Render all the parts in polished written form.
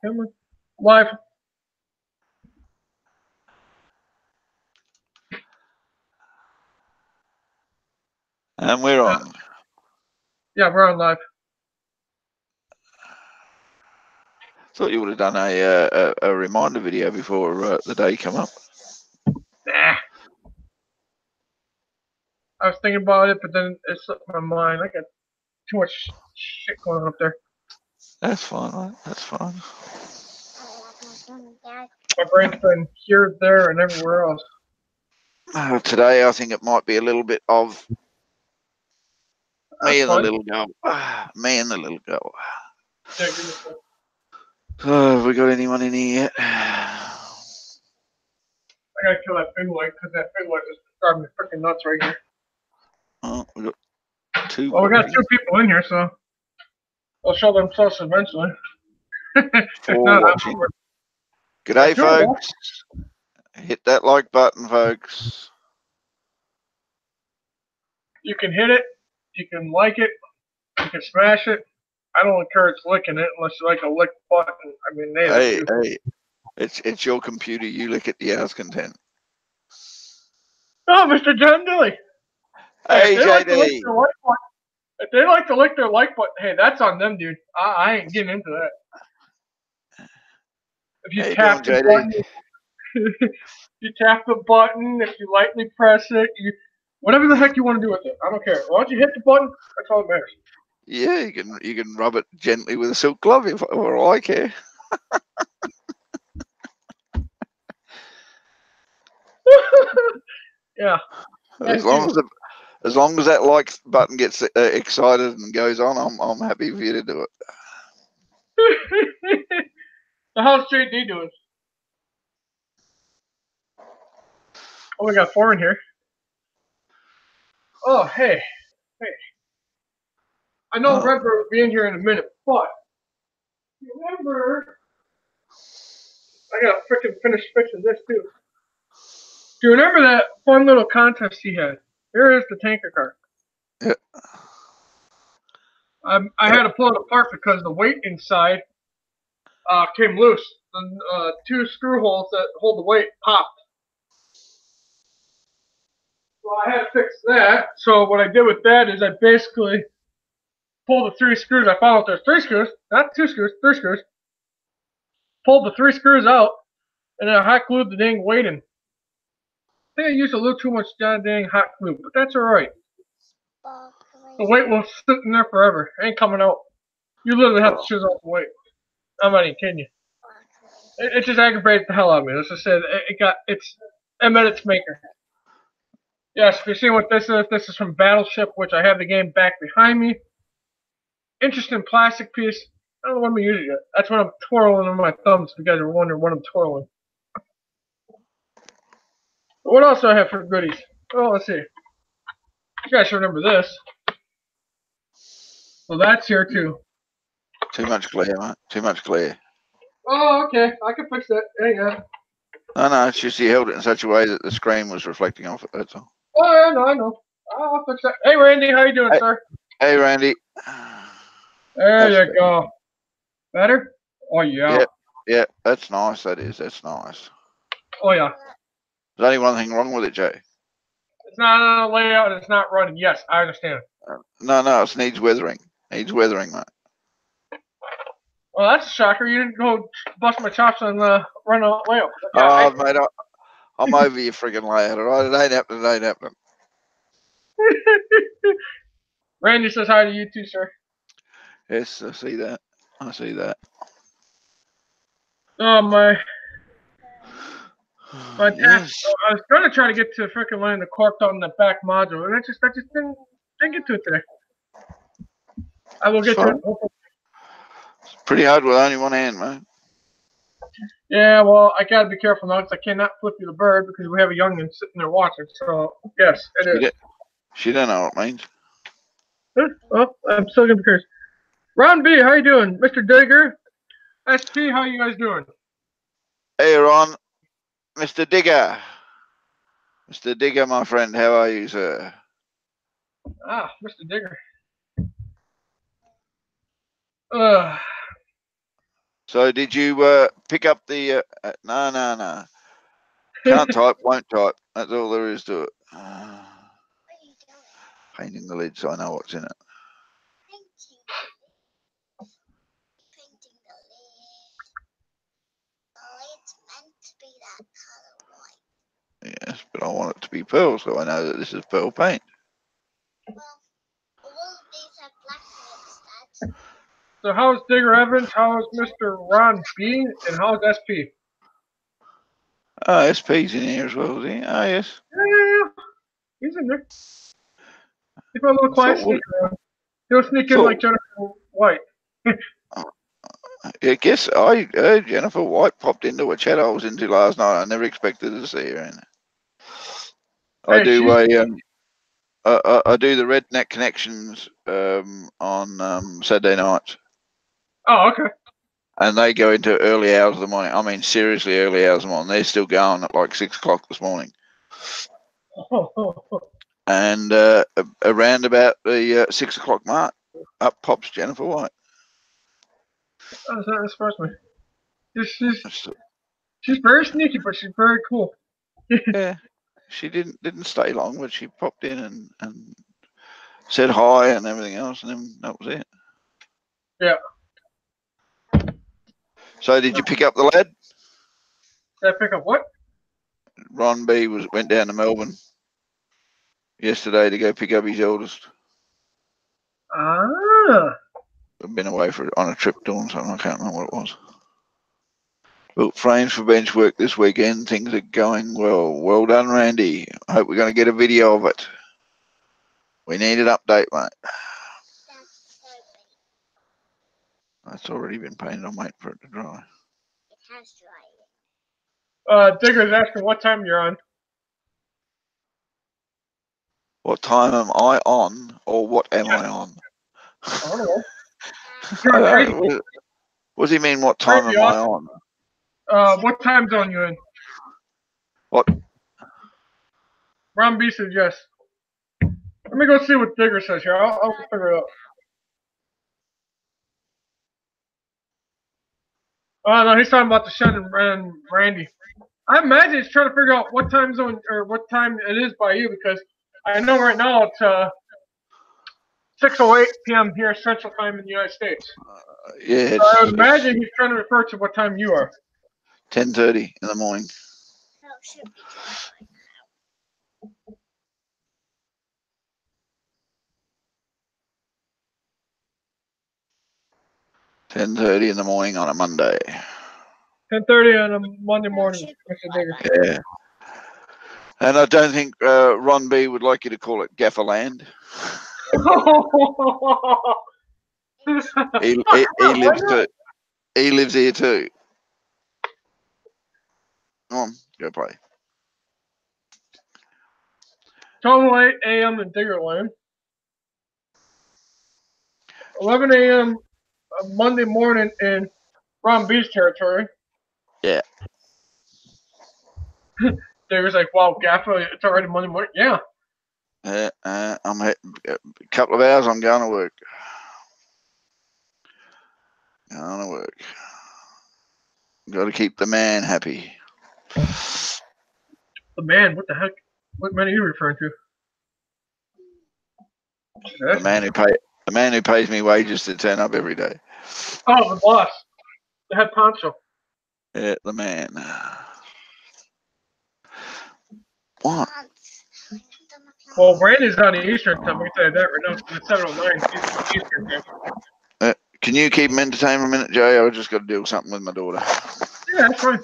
Come on. Live. And we're on. Yeah, we're on live. Thought you would have done a reminder video before the day come up. Nah. I was thinking about it, but then it slipped my mind. I got too much shit going on up there. That's fine, mate. That's fine. My brain's been here, there, and everywhere else. Today, I think it might be a little bit of me and the little girl. Me and the little girl. Yeah, give me a second. Have we got anyone in here yet? I gotta kill that big light because that big light is driving me freaking nuts right here. Oh, we got two. Well, we got 2 people in here, so they'll show themselves eventually. If not, watching. G'day, folks. Hit that like button, folks. You can hit it, you can like it, you can smash it. I don't encourage licking it unless you like a lick button. I mean, hey, it's your computer. You lick at the house content. Oh, Mr. John Dilly. Hey, JD. If they like to lick their like button, hey, that's on them, dude. I ain't getting into that. If you tap the button, you tap the button. If you lightly press it, whatever the heck you want to do with it, I don't care. As long as you hit the button, that's all that matters. Yeah, you can rub it gently with a silk glove if or I care. Yeah. As long as that like button gets excited and goes on, I'm happy for you to do it. So how's JD doing? Oh, we got 4 in here. Oh, hey. I know Redbird will be in here in a minute, but remember, I gotta freaking finish fixing this too. Do you remember that fun little contest he had? Here is the tanker car. Yeah. I had to pull it apart because the weight inside came loose. The 2 screw holes that hold the weight popped. So I had to fix that. So what I did with that is I basically pulled the 3 screws. I found out there's 3 screws, not 2 screws, 3 screws. Pulled the 3 screws out, and then I hot glued the dang weight in. I think I used a little too much dang hot glue, but that's alright. The weight will sit in there forever. It ain't coming out. You literally have to choose off the weight. I'm not even kidding you. It just aggravated the hell out of me. As I said, it met its maker. Yes, if you're seeing what this is from Battleship, which I have the game back behind me. Interesting plastic piece. I don't know when I'm using it. That's what I'm twirling on my thumbs. If you guys are wondering what I'm twirling. What else do I have for goodies? Oh, let's see. You guys should remember this. Well, that's here too. Too much glare, mate. Too much glare. Oh, okay. I can fix that. Hang on. No, it's just you held it in such a way that the screen was reflecting off it. That's all. Oh, yeah, I know. I'll fix that. Hey, Randy, how you doing, sir? Hey, Randy. There you go. Better? Oh, yeah. Yeah, that's nice. That's nice. Oh, yeah. There's only one thing wrong with it, Jay. It's not on a layout. It's not running. Yes, I understand. No, it needs weathering. Needs weathering, mate. Well, that's a shocker. You didn't go bust my chops on run a layout. Oh, mate, I'm over your friggin' layout, all right? It ain't happening. Randy says hi to you too, sir. Yes, I see that. Oh, my. Yes. I was going to try to get to freaking laying the cork on the back module, and I just didn't get to it today. I will get to it. It's pretty hard with only one hand, mate. Yeah, well, I got to be careful now because I cannot flip you the bird because we have a youngin sitting there watching. So, yes, it is. She don't know what it means. Well, I'm still going to be curious. Ron B, how you doing? Mr. Digger? SP, how you guys doing? Hey, Ron. Mr. Digger. Mr. Digger, my friend, how are you, sir? Ah, Mr. Digger. So did you pick up the? No. Can't type, won't type. That's all there is to it. What are you doing? Painting the lid so I know what's in it. Painting the lid. Oh, it's meant to be that color white. Yes, but I want it to be pearl, so I know that this is pearl paint. Well, all of these have black in it instead. So how's Digger Evans? How's Mr. Ron B? And how's SP? Oh, SP's in here as well, is he? Oh, yes. Yeah. He's in there. He's a little quiet Thought sneak around. He'll sneak in thought- like Jennifer White. I guess I heard Jennifer White popped into a chat I was into last night. I never expected to see her in it. I Hey, do I do the Redneck Connections on Saturday nights, Oh, okay. and they go into early hours of the morning. I mean, seriously, early hours of the morning. They're still going at like 6 o'clock this morning, and around about the 6 o'clock mark, up pops Jennifer White. How does that surprise me? That's- She's very sneaky, but she's very cool. Yeah, she didn't stay long, but she popped in and said hi and everything else, and then that was it. Yeah. So did you pick up the lad? Did I pick up what? Ron B went down to Melbourne yesterday to go pick up his eldest. Ah. I've been away on a trip doing something. I can't remember what it was. Built frames for bench work this weekend. Things are going well. Well done, Randy. I hope we're going to get a video of it. We need an update, mate. That's so pretty. That's already been painted. I'm waiting for it to dry. It has dried. Digger's asking what time you're on. What time am I on, or what am I on? I don't know. And You're on I crazy. don't know. What does he mean? What time Crazy am I on? What time zone you in? What? Ron B says yes. Let me go see what Digger says here. I'll figure it out. Oh no, he's talking about the Shen and Randy. I imagine he's trying to figure out what time zone or what time it is by you, because I know right now it's 6:08 p.m. here Central Time in the United States. Yeah, I it's imagine he's trying to refer to what time you are. 10:30 in the morning. no, it should be dried. 10:30 in the morning on a Monday. 10:30 on a Monday morning, Mr. Digger. Yeah. And I don't think Ron B would like you to call it Gafferland. He lives too. He lives here too. Come on, go play. 12:08 a.m. in Diggerland. 11 a.m. Monday morning in Ron B's territory. Yeah. Digger's like, wow, Gaffer, it's already Monday morning. Yeah. I'm a couple of hours. I'm going to work. Going to work. Got to keep the man happy. The man, what the heck? What man are you referring to? The man who pays me wages to turn up every day. Oh, the boss. The head poncho. Yeah, the man. What? Well, Randy's on the Eastern time. We can tell you that right now. It's 7:09 Eastern time. Can you keep him entertained for a minute, Jay? I've just got to do something with my daughter. Yeah, that's fine.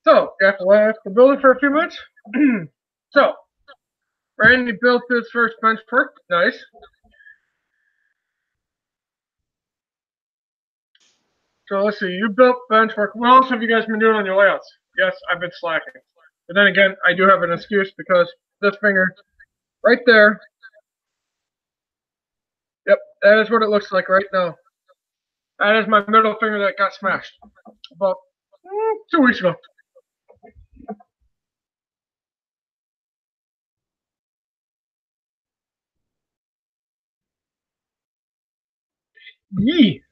So, after left the building for a few minutes. So, Randy built his first bench perk. Nice. So let's see. You built benchmark. What else have you guys been doing on your layouts? Yes, I've been slacking. But then again, I do have an excuse because this finger right there. Yep, that is what it looks like right now. That is my middle finger that got smashed about 2 weeks ago. Yee.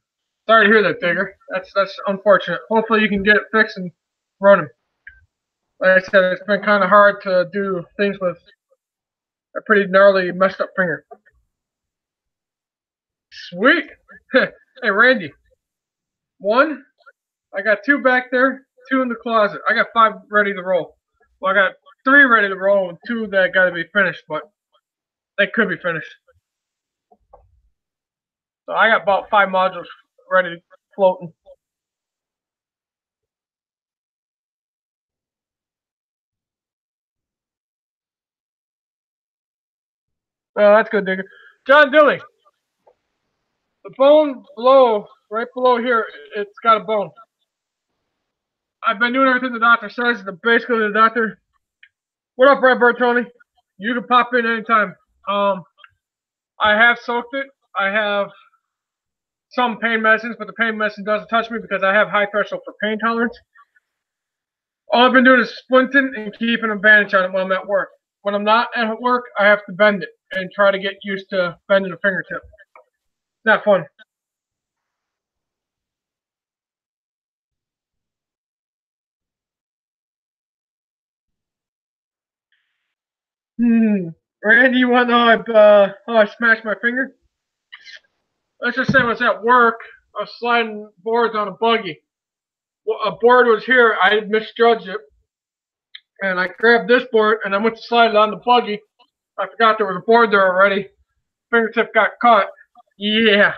Sorry to hear that, Digger. That's unfortunate. Hopefully you can get it fixed and running. Like I said, it's been kind of hard to do things with a pretty gnarly, messed up finger. Sweet. Hey, Randy. 1. I got 2 back there, 2 in the closet. I got 5 ready to roll. Well, I got 3 ready to roll and 2 that got to be finished, but they could be finished. So I got about 5 modules ready floating. Oh, that's good, Digger. John Dilly. The bone below, right below here, it's got a bone. I've been doing everything the doctor says. Basically, the doctor. What up, Redbird Tony? You can pop in anytime. I have soaked it. I have some pain medicines, but the pain medicine doesn't touch me because I have high threshold for pain tolerance. All I've been doing is splinting and keeping a bandage on it when I'm at work. When I'm not at work, I have to bend it and try to get used to bending a fingertip. Not fun. Randy, you want to know how I smashed my finger? Let's just say I was at work. I was sliding boards on a buggy. Well, a board was here. I misjudged it. And I grabbed this board and I went to slide it on the buggy. I forgot there was a board there already. Fingertip got caught. Yeah.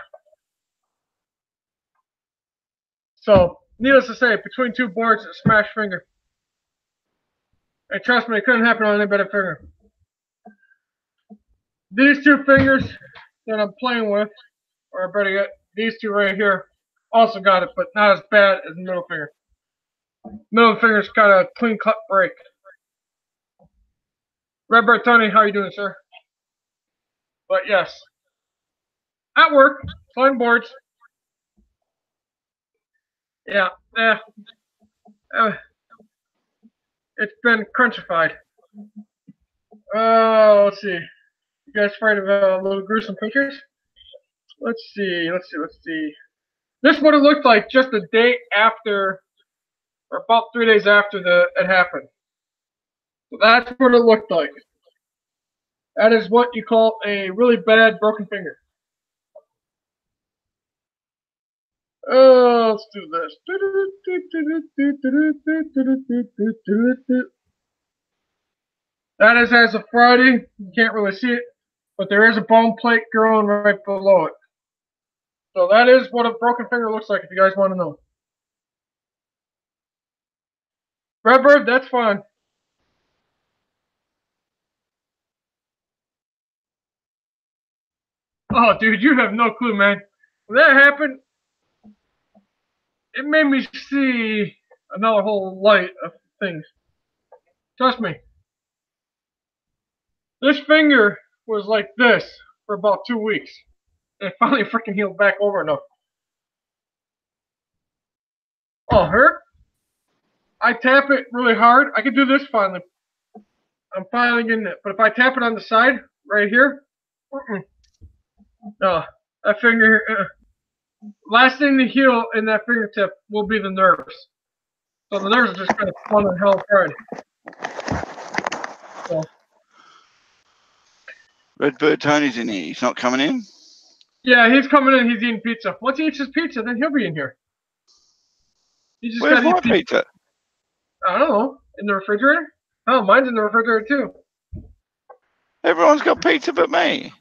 So, needless to say, between 2 boards, a smashed finger. And trust me, it couldn't happen on any better finger. These 2 fingers that I'm playing with, or better yet, these 2 right here, also got it, but not as bad as the middle finger. Middle finger's got a clean cut break. Redbird Tony, how you doing, sir? But yes, at work, playing boards. Yeah, it's been crunchified. Let's see. You guys afraid of little gruesome pictures? Let's see. This would have looked like just a day after, or about 3 days after it happened. So that's what it looked like. That is what you call a really bad broken finger. Let's do this. That is as of Friday. You can't really see it, but there is a bone plate growing right below it. So that is what a broken finger looks like if you guys want to know. Redbird, that's fine. Oh, dude, you have no clue, man. When that happened, it made me see another whole light of things. Trust me. This finger was like this for about 2 weeks. And it finally freaking healed back over enough. Oh, hurt? I tap it really hard. I can do this finally. I'm finally getting it. But if I tap it on the side, right here, no, that finger, last thing to heal in that fingertip will be the nerves. So the nerves are just kind of fun and hell Friday. So. Redbird Tony's in here. He's not coming in? Yeah, he's coming in. He's eating pizza. Once he eats his pizza, then he'll be in here. Where's my pizza? I don't know. In the refrigerator? Oh, mine's in the refrigerator too. Everyone's got pizza but me.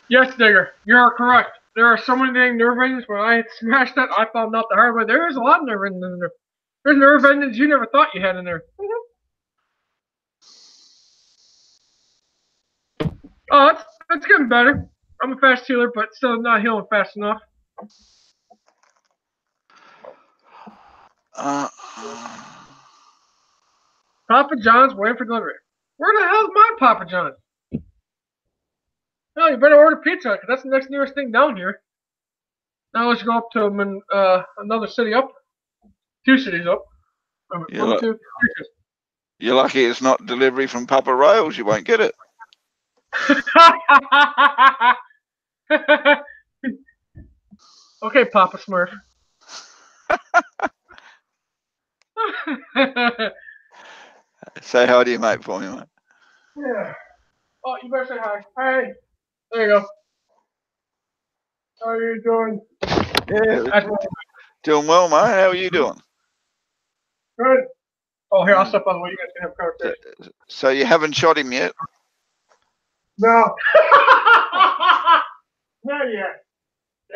Yes, Digger, you are correct. There are so many dang nerve endings. When I smashed that, I found out the hard way. There is a lot of nerve endings in there. There's nerve endings you never thought you had in there. Oh, it's getting better. I'm a fast healer, but still not healing fast enough. Papa John's waiting for delivery. Where the hell's my Papa John's? No, you better order pizza, because that's the next nearest thing down here. Now let's go up to another city up. 2 cities up. You're lucky it's not delivery from Papa Rails. You won't get it. Okay, Papa Smurf. Say hi to your mate for me, mate. Yeah. Oh, you better say hi. Hi. There you go. How are you doing? Yeah, That's doing well, mate. How are you doing? good. Oh, here, I'll step on the way. You guys can have a conversation. So you haven't shot him yet? No. Not yet.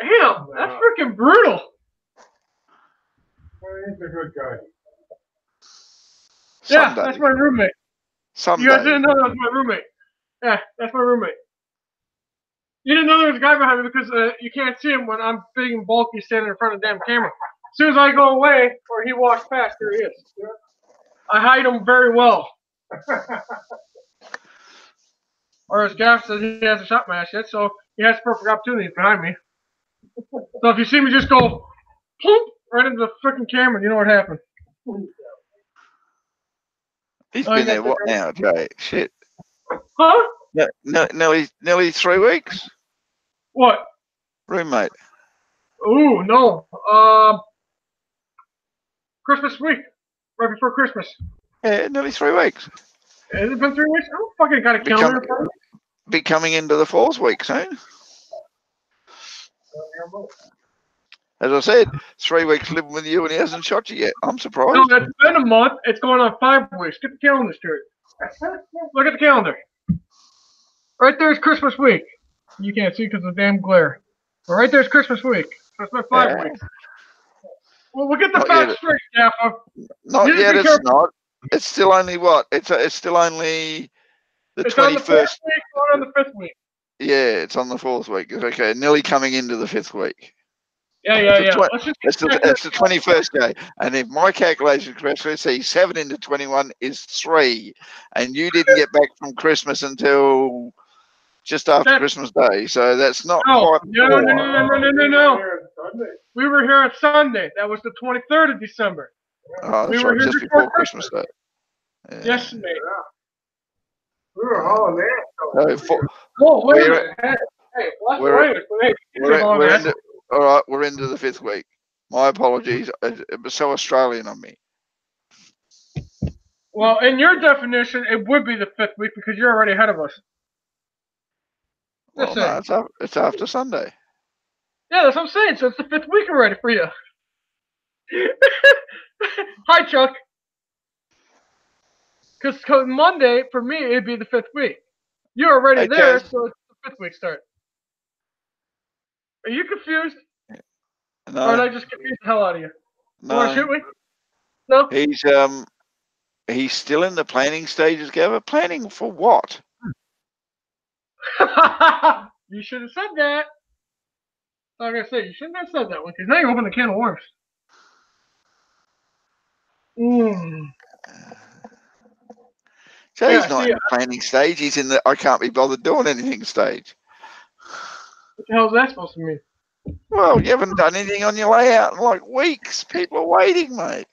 Damn, that's freaking brutal. He's a good guy. Yeah, Someday. that's my roommate. Someday. You guys didn't know that was my roommate. Yeah, that's my roommate. You didn't know there was a guy behind me because you can't see him when I'm big and bulky standing in front of the damn camera. As soon as I go away or he walks past, there he is. I hide him very well. Or as Gaff says, he hasn't shot my ass yet, so he has perfect opportunity behind me. So if you see me just go plump right into the freaking camera, you know what happened. He's been there what now, Jay? Shit. Huh? No, nearly 3 weeks? What? Roommate. Ooh, no. Christmas week. Right before Christmas. Yeah, nearly 3 weeks. Has it been 3 weeks? I don't fucking got a calendar for it. Be coming into the 4th week soon. As I said, 3 weeks living with you and he hasn't shot you yet. I'm surprised. No, it's been a month. It's going on 5 weeks. Get the calendar straight. Look at the calendar. Right there's Christmas week. You can't see because of the damn glare. But right there's Christmas week. So it's been 5 weeks. Well, we'll get the facts straight, Gaffer. Not yet, it's not. It's still only what? It's still only the 21st. It's on the 4th week, going on the 5th week. Yeah, it's on the 4th week. Okay, nearly coming into the 5th week. Yeah. It's the 21st day. And if my calculation is correct, let's see, 7 into 21 is 3. And you didn't get back from Christmas until just after Christmas Day. So that's not quite. No. We were here on Sunday. That was the 23rd of December. Oh, that's right, just before Christmas Day. Yeah. Yes, mate. We were hauling that. Wait a minute. All right, we're into the 5th week. My apologies. It was so Australian on me. Well, in your definition, it would be the 5th week because you're already ahead of us. Well, no, it's after Sunday. Yeah, that's what I'm saying. So it's the 5th week already for you. Hi, Chuck. Because Monday, for me, it'd be the 5th week. You're already there, so it's the 5th week start. Are you confused? No. Or did I just confuse the hell out of you? No. You want to shoot me? No? He's still in the planning stages, Gavin. Planning for what? You should have said that. Like I said, you shouldn't have said that one, because now you're opening a can of worms. So he's not in the planning stage. He's in the I can't be bothered doing anything stage. What the hell is that supposed to mean? Well, you haven't done anything on your layout in like weeks. People are waiting, mate.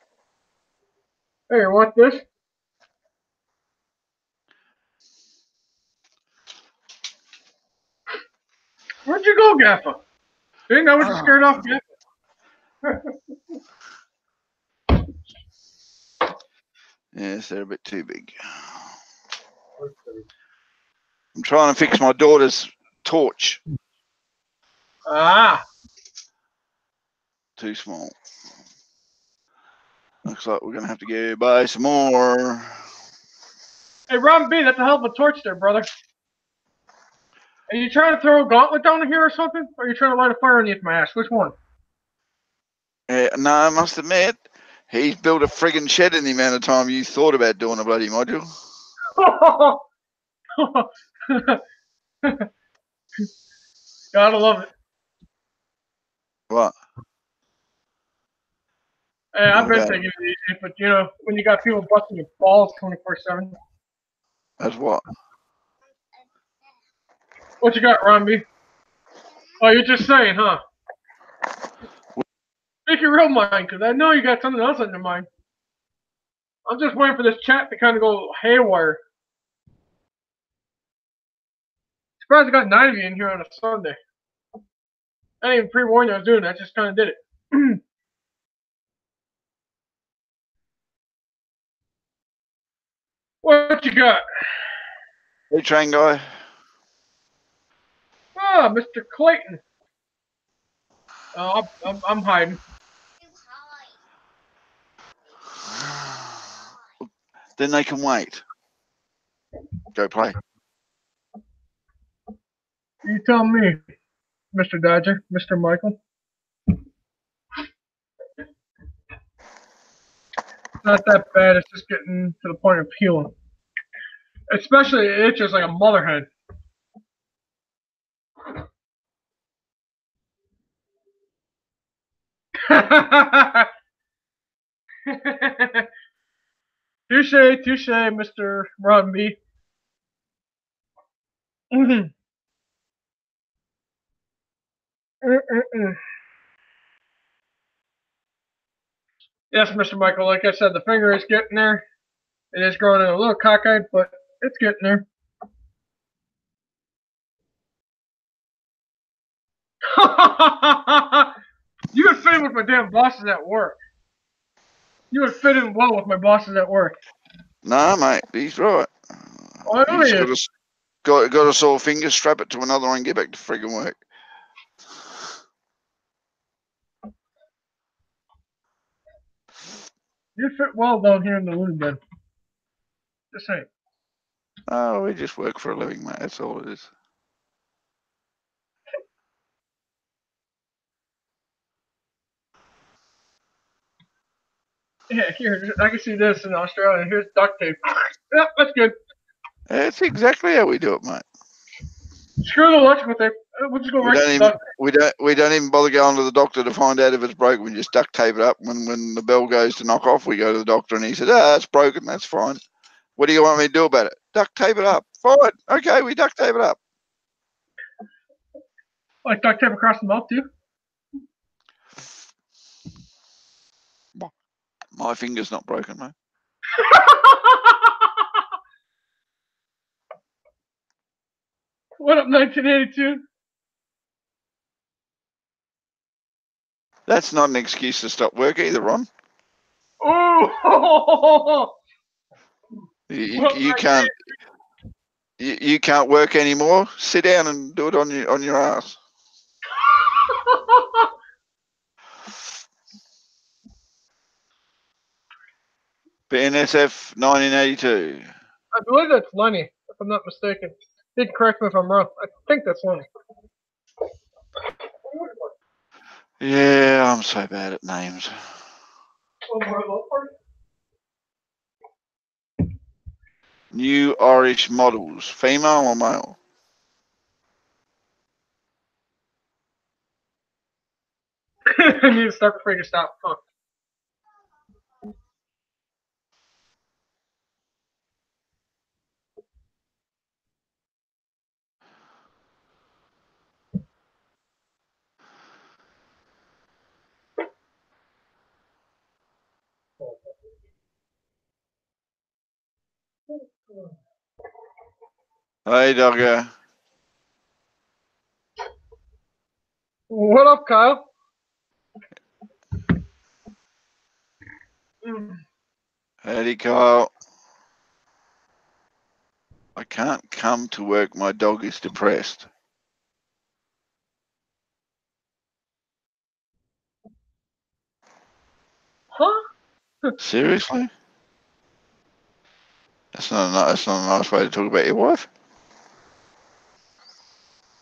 Hey, you want this? Where'd you go, Gaffer? Didn't I was just scared off Gaffer? Yes, they're a bit too big. I'm trying to fix my daughter's torch. Too small. Looks like we're going to have to go buy some more. Hey, Ron B, that's a hell of a torch there, brother. Are you trying to throw a gauntlet down here or something? Or are you trying to light a fire underneath my ass? Which one? No, I must admit, he's built a friggin' shed in the amount of time you thought about doing a bloody module. Gotta love it. What? Hey, I've been taking it easy, but you know, when you got people busting your balls 24/7. That's what? What you got, Ron B? Oh, you're just saying, huh? Make your real mind, because I know you got something else on your mind. I'm just waiting for this chat to kind of go haywire. Surprised I got 9 of you in here on a Sunday. I didn't even pre-warn you I was doing that. I just kind of did it. What you got? Hey, train guy. Ah, Mr. Clayton. I'm hiding. Then they can wait. Go play. You tell me, Mr. Dodger, Mr. Michael. Not that bad. It's just getting to the point of healing. Especially it itches like a mother hen. Touche, touche, Mr. Ron B. Yes, Mr. Michael, like I said, the finger is getting there. It is growing a little cockeyed, but it's getting there. You would fit in with my damn bosses at work. You would fit in well with my bosses at work. Nah, mate, he's right. Oh, I know he You is. just got a sore finger, strap it to another one, get back to friggin' work. You fit well down here in the loon bed. Just saying. Oh, we just work for a living, mate. That's all it is. Yeah, here, I can see this in Australia. Here's duct tape. Yep, that's good. That's exactly how we do it, mate. Screw the electrical tape. We'll just go We right don't to even duct. we don't even bother going to the doctor to find out if it's broken. We just duct tape it up. When the bell goes to knock off, we go to the doctor and he says, it's broken. That's fine. What do you want me to do about it? Duct tape it up. Fine. Okay, we duct tape it up. Like duct tape across the mouth too? My finger's not broken, mate. What up, 1982? That's not an excuse to stop work either, Ron. Oh! You can't. You can't work anymore. Sit down and do it on your ass. BNSF 1982. I believe that's Lenny, if I'm not mistaken. You can correct me if I'm wrong. I think that's Lenny. Yeah, I'm so bad at names. New Irish models, female or male? I need to start before you stop. Huh. Hey, doggo. What up, Kyle? Howdy, Kyle. I can't come to work. My dog is depressed. Huh? Seriously? That's not a nice way to talk about your wife.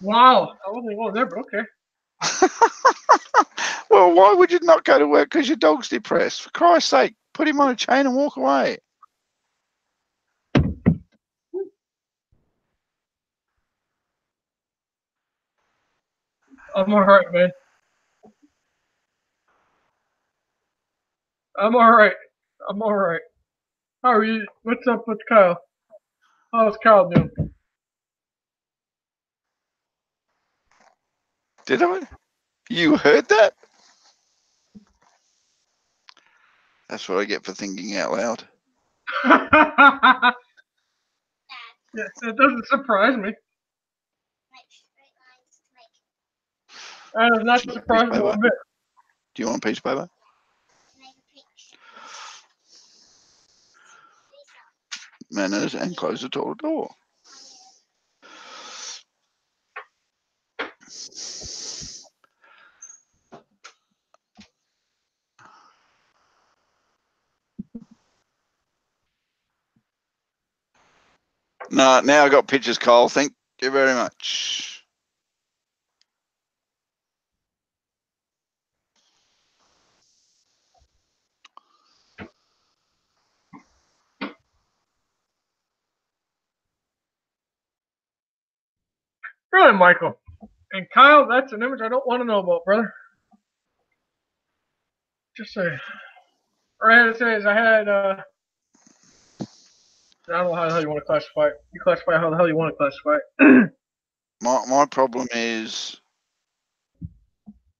Wow. I wasn't going there, but okay. Well, why would you not go to work? Because your dog's depressed. For Christ's sake, put him on a chain and walk away. I'm alright, man. I'm alright. I'm alright. How are you? What's up with Kyle? How's Kyle doing? Did I? You heard that? That's what I get for thinking out loud. Yeah, it doesn't surprise me. I was not surprised one bit. Do you want a piece of paper? Manners and close the toilet door. No, now I got pictures, Cole. Thank you very much. Really, Michael. And Kyle, that's an image I don't want to know about, brother. Just say. All I had to say is I had, I don't know how the hell you want to classify it. You classify how the hell you want to classify it. My problem is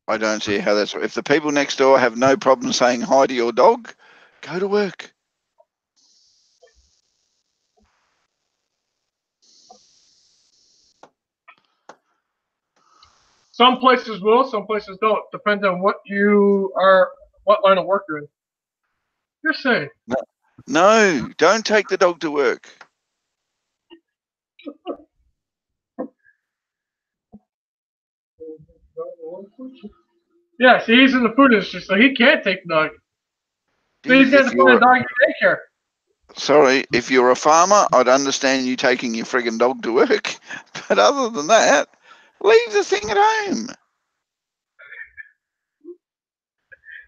I don't see how that's. If the people next door have no problem saying hi to your dog, go to work. Some places will, some places don't. Depends on what you are, what line of work you're in. Just saying. No, don't take the dog to work. Yeah, see, he's in the food industry, so he can't take the dog. So he's going to find a dog in daycare. Sorry, if you're a farmer, I'd understand you taking your friggin' dog to work. But other than that, leave the thing at home.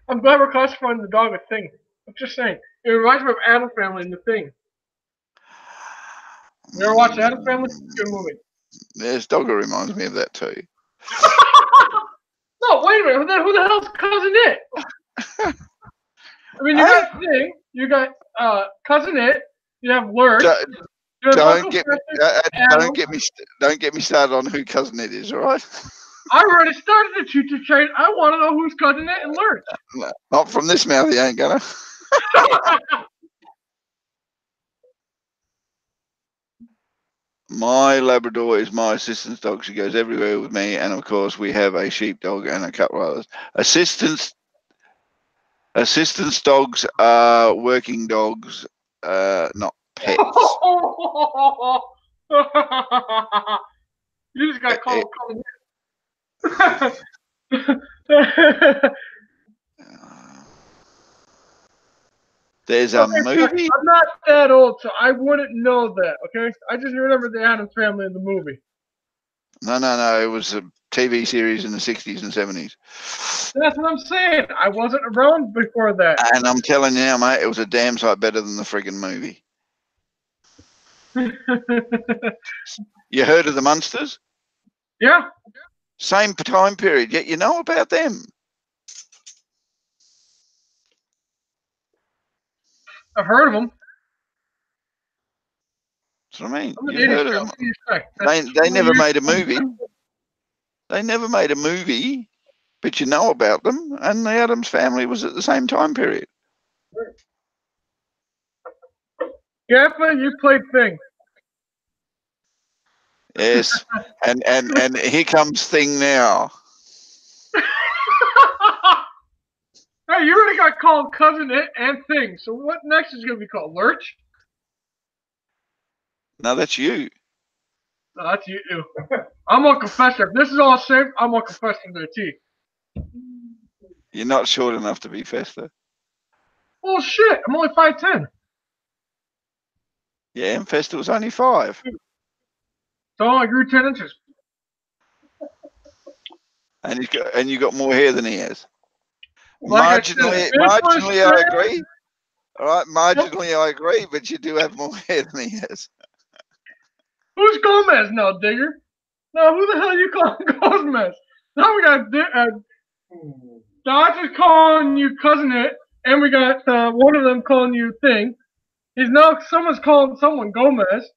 I'm glad we're classifying the dog a thing. I'm just saying. It reminds me of Addams Family and the Thing. You ever watch Addams Family? Good movie. Yes, Dogger reminds me of that too. No, wait a minute. Who the hell's Cousin It? I mean, you got Thing, you got Cousin It, you have Lurch. Don't get me started on who Cousin It is, all right? I already started the choo-choo train. I want to know who's Cousin It and Lurch. No, not from this mouth, he ain't gonna. My Labrador is my assistant's dog. She goes everywhere with me, and of course we have a sheepdog and a couple of others. Assistance dogs are working dogs, not pets. You just got called Cousin It. There's a movie. I'm not that old, so I wouldn't know that. Okay, I just remember the Addams Family in the movie. No. It was a TV series in the 60s and 70s. That's what I'm saying. I wasn't around before that. And I'm telling you now, mate, it was a damn sight better than the friggin' movie. You heard of the Munsters? Yeah. Same time period, yet you know about them. I've heard of them. That's what I mean. You heard of them. They never made a movie. They never made a movie, but you know about them. And the Addams Family was at the same time period. Yeah, but you played Thing. Yes, and here comes Thing now. Hey, you already got called Cousin It and Thing. So what next is going to be called? Lurch? No, that's you. No, that's you. I'm on confession. If this is all safe, I'm on confession to the T. You're not short enough to be Fester. Oh shit! I'm only 5'10". Yeah, and Fester was only 5. So I grew 10 inches. And you got more hair than he has. Like Marginally, I agree. All right, marginally I agree, but you do have more hair than he has. Who's Gomez now, Digger? No, who the hell are you calling Gomez? Now we got Dodge is calling you Cousin It, and we got one of them calling you Thing. Someone's calling someone Gomez.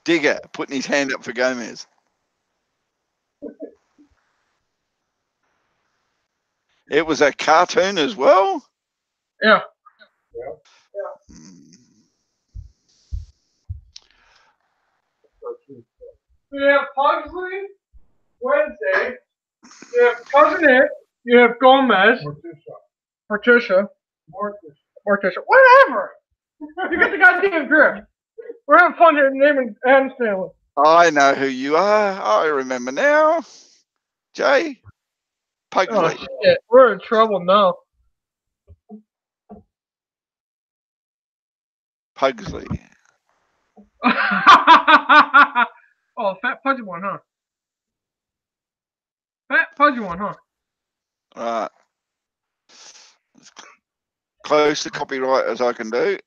Digger putting his hand up for Gomez. It was a cartoon as well? Yeah. You have Pugsley, Wednesday. You have Cousin It. You have Gomez. Morticia. Whatever. You get the goddamn drift. We're having fun here naming Adam's family. I know who you are. I remember now. Jay Pugsley. Oh shit, we're in trouble now. Pugsley. Oh, fat pudgy one, huh? Fat pudgy one, huh? Right. As close to copyright as I can do.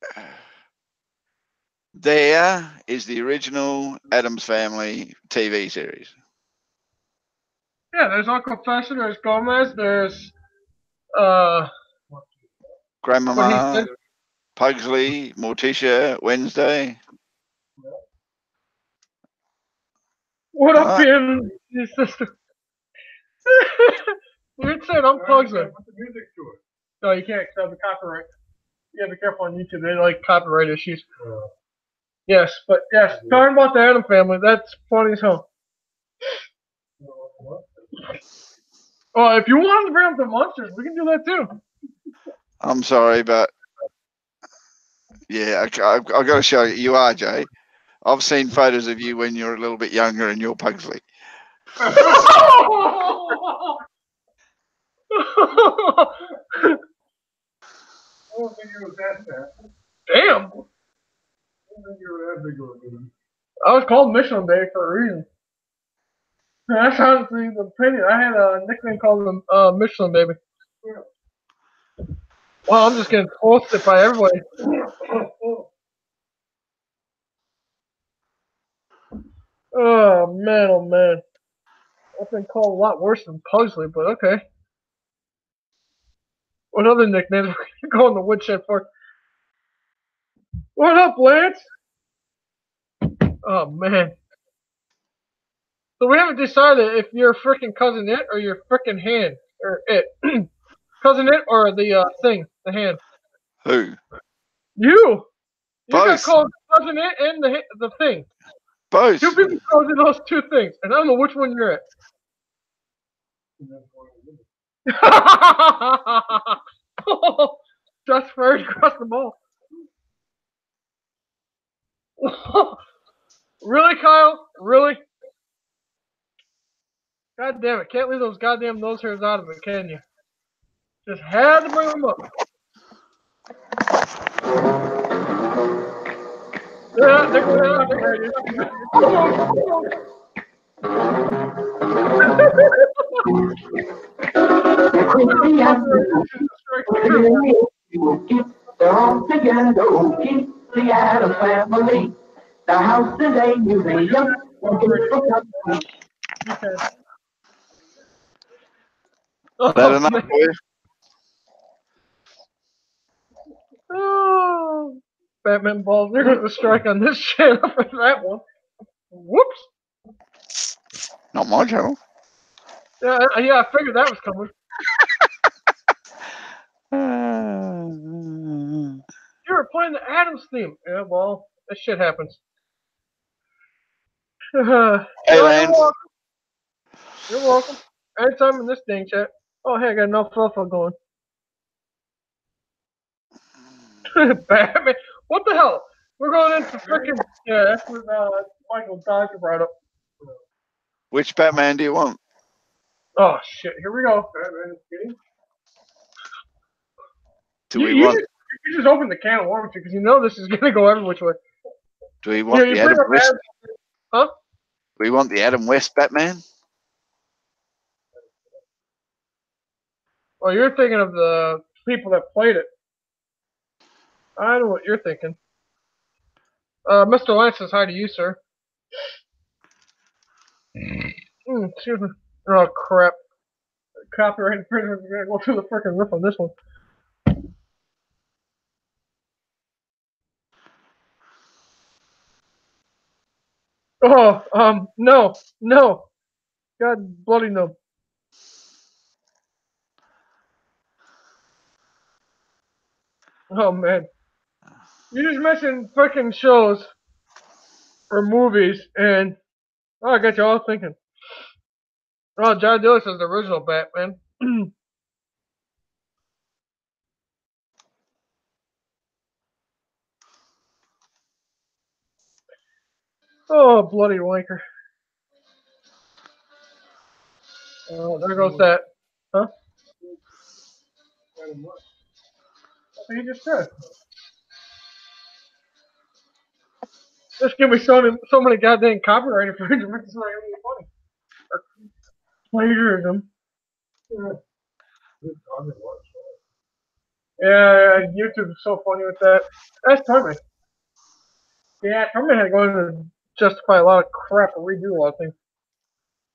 There is the original Addams Family TV series. Yeah, there's Uncle Fester, there's Gomez, there's Grandmama, Pugsley, Morticia, Wednesday. What up, Ian? Your sister. You said I'm Pugsley. Put the music to it. No, you can't because of the copyright. You gotta be careful on YouTube. They like copyright issues. Yes, but yes, talking about the Adam family, that's funny as hell. Oh, if you want to bring up the monsters, we can do that too. I'm sorry, but yeah, I've got to show you. You are, Jay. I've seen photos of you when you're a little bit younger and you're Pugsley. I don't think it was that fat. Damn! I don't think you were that big of a dude. I was called Michelin Baby for a reason. That's honestly the opinion. I had a nickname called Michelin Baby. Well, I'm just getting posted by everybody. Oh man. I've been called a lot worse than Pugsley, but okay. What other nicknames are we going to woodshed for? What up, Lance? Oh man. So we haven't decided if you're freaking Cousin It or your freaking hand or it. Cousin It or the thing, the hand. Who? You got Both. called Cousin It and the thing. Both. Two people called you those two things, and I don't know which one you're at. Just fired across the mall. Really, Kyle? Really? God damn it. Can't leave those goddamn nose hairs out of it, can you? Just had to bring them up. Yeah, they're going out. They're all together, keep the Addams Family. The house is a museum. That enough for you? Oh, Batman balls. There goes the strike on this channel for that one. Whoops. Not my channel. Yeah, I figured that was coming. You were playing the Addams theme. Yeah, well, that shit happens. Hey, Lance. You're welcome. Anytime in this dang chat. Oh, hey, I got enough alpha going. Batman. What the hell? We're going into freaking. Yeah, that's what Michael Dodger brought up. Which Batman do you want? Oh, shit. Here we go. Do we want? You just opened the can of worms because you know this is going to go every which way. Do we want the Adam West? Huh? Do we want the Adam West Batman? Oh, you're thinking of the people that played it. I know what you're thinking. Mr. Lance says hi to you, sir. Excuse me. Oh, crap. Copyright infringement. We're going to go through the freaking roof on this one. Oh, no. God bloody no. Oh, man. You just mentioned freaking shows or movies, and Oh, I got you all thinking. Oh, John Dillis is the original Batman. Oh, bloody wanker. Oh, there goes that. Huh? That's what he just said. Just give me so many goddamn copyright infringements. It's not even funny. Or plagiarism. Yeah, YouTube's so funny with that. That's Toyman. Yeah, Toyman had to go in and justify a lot of crap and redo a lot of things.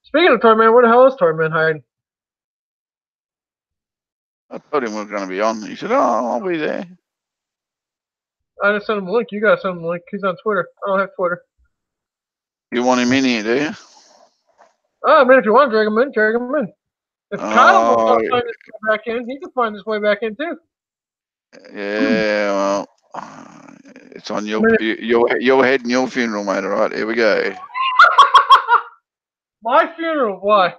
Speaking of Toyman, where the hell is Toyman hiding? I told him we were going to be on. He said, "Oh, I'll be there." I just sent him a link. You gotta send him a link. He's on Twitter. I don't have Twitter. You want him in here, do you? Oh, I mean, if you want to drag him in, drag him in. If Kyle will Oh, find his way back in, he can find his way back in too. yeah. Well, it's on your I mean, your head and your funeral, mate. All right, here we go. my funeral. Why?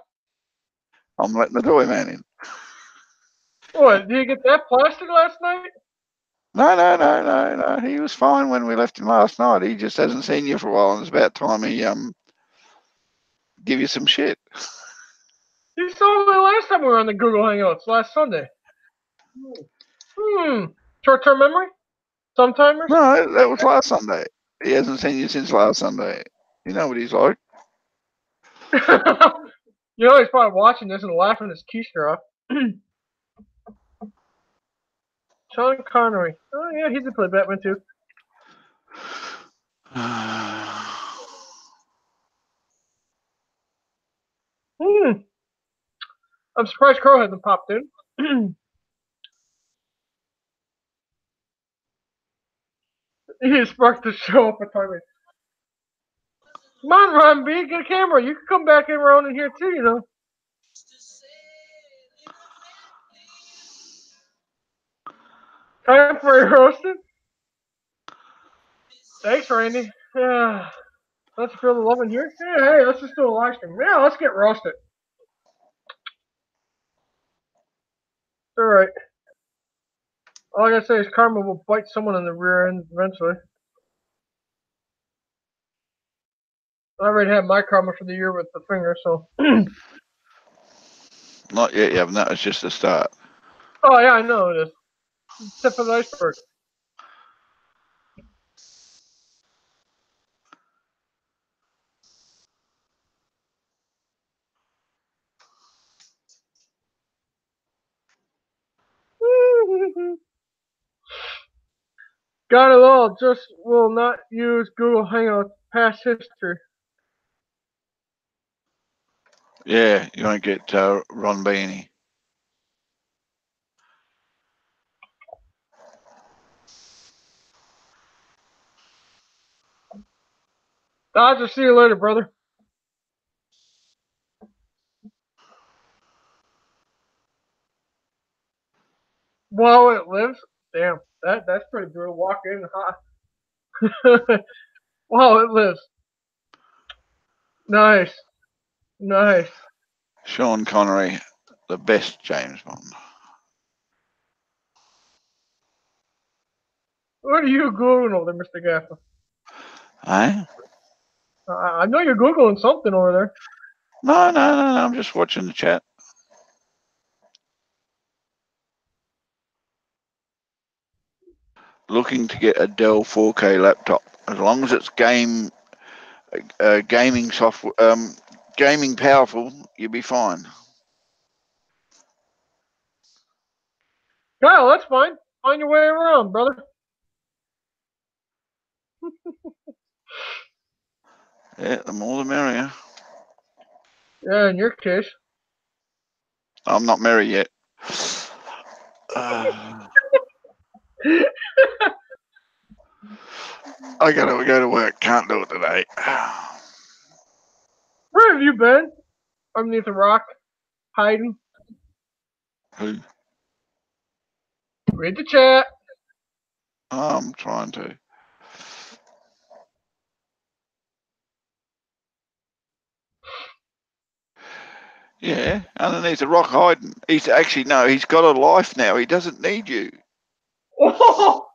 I'm letting the toy man in. What? Did you get that plastic last night? No. He was fine when we left him last night. He just hasn't seen you for a while, and it's about time he give you some shit. You saw me last time we were on the Google Hangouts last Sunday. Short-term memory? Sometimers? No, that was last Sunday. He hasn't seen you since last Sunday. You know what he's like. You know he's probably watching this and laughing his keister off. Sean Connery. Oh yeah, he did play Batman too. I'm surprised Crow hasn't popped in. He sparked the show up a time. Come on, Ron B, get a camera. You can come back in around in here too, you know. Time for a roasting. Thanks, Randy. Yeah. Let's feel the love in here. Yeah, hey, let's just do a live stream. Yeah, let's get roasted. All right. All I gotta say is karma will bite someone in the rear end eventually. I already had my karma for the year with the finger, so. Not yet, you haven't. That was just the start. Oh yeah, I know it is. Tip of the iceberg. Got it all. Just will not use Google Hangouts past history. Yeah, you won't get Ron Beanie. Dodger, see you later, brother. While it lives. Damn, that's pretty brutal. Walk in hot. While it lives. Nice. Nice. Sean Connery, the best James Bond. What are you Googling over there, Mr. Gaffer? Eh? I know you're Googling something over there. No. I'm just watching the chat. Looking to get a Dell 4K laptop. As long as it's gaming software, gaming powerful, you'll be fine. Kyle, that's fine. Find your way around, brother. Yeah, the more the merrier. Yeah, in your case. I'm not married yet. I gotta go to work. Can't do it today. Where have you been? Underneath a rock? Hiding? Who? Read the chat. I'm trying to. Yeah, underneath the rock hiding. He's actually, no, he's got a life now. He doesn't need you. Oh,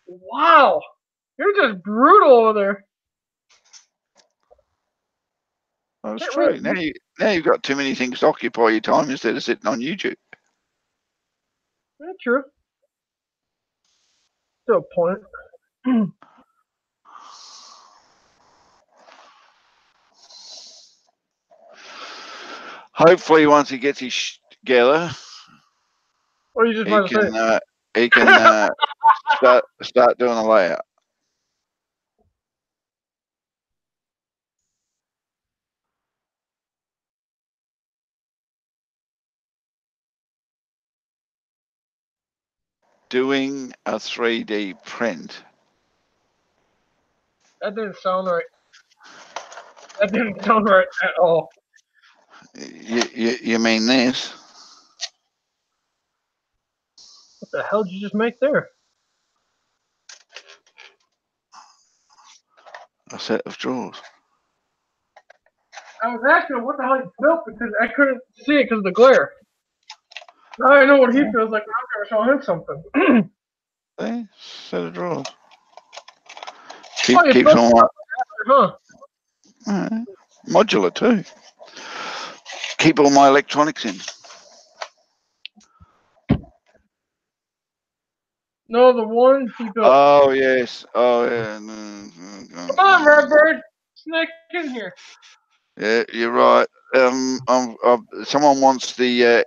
wow. You're just brutal over there. That's Get true. rid of Now you've got too many things to occupy your time instead of sitting on YouTube. That's true. To a point. Hopefully, once he gets his together, What are you just about to say? he can start doing a layout. Doing a 3D print. That didn't sound right. That didn't sound right at all. You mean this? What the hell did you just make there? A set of drawers. I was asking him what the hell he built because I couldn't see it because of the glare. Now I know what he feels like when I'm going to show him something. See? Set of drawers. Oh, you Keeps built on it, huh? Modular too. Keep all my electronics in. No, the one he built. Oh yes. Oh yeah. Come on, Redbird. Snake in here. Yeah, you're right. Someone wants the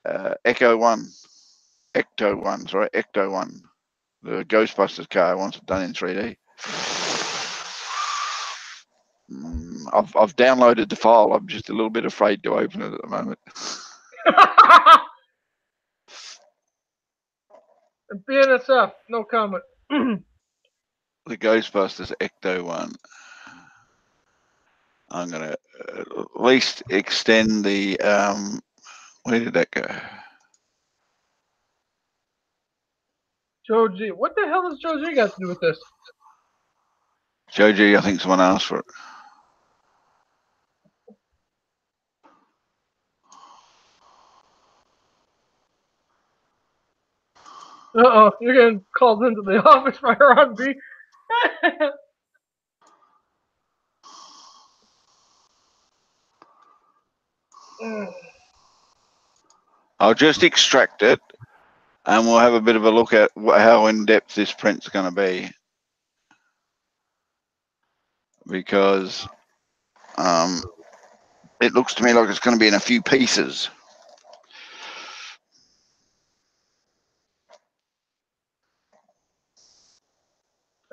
Ecto One, sorry, Ecto One, the Ghostbusters car. Wants it done in 3D. I've downloaded the file. I'm just a little bit afraid to open it at the moment. BNSF, no comment. The Ghostbusters Ecto One. I'm gonna at least extend the. Where did that go? Joe G. What the hell does Joe G got to do with this? Joe G, I think someone asked for it. Uh-oh, you're getting called into the office by Ron B. I'll just extract it, and we'll have a bit of a look at how in depth this print's going to be, because it looks to me like it's going to be in a few pieces.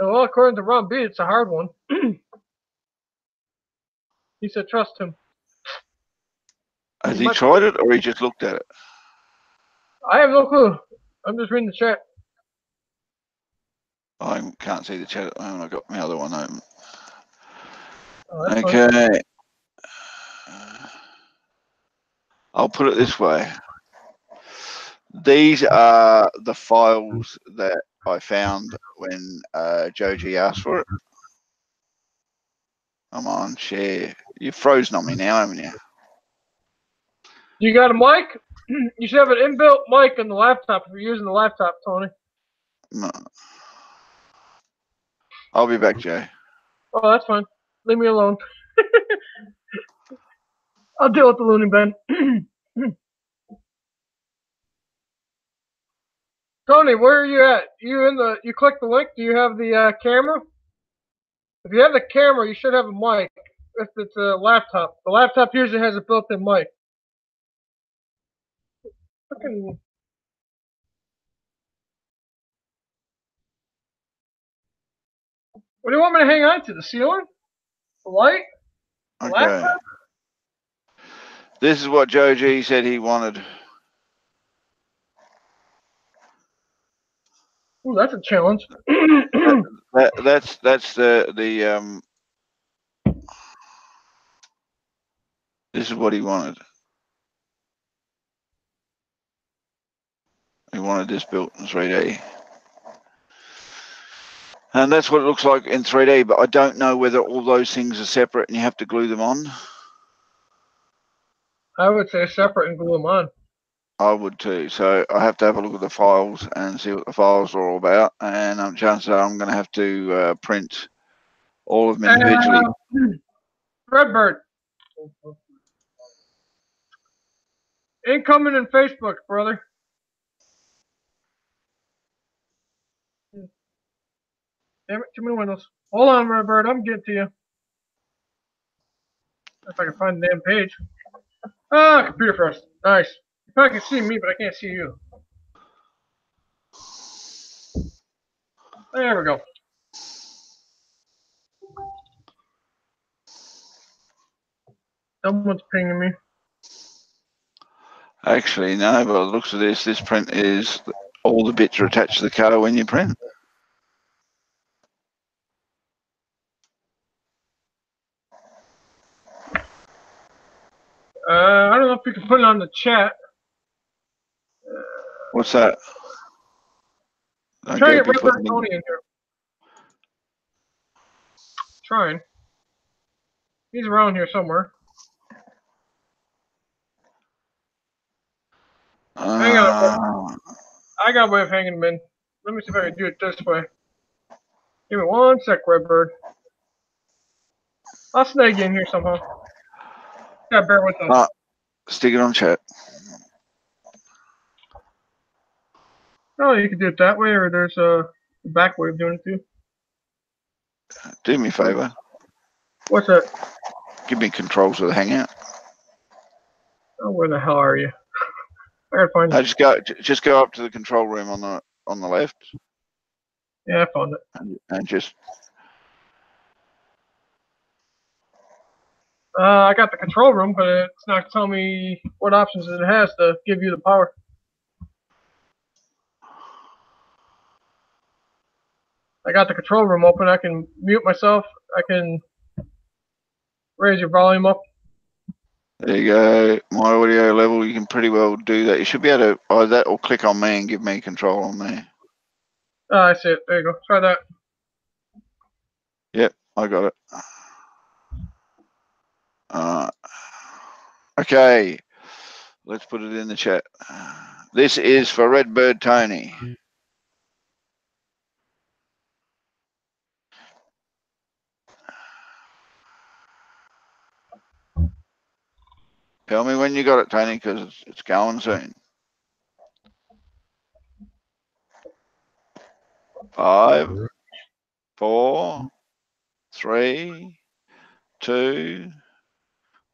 Well, according to Ron B, it's a hard one. He said trust him. Has he tried it, or he just looked at it? I have no clue. I'm just reading the chat. I can't see the chat at the moment. I've got my other one open. Oh, Okay. I'll put it this way. These are the files that I found when Joe G asked for it. Come on, share. You've frozen on me now, haven't you? You got a mic? You should have an inbuilt mic in the laptop if you're using the laptop, Tony. No. I'll be back, Joe. Oh, that's fine. Leave me alone. I'll deal with the loony bin. Tony, where are you at? You click the link? Do you have the camera? If you have the camera, you should have a mic. If it's a laptop. The laptop usually has a built-in mic. Fucking... What do you want me to hang on to? The ceiling? The light? The Okay. laptop? This is what Joe G said he wanted. Ooh, that's a challenge. That's the this is what he wanted. He wanted this built in 3D. And that's what it looks like in 3D, but I don't know whether all those things are separate and you have to glue them on. I would say separate and glue them on. I would too. So I have to have a look at the files and see what the files are all about. And chances are I'm going to have to print all of them individually. Redbird. Incoming in Facebook, brother. Damn it, too many windows. Hold on, Redbird. I'm getting to you. If I can find the damn page. Ah, computer first. Nice. You probably can see me, but I can't see you. There we go. Someone's pinging me. Actually, no, but it looks at this print is all the bits are attached to the car when you print. I don't know if you can put it on the chat. What's that? Try to get Redbird Tony in here. Trying. He's around here somewhere. Hang on. I got a way of hanging him in. Let me see if I can do it this way. Give me 1 sec, Redbird. I'll snag you in here somehow. Yeah, bear with us. Stick it on chat. Oh, you can do it that way, or there's a back way of doing it too. Do me a favor. What's that? Give me controls of the Hangout. Oh, where the hell are you? I gotta find No, it. just go up to the control room on the left. Yeah, I found it. And just I got the control room, but it's not telling me what options it has to give you the power. I got the control room open. I can mute myself. I can raise your volume up. there you go. My audio level, you can pretty well do that. You should be able to either that or click on me and give me control on there. Oh, I see it. There you go. Try that. Yep, I got it. Okay, let's put it in the chat. This is for Redbird Tony. Tell me when you got it, Tony, because it's going soon. 5, 4, 3, 2,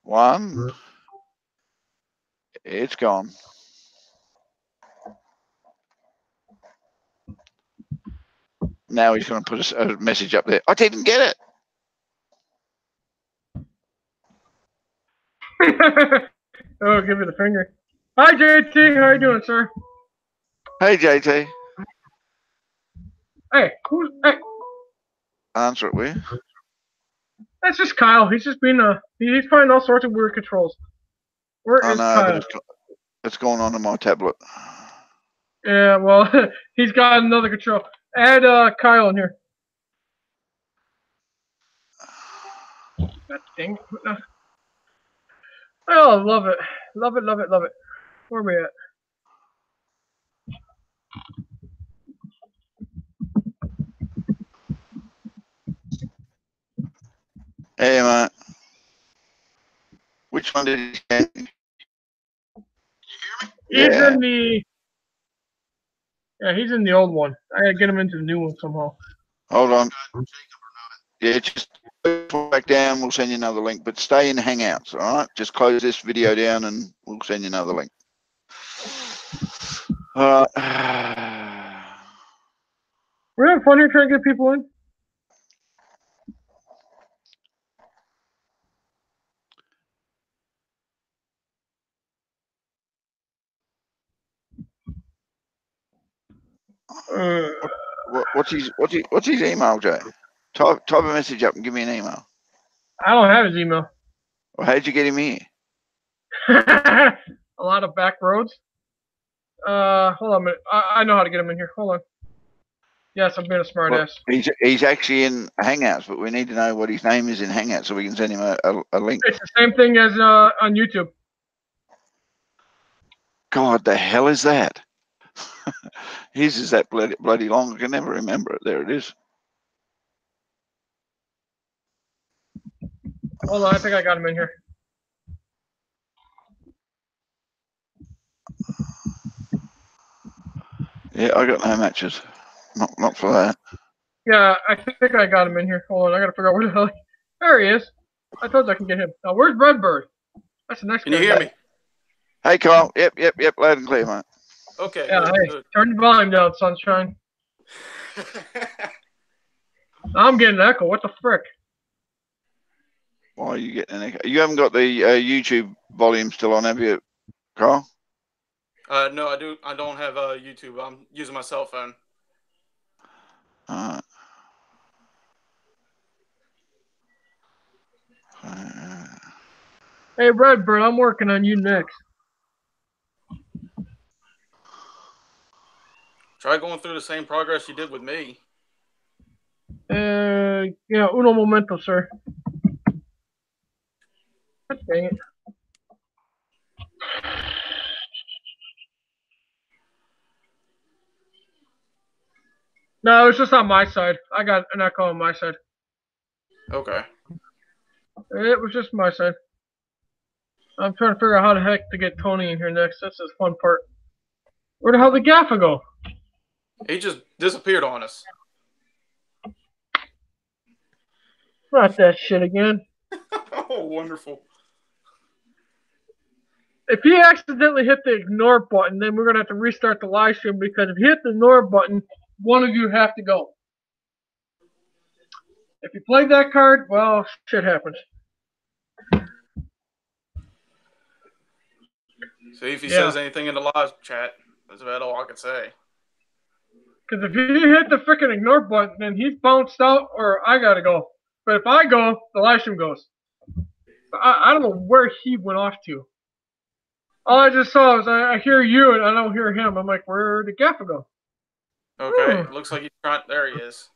1. It's gone. Now he's going to put a message up there. I didn't get it. Oh, give me the finger. Hi, JT. How you doing, sir? Hey, JT. Hey, who's? Hey, Answer it, will you? that's just Kyle. He's just being he's finding all sorts of weird controls. Where I is know, Kyle? but it's going on my tablet. Yeah, well, he's got another control. Add Kyle in here. God dang it. Oh, love it. Love it, love it, love it. Where are we at? Hey, mate. Which one did he send? He's Yeah. in the... Yeah, he's in the old one. I gotta get him into the new one somehow. Hold on. Yeah, just go back down. We'll send you another link, but stay in Hangouts, all right? Just close this video down and we'll send you another link. All right. We're having fun here trying to get people in. What's his email, Jay? Type a message up and give me an email. I don't have his email. Well, how'd you get him here? A lot of back roads. Hold on a minute. I know how to get him in here. Hold on. Yes, I'm being a smart ass. He's actually in Hangouts, but we need to know what his name is in Hangouts so we can send him a link. It's the same thing as on YouTube. God, the hell is that? His is that bloody long. I can never remember it. There it is. Hold on, I think I got him in here. Yeah, I got no matches. Not for that. Yeah, I think I got him in here. Hold on, I gotta figure out where the hell. There he is. I told you I can get him. Now, where's Redbird? That's the next Can you guy. hear me? Hey, Kyle. Yep. Loud and clear, mate. Okay. Yeah, Good, hey, good. turn your volume down, sunshine. I'm getting an echo. What the frick? Why are you getting an echo? You haven't got the YouTube volume still on, have you, Carl? No, I do. I don't have YouTube. I'm using my cell phone. Hey, Redbird, I'm working on you next. Try going through the same progress you did with me. Yeah, uno momento, sir. God dang it. No, it's just on my side. I got an echo on my side. Okay. It was just my side. I'm trying to figure out how the heck to get Tony in here next. That's the fun part. Where the hell did Gaffa go? He just disappeared on us. Not that shit again. Oh, wonderful. If he accidentally hit the ignore button, then we're going to have to restart the live stream, because if you hit the ignore button, one of you have to go. If you played that card, well, shit happens. See if he says anything in the live chat. That's about all I can say. Because if you hit the freaking ignore button, then he's bounced out, or I got to go. But if I go, the live stream goes. I don't know where he went off to. All I just saw was I hear you and I don't hear him. I'm like, where did Gaffa go? Okay, looks like he's trying. There he is.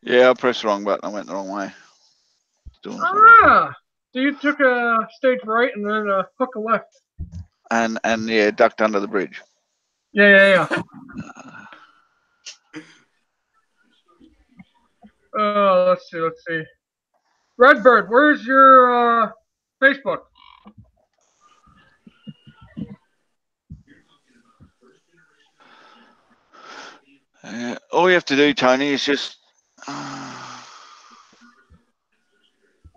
Yeah, I pressed the wrong button. I went the wrong way. Ah! So you took a stage right and then a hook a left. And yeah, ducked under the bridge. Yeah. Let's see. Redbird, where's your Facebook? All you have to do, Tony, is just...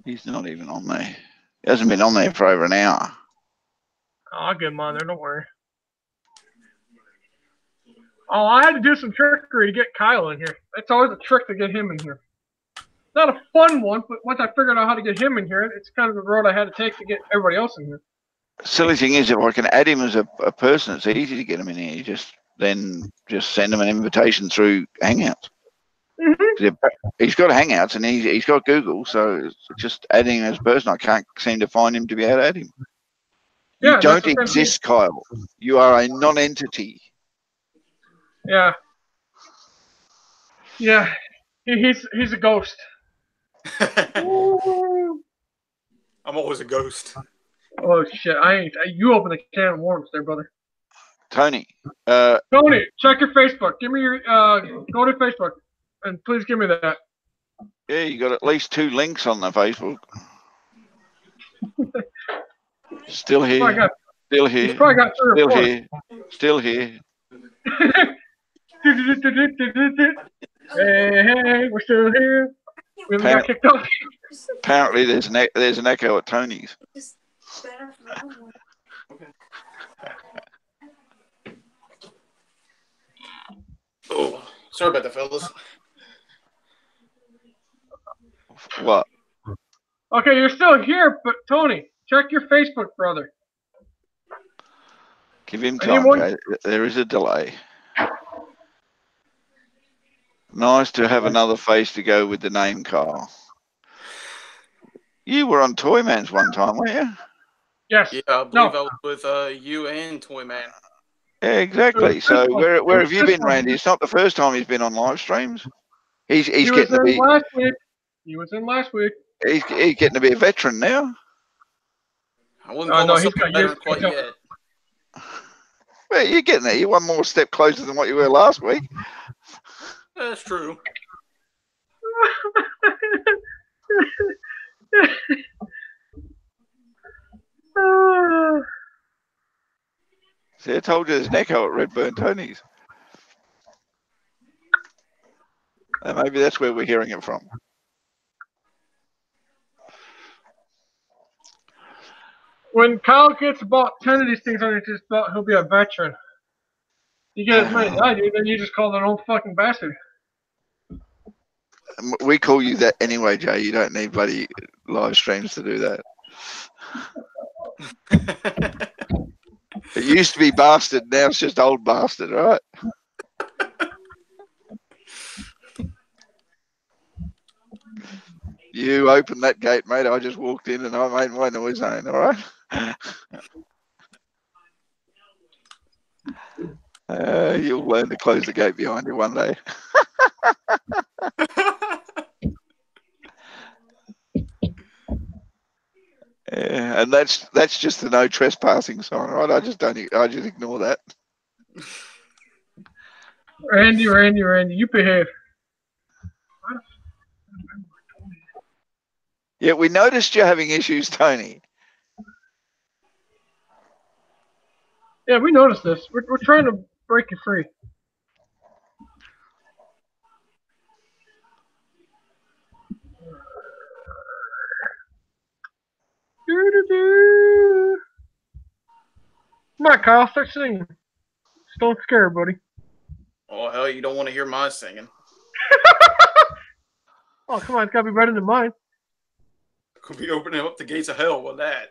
he's not even on there. He hasn't been on there for over an hour. I'll get him on there, don't worry. Oh, I had to do some trickery to get Kyle in here. That's always a trick to get him in here. Not a fun one, but once I figured out how to get him in here, it's kind of the road I had to take to get everybody else in here. Silly thing is, if I can add him as a person, it's easy to get him in here. You just send him an invitation through Hangouts. Mm-hmm. He's got Hangouts and he's got Google, so it's just adding him as a person. I can't seem to find him to be able to add him. You don't exist, Kyle. You are a non-entity. Yeah. He's a ghost. I'm always a ghost. Oh shit! You opened a can of worms there, brother. Tony. Tony, check your Facebook. Give me your go to Facebook and please give me that. Yeah, you got at least 2 links on the Facebook. Still here. Still here. He's probably got 3 or 4. Still here. Hey, we're still here. We haven't got kicked off. Apparently, there's an echo at Tony's. Oh, sorry about that, fellas. What? Okay, you're still here, but Tony, check your Facebook, brother. Give him time, okay? There is a delay. Nice to have another face to go with the name, Carl. You were on Toyman's one time, weren't you? Yes. Yeah, I believe I was with you and Toyman. Yeah, exactly. So where have you been, Randy? It's not the first time he's been on live streams. He's getting to be. Last week. He was in last week. He's getting to be a veteran now. I wouldn't call myself a veteran quite yet. Well, you're getting there. You're one more step closer than what you were last week. That's true. See, I told you there's an echo at Redburn Tony's. And maybe that's where we're hearing it from. When Kyle gets about 10 of these things under his belt, he'll be a veteran. You get as many as I do, then you just call an old fucking bastard. We call you that anyway, Jay. You don't need bloody live streams to do that. It used to be bastard, now it's just old bastard, right? You opened that gate, mate. I just walked in and I made my noise zone, all right? You'll learn to close the gate behind you one day. Yeah, and that's just the no trespassing sign, right? I just ignore that. Randy, you behave. Yeah, we noticed you're having issues, Tony. Yeah, we noticed this. We're trying to break you free. Doo-doo-doo. Come on, Kyle, start singing. Just don't scare everybody. Oh, hell, you don't want to hear my singing. Oh, come on, it's got to be better than mine. Could be opening up the gates of hell with that.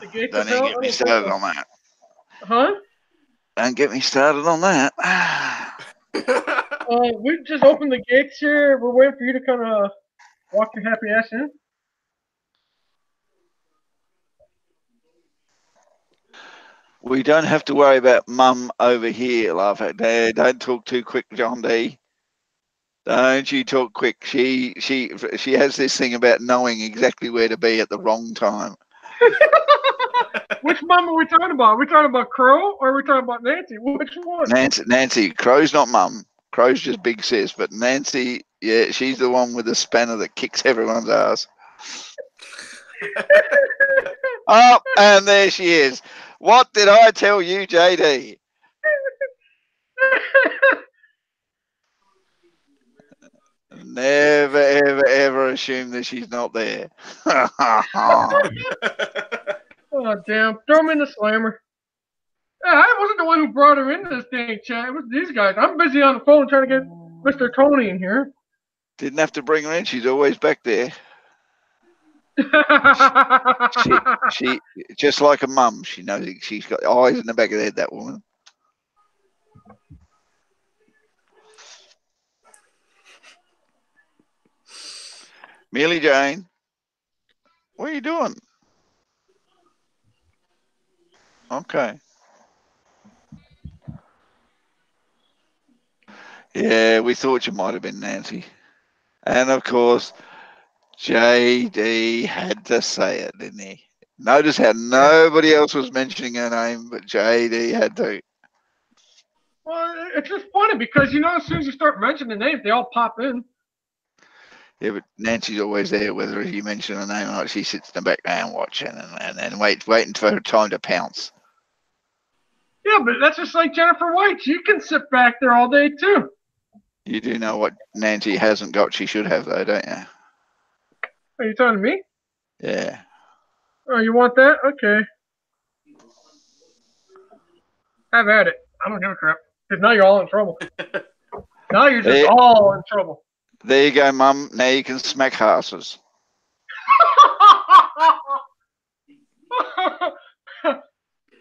Don't even get me started on that. Huh? Don't get me started on that. We just opened the gates here. We're waiting for you to kind of walk your happy ass in. We don't have to worry about Mum over here, laugh at Dad. Don't talk too quick, John D. Don't you talk quick. She has this thing about knowing exactly where to be at the wrong time. Which Mum are we talking about? Are we talking about Crow or are we talking about Nancy? Which one? Nancy. Crow's not Mum. Crow's just big sis. But Nancy, yeah, she's the one with the spanner that kicks everyone's ass. Oh, and there she is. What did I tell you, JD? Never, ever, ever assume that she's not there. Oh, damn. Throw him in the slammer. Yeah, I wasn't the one who brought her into this dang chat. It was these guys. I'm busy on the phone trying to get Mr. Tony in here. Didn't have to bring her in. She's always back there. she just like a mum. She knows it. She's got eyes in the back of the head, that woman. Millie Jane, what are you doing? Okay. Yeah, we thought you might have been Nancy. And of course, JD had to say it, didn't he? Notice how nobody else was mentioning her name, but JD had to. Well, it's just funny because, you know, as soon as you start mentioning names, they all pop in. Yeah, but Nancy's always there, whether you mention her name or not. She sits in the background watching and then waiting for her time to pounce. Yeah, but that's just like Jennifer White. She can sit back there all day, too. You do know what Nancy hasn't got she should have, though, don't you? Are you talking to me? Yeah. Oh, you want that? Okay. Have at it. I don't give a crap. Because now you're all in trouble. Now you're just all in trouble. There you go, Mum. Now you can smack asses.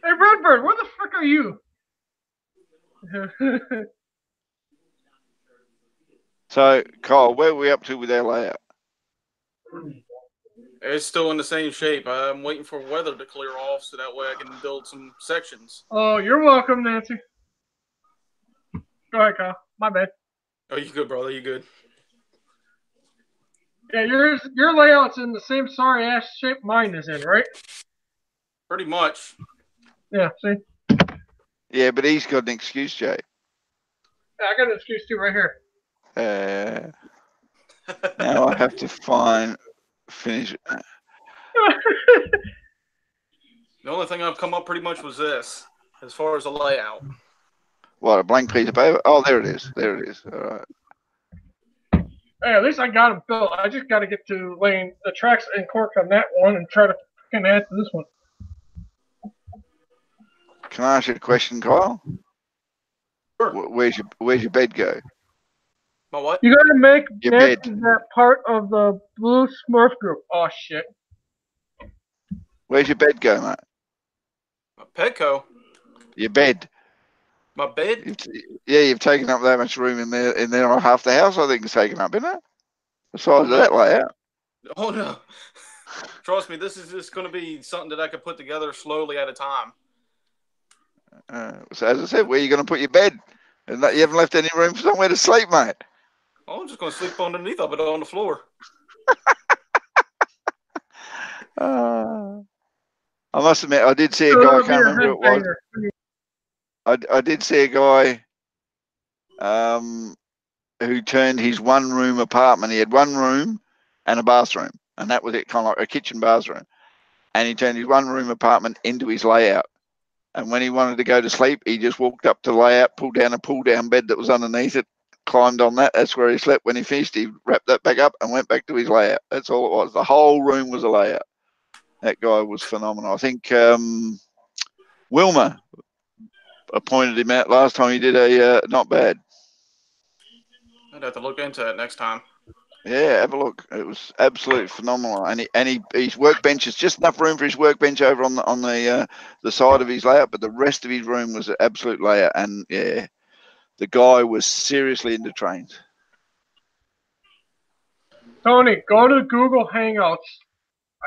Hey, Redbird, where the fuck are you? So, Kyle, where are we up to with our layout? It's still in the same shape. I'm waiting for weather to clear off so that way I can build some sections. Oh, you're welcome, Nancy. Go ahead, Kyle. My bad. Oh, you good, brother? You good? Yeah, your layout's in the same sorry ass shape mine is in, right? Pretty much. Yeah, see? Yeah, but he's got an excuse, Jay. Yeah, I got an excuse too right here. Now I have to finish. The only thing I've come up pretty much was this, as far as the layout. What, a blank piece of paper? Oh, there it is. There it is. All right. Hey, at least I got them built. I just got to get to laying the tracks and cork on that one and try to fucking add to this one. Can I ask you a question, Kyle? Sure. Where's your bed go? My what? You got to make Your bed. that part of the Blue Smurf group. Oh shit! Where's your bed go, mate? My Petco. Your bed. My bed. You've taken up that much room in there on half the house. I think it's taken up, isn't it? The size of that layout. Oh no! Trust me, this is just going to be something that I could put together slowly at a time. So as I said, where are you going to put your bed? And you haven't left any room for somewhere to sleep, mate. Oh, I'm just going to sleep underneath of it on the floor. I must admit, I did see a guy. I can't remember who it was. I did see a guy who turned his one-room apartment. He had one room and a bathroom, and that was it, kind of like a kitchen bathroom. And he turned his one-room apartment into his layout. And when he wanted to go to sleep, he just walked up to the layout, pulled down a pull-down bed that was underneath it, climbed on that. That's where he slept. When he finished, he wrapped that back up and went back to his layout. That's all it was. The whole room was a layout. That guy was phenomenal. I think Wilma appointed him out last time he did a not bad. I'd have to look into it next time. Yeah, have a look. It was absolutely phenomenal. And his workbench is just enough room for his workbench over on the side of his layout, but the rest of his room was an absolute layout. And yeah, the guy was seriously into trains. Tony, go to Google Hangouts.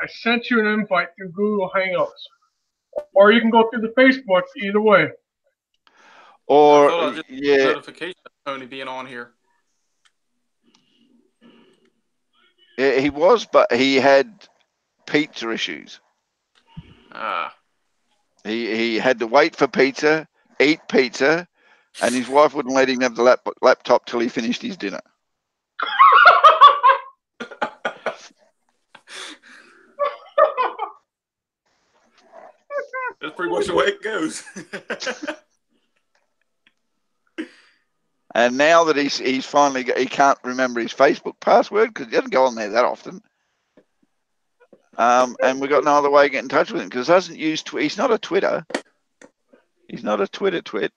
I sent you an invite through Google Hangouts. Or you can go through the Facebook, either way. I thought I was just yeah, notification of Tony being on here. Yeah, he was, but he had pizza issues. He had to wait for pizza, eat pizza, and his wife wouldn't let him have the laptop till he finished his dinner. That's pretty much the way it goes. And now that he's finally he can't remember his Facebook password because he doesn't go on there that often. And we've got no other way to get in touch with him because doesn't use he's not a Twitter. He's not a Twitter twit.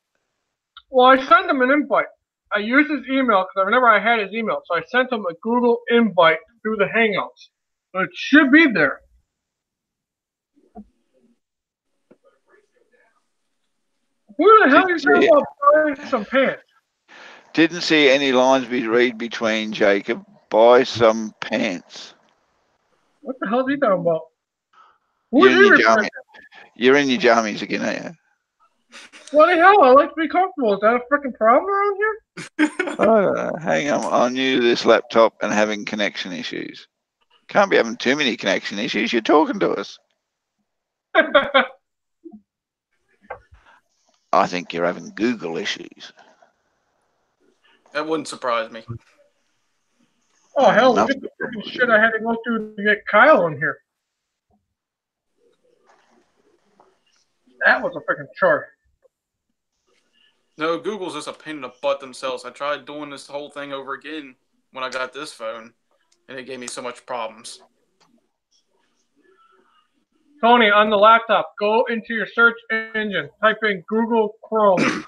Well, I sent him an invite. I used his email because I remember I had his email, so I sent him a Google invite through the Hangouts. So it should be there. Who the hell are you talking about buying some pants? Didn't see any lines be read between Jacob. Buy some pants. What the hell is he talking about? You're in your jammies again, aren't you? What the hell? I like to be comfortable. Is that a freaking problem around here? I don't know. Hang on. I'm new to this laptop and having connection issues. Can't be having too many connection issues. You're talking to us. I think you're having Google issues. That wouldn't surprise me. Oh, hell, look at the freaking shit I had to go through to get Kyle in here. That was a freaking chore. No, Google's just a pain in the butt themselves. I tried doing this whole thing over again when I got this phone, and it gave me so much problems. Tony, on the laptop, go into your search engine. Type in Google Chrome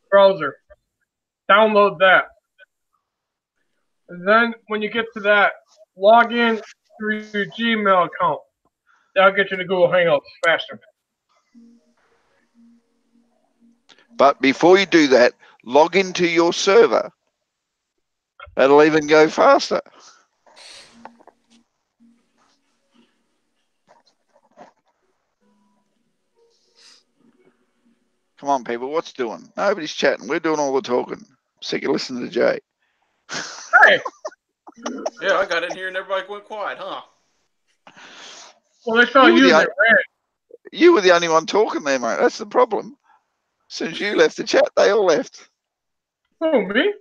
browser. Download that. And then when you get to that, log in through your Gmail account. That'll get you to Google Hangouts faster. But before you do that, log into your server. That'll even go faster. Come on, people. What's doing? Nobody's chatting. We're doing all the talking. Sick of listening to Jay. Hey, Yeah, I got in here and everybody went quiet, huh? Well, they saw You were you the and they ran. You were the only one talking there, mate. That's the problem. As soon as you left the chat, they all left. Who, me?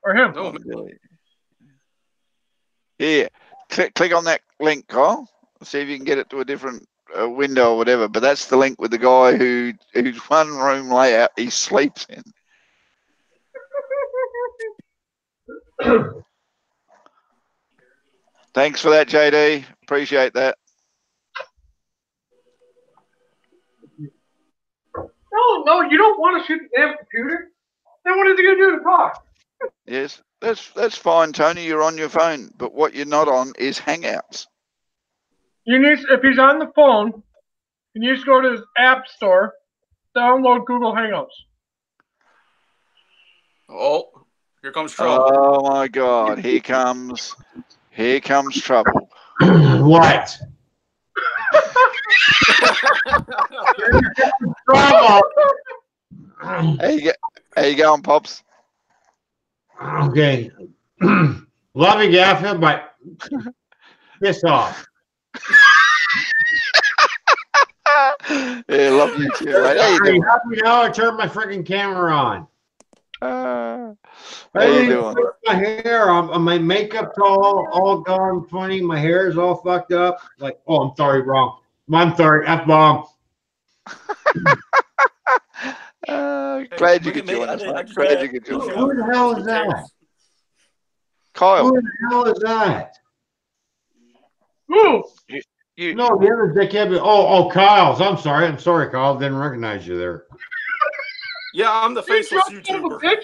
Or him? No, Here, click on that link, Kyle. See if you can get it to a different window or whatever. But that's the link with the guy whose one room layout he sleeps in. Thanks for that, JD. Appreciate that. No, you don't want to shoot the damn computer. Then what is he going to do to talk? Yes, that's fine, Tony. You're on your phone, but what you're not on is Hangouts. If he's on the phone, you need to go to his app store, download Google Hangouts. oh, here comes trouble. Oh my God! Here comes trouble. What? How you going, Pops? Okay. Love you, Gaffer, but piss off. Yeah, love you too, mate. How you Are you doing? happy now? I turned my freaking camera on. How I you didn't doing? fix my hair. My makeup's all gone funny. My hair's all fucked up. Like, oh, I'm sorry, wrong. I'm sorry, F-bomb. Glad you could join us, mate. Glad you could join us. Who the hell is that? Kyle, Who the hell is that? Who? you No, the other dickhead. Oh, Kyle's. I'm sorry, Kyle. Didn't recognize you there. Yeah, I'm the faceless You son of a YouTuber.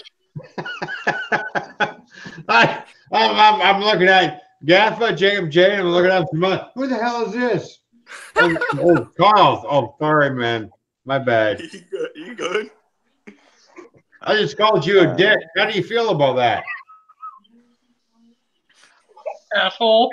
bitch. I'm looking at Gaffa, Jacob J, and I'm looking at some other. Who the hell is this? Oh, Kyle's. Oh, sorry, man. My bad. You good? I just called you a dick. How do you feel about that? Asshole.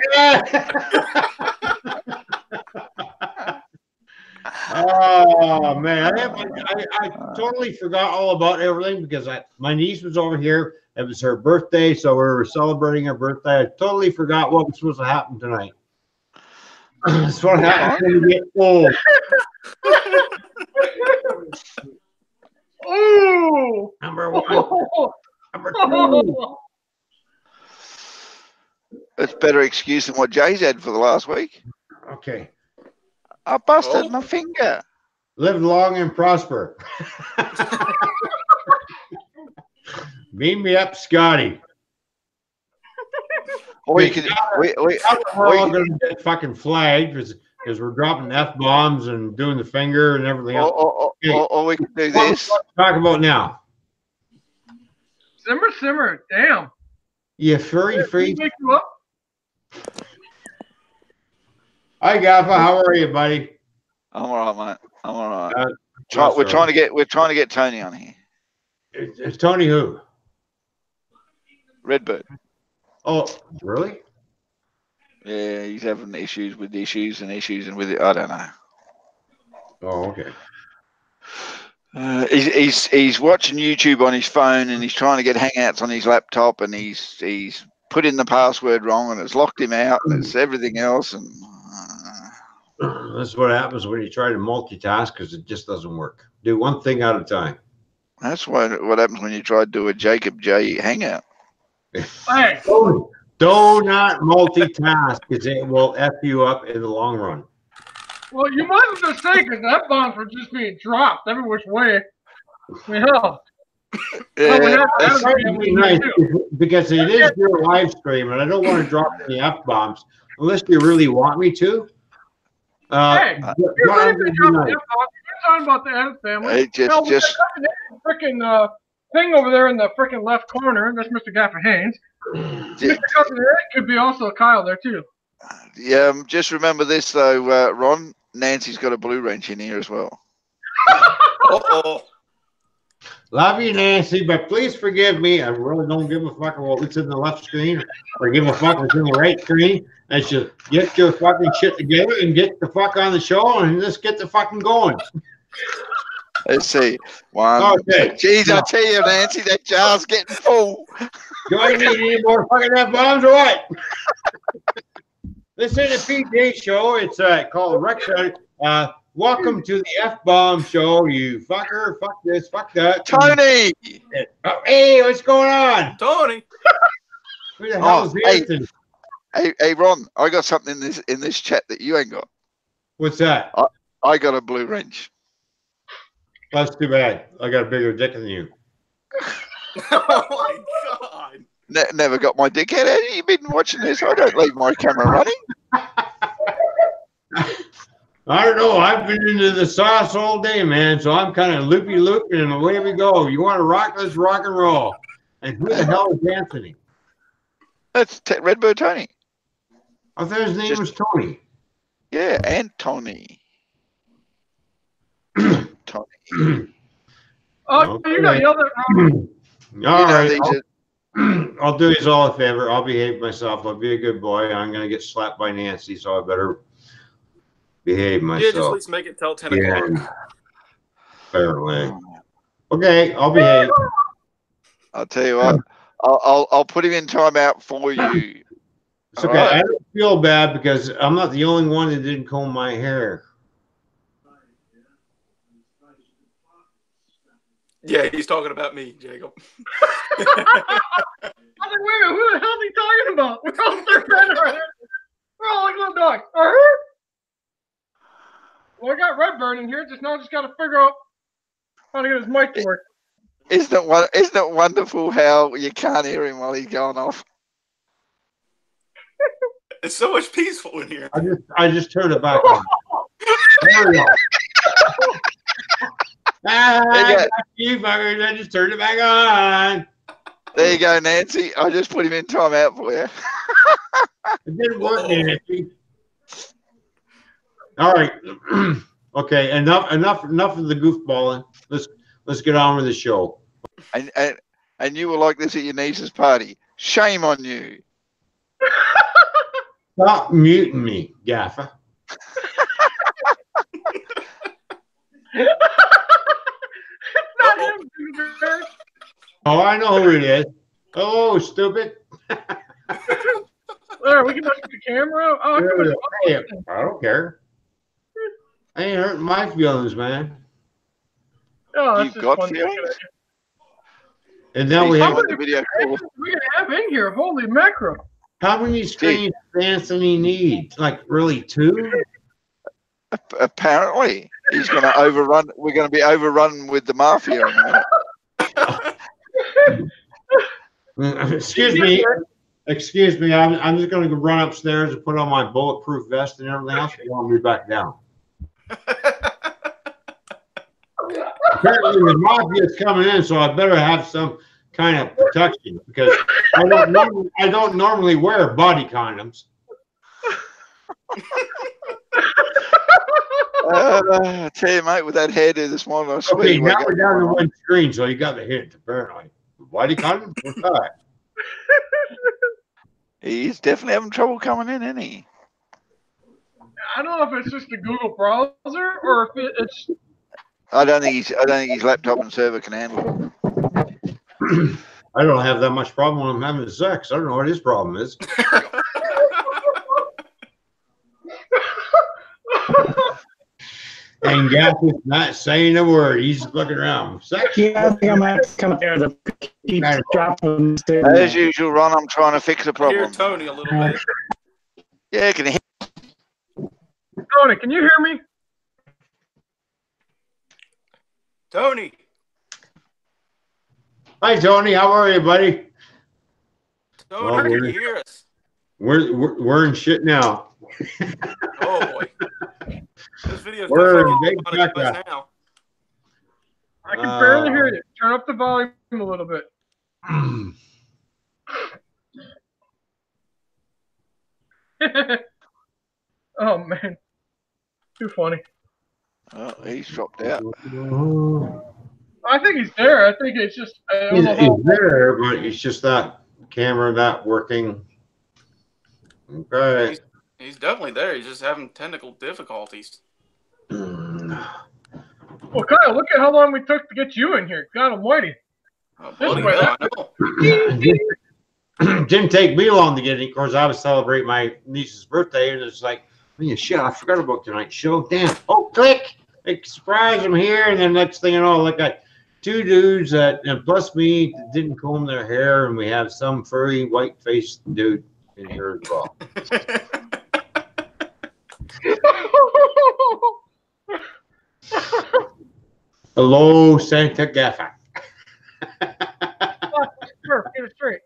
Oh man, I totally forgot all about everything because my niece was over here. It was her birthday, so we were celebrating her birthday. I totally forgot what was supposed to happen tonight. That's what happens when you get old. Ooh. Number one. Number two. It's better excuse than what Jay's had for the last week. Okay. I busted my finger. Live long and prosper. Beam me up, Scotty. Or you could, We're all going to get fucking flagged because we're dropping F-bombs and doing the finger and everything else. or we could do What this. talk about now? Simmer. Damn. You furry free. Wake you up? Hi, Gaffa. How are you, buddy? I'm all right, mate. I'm all right. We're trying to get Tony on here. It's Tony who? Redbird. Oh, really? Yeah, he's having issues with it. I don't know. Oh, okay. He's watching YouTube on his phone and he's trying to get Hangouts on his laptop and he's put in the password wrong and it's locked him out and it's everything else and That's what happens when you try to multitask because it just doesn't work. Do one thing at a time. that's what happens when you try to do a Jacob J Hangout. Hey. Do not multitask because it will F you up in the long run. Well, you might have just said because that bombs were just being dropped every which way. Hell. Yeah, It's trying to be nice because it is your live stream and I don't want to drop any F-bombs unless you really want me to. Hey, you're nice. talking about the Adams family. It just Freaking thing over there in the freaking left corner. That's Mr. Gaffer Haynes. Mr. Cousin Eric could be also Kyle there too. yeah. Just remember this though, Ron. Nancy's got a blue wrench in here as well. Uh-oh. Love you, Nancy, but please forgive me. I really don't give a fuck about what's in the left screen or give a fuck what's in the right screen. I should get your fucking shit together and get the fuck on the show and just get the fucking going. Let's see. One. Okay. Jeez, I tell you, Nancy, that jar's getting full. Do I need any more fucking F-bombs or what? This is the PJ show. It's called Rex. Welcome to the F-bomb show, you fucker. Fuck this, fuck that. Tony! Oh, hey, what's going on? Tony. Who the hell is Anthony? Hey, Ron, I got something in this chat that you ain't got. What's that? I got a blue wrench. That's too bad. I got a bigger dick than you. Oh my God. Never got my dick out. Have you been watching this? I don't leave my camera running. I don't know. I've been into the sauce all day, man. So I'm kind of loopy-looping, and away we go. You want to rock? Let's rock and roll. And who the hell is Anthony? That's Redbird Tony. I thought his name was Tony. Yeah, and Tony. Tony. Oh, Okay. you got yelled at Ron. All right. these are- I'll do you all a favor. I'll behave myself. I'll be a good boy. I'm going to get slapped by Nancy, so I better behave Yeah, just at myself. least make it till 10 Yeah. o'clock. Apparently. Okay, I'll behave. I'll tell you what. I'll put him in timeout for you. It's okay. I don't feel bad because I'm not the only one that didn't comb my hair. Yeah, he's talking about me, Jacob. I was like, wait a minute, who the hell is he talking about? We're all staring at him. We're all like little dogs. Well, I got Redburn in here. Just got to figure out how to get his mic to work. Isn't it wonderful how you can't hear him while he's going off? It's so much peaceful in here. I just turned it back on. There we go. You fuckers, I just turned it back on. There you go, Nancy. I just put him in timeout for you. It didn't work, Nancy. All right. Okay, enough of the goofballing. Let's get on with the show. And you were like this at your niece's party. Shame on you. Stop muting me, Gaffer. It's not him, dude. Oh, I know who it is. Oh, stupid. There, we can look at the camera. Oh, come on. Hey, I don't care. I ain't hurting my feelings, man. Oh, that's You've just got fun. feelings? And now we He's have on the video call. We can have in here. Holy mackerel. how many screens does Anthony need? Like really 2? Apparently, he's going to overrun. We're going to be overrun with the mafia in a minute. Excuse me. I'm just going to run upstairs and put on my bulletproof vest and everything else. And I'll be back down. Apparently, the mafia is coming in, so I better have some kind of protection because I don't normally wear body condoms. I tell you, mate, with that hairdo this morning, I swear. Okay, now we're down to one screen, so you got the hint. Apparently, body condoms. What's that? He's definitely having trouble coming in, isn't he? I don't know if it's just a Google browser or if it's. I don't think his laptop and server can handle it. I don't have that much problem when I'm having sex. I don't know what his problem is. And Gaff is not saying a word. He's looking around. Sex? Yeah, I think I'm gonna have to come up there to keep dropping. As usual, Ron, I'm trying to fix a I hear problem. Tony a little bit. Yeah, can you hear? Tony, can you hear me? Tony. Hi, Tony. How are you, buddy? Tony, Well, can you hear us? We're in shit now. Oh boy. This video's We're definitely big getting a lot of jackass. views now. I can barely hear you. Turn up the volume a little bit. Oh man, too funny. Oh, he's dropped out. I think he's there. I think it's just. I don't know He's how- there, but it's just that camera not working. Okay. He's definitely there. He's just having technical difficulties. Well, Kyle, look at how long we took to get you in here. God almighty. Oh, bloody hell, I know. Didn't take me long to get in. Of course, I was celebrating my niece's birthday, and it's like, man, shit, I forgot about tonight's show. Damn. Oh, click. Like, surprise, I'm here. And then next thing you know, like, I got 2 dudes that, and plus me, that didn't comb their hair, and we have some furry, white-faced dude in here as well. Hello, Santa Gaffa. Sure, get it straight.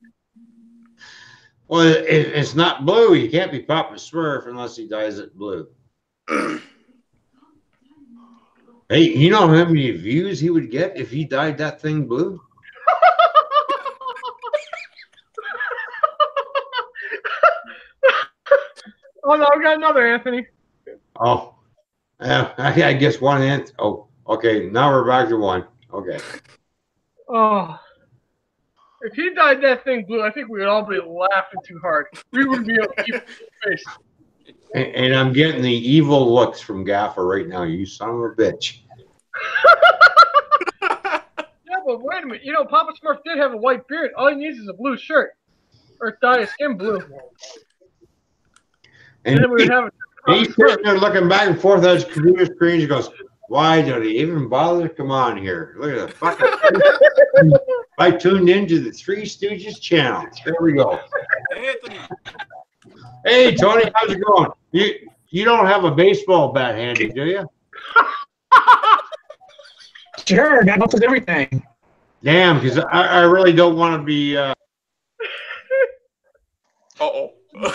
Well, it's not blue. You can't be Papa Smurf unless he dyes it blue. Hey, you know how many views he would get if he dyed that thing blue? Oh, no, we got another Anthony. Oh, I guess one ant. Oh, okay. Now we're back to one. Okay. Oh. If he dyed that thing blue, I think we would all be laughing too hard. We wouldn't be able to keep his face. And I'm getting the evil looks from Gaffer right now. You son of a bitch. Yeah, but wait a minute. You know, Papa Smurf did have a white beard. All he needs is a blue shirt. Or dye his skin blue. And then we would have a he's sitting there looking back and forth at his computer screen. He goes, why don't he even bother to come on here? Look at the fucking. I tuned into the Three Stooges channel. There we go. Anthony. Hey, Tony, how's it going? You don't have a baseball bat handy, do you? Sure, got enough of everything. Damn, because I really don't want to be. Uh-oh. What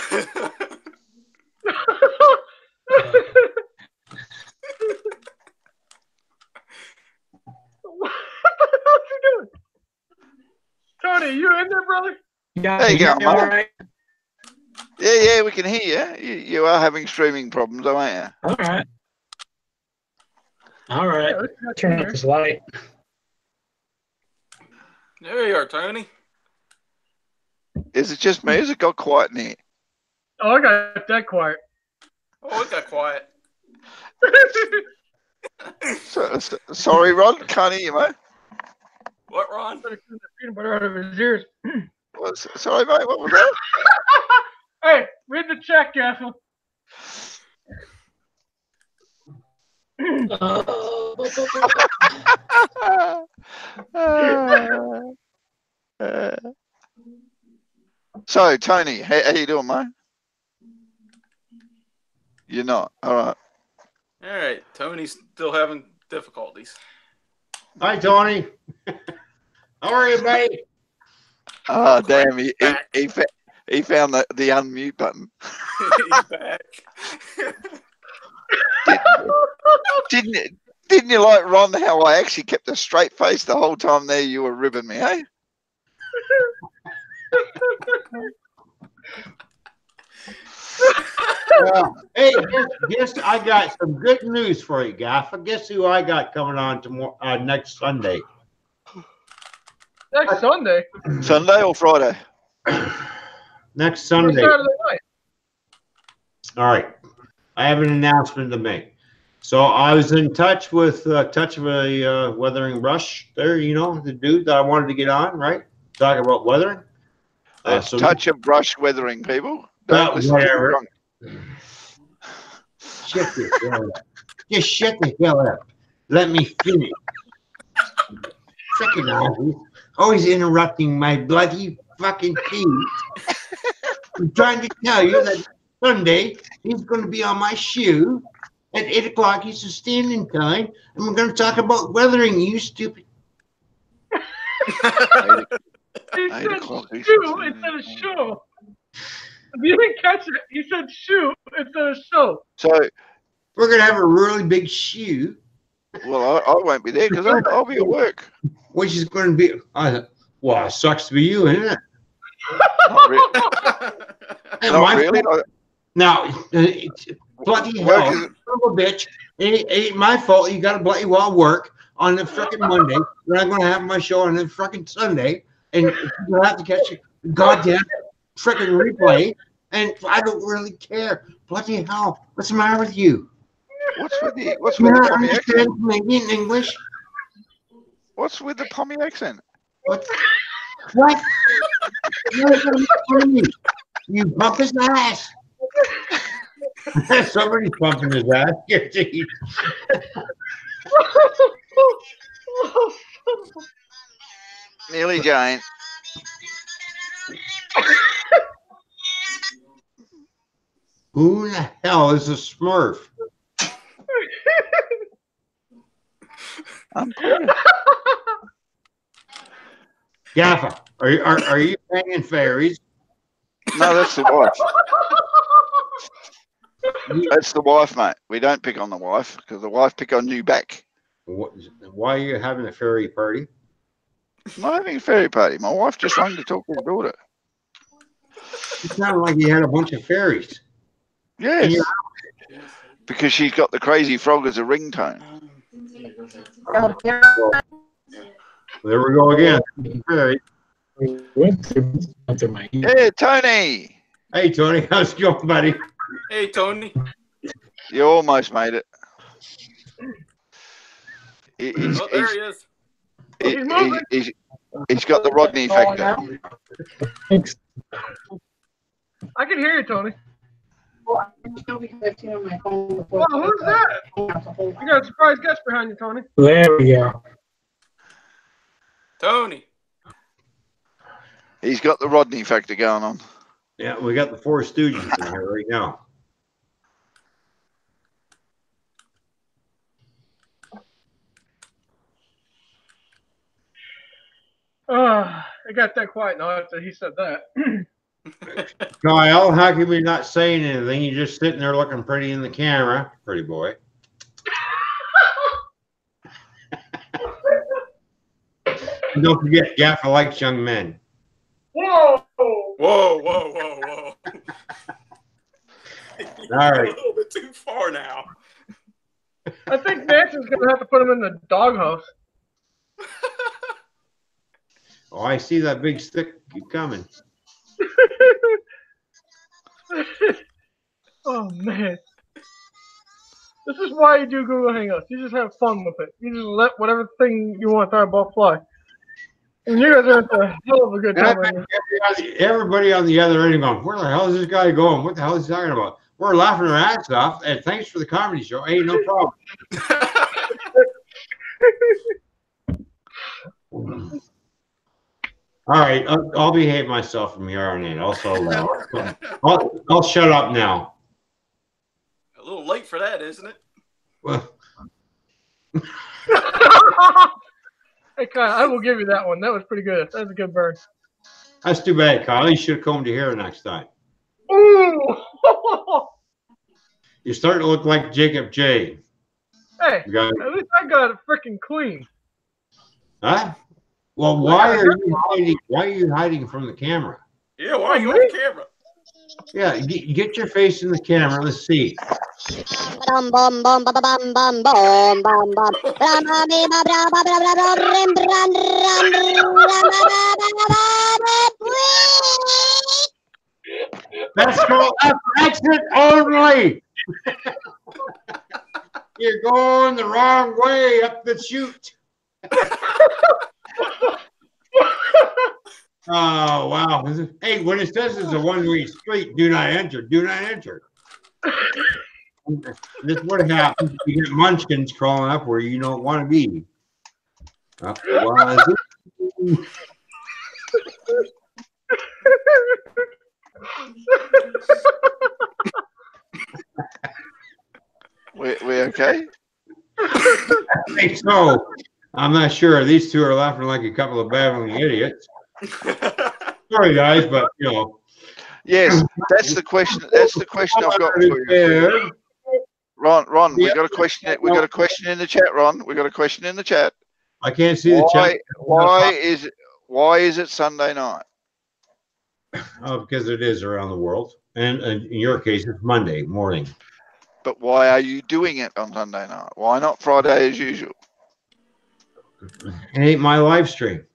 the hell is he doing? Tony, you in there, brother? Yeah, There you go, all mate. right. Yeah, we can hear you. You are having streaming problems, though, aren't you? All right. All right. Turn up this light. There you are, Tony. Is it just me? Has it got quiet in here? Oh, I got that quiet. Oh, it got quiet. Sorry, Ron. Can't hear you, mate. What, Ron? Peanut butter out of his ears. Sorry, mate. What was that? Hey, read the check, Gaffel. So, Tony, how you doing, mate? You're not. All right. All right. Tony's still having difficulties. Hi, Tony. How are you, buddy? Oh, damn. He found the unmute button. He's back. Didn't you like, Ron, how I actually kept a straight face the whole time there you were ribbing me, eh? Hey, guess I got some good news for you, Gaffer. Guess who I got coming on tomorrow, next Sunday? Next Sunday? Sunday or Friday? Next Sunday. Saturday night. All right. I have an announcement to make. So I was in touch with Touch of a Weathering Brush there, you know, the dude that I wanted to get on, right? Talk about weathering. So Touch of Brush Weathering, people. Don't listen to whatever. Ron. Shut the hell up. Just shut the hell up. Let me finish. Freaking Ozzy. Always interrupting my bloody fucking feed. I'm trying to tell you that Sunday he's going to be on my shoe at 8 o'clock Eastern Standing Time, and we're going to talk about weathering, you stupid. He said shoe instead of show. You didn't catch it. He said shoe instead of show. So, We're going to have a really big shoe, well, I won't be there because I'll be at work. which is going to be, well, it sucks to be you, isn't it? Not, And not my really. fault. Now, bloody Work hell, is- son of a bitch. It ain't my fault. You got to bloody well work on the frickin' Monday. We're not going to have my show on the frickin' Sunday. And you'll have to catch a goddamn frickin' replay. And I don't really care. Bloody hell. What's the matter with you? What's with the You Pommy accent? understand Canadian English? What's with the Pommy accent? What? What? You bump his ass. Somebody's bumping his ass. Geez. Nearly Jane. Who the hell is a Smurf? I'm Pommy. Gaffa, are you hanging fairies? No, that's the wife. That's the wife, mate. We don't pick on the wife because the wife pick on you back. Why are you having a fairy party? I'm not having a fairy party. My wife just rang to talk to her daughter. It sounded like you had a bunch of fairies. Yes. Because she's got the crazy frog as a ringtone. There we go again. Fairy. Yeah, Tony. Hey, Tony, how's it going, buddy? Hey, Tony. You almost made it. Oh, there he is. He's got the Rodney factor. Thanks. I can hear you, Tony. Well, because I've seen on my phone before. Wow, who's that? You got a surprise guest behind you, Tony. There we go. Tony. He's got the Rodney factor going on. Yeah, we got the Four Stooges in here right now. It got that quiet now after he said that. Kyle, how come you're not saying anything? You're just sitting there looking pretty in the camera. Pretty boy. And don't forget, Gaffa likes young men. Whoa! Whoa, whoa, whoa, whoa. All right. A little bit too far now. I think Nancy's going to have to put him in the doghouse. Oh, I see that big stick coming. Oh, man. This is why you do Google Hangouts. You just have fun with it. You just let whatever thing you want to talk about fly. And you guys are at the hell of a good time right now. Everybody on the other end going, where the hell is this guy going? What the hell is he talking about? We're laughing our ass off, and thanks for the comedy show. Hey, no problem. All right, I'll behave myself from here on in. Also, I'll shut up now. A little late for that, isn't it? Well, Hey, Kyle, I will give you that one. That was pretty good. That was a good burn. that's too bad, Kyle. You should have combed your hair next time. Ooh! You're starting to look like Jacob J. Hey, You got it. at least I got it freaking clean. Huh? Well, why are you hiding? Why are you hiding from the camera? Yeah, why are you on camera? Yeah, get your face in the camera. Let's see. Bum bum bum bum bum bum bum bum bum. That's called exit only. You're going the wrong way up the chute. Oh, wow. Hey, when it says it's a one-way street, do not enter. Do not enter. This is what happens. You get munchkins crawling up where you don't want to be. We okay? I think so. I'm not sure. These two are laughing like a couple of babbling idiots. Sorry, guys, but you know. Yes, that's the question. That's the question I've got for you. Ron, we got a question. We got a question in the chat. Ron, we got a question in the chat. I can't see the chat. Why is it Sunday night? Oh, because it is around the world, and in your case, it's Monday morning. But why are you doing it on Sunday night? Why not Friday as usual? It ain't my live stream.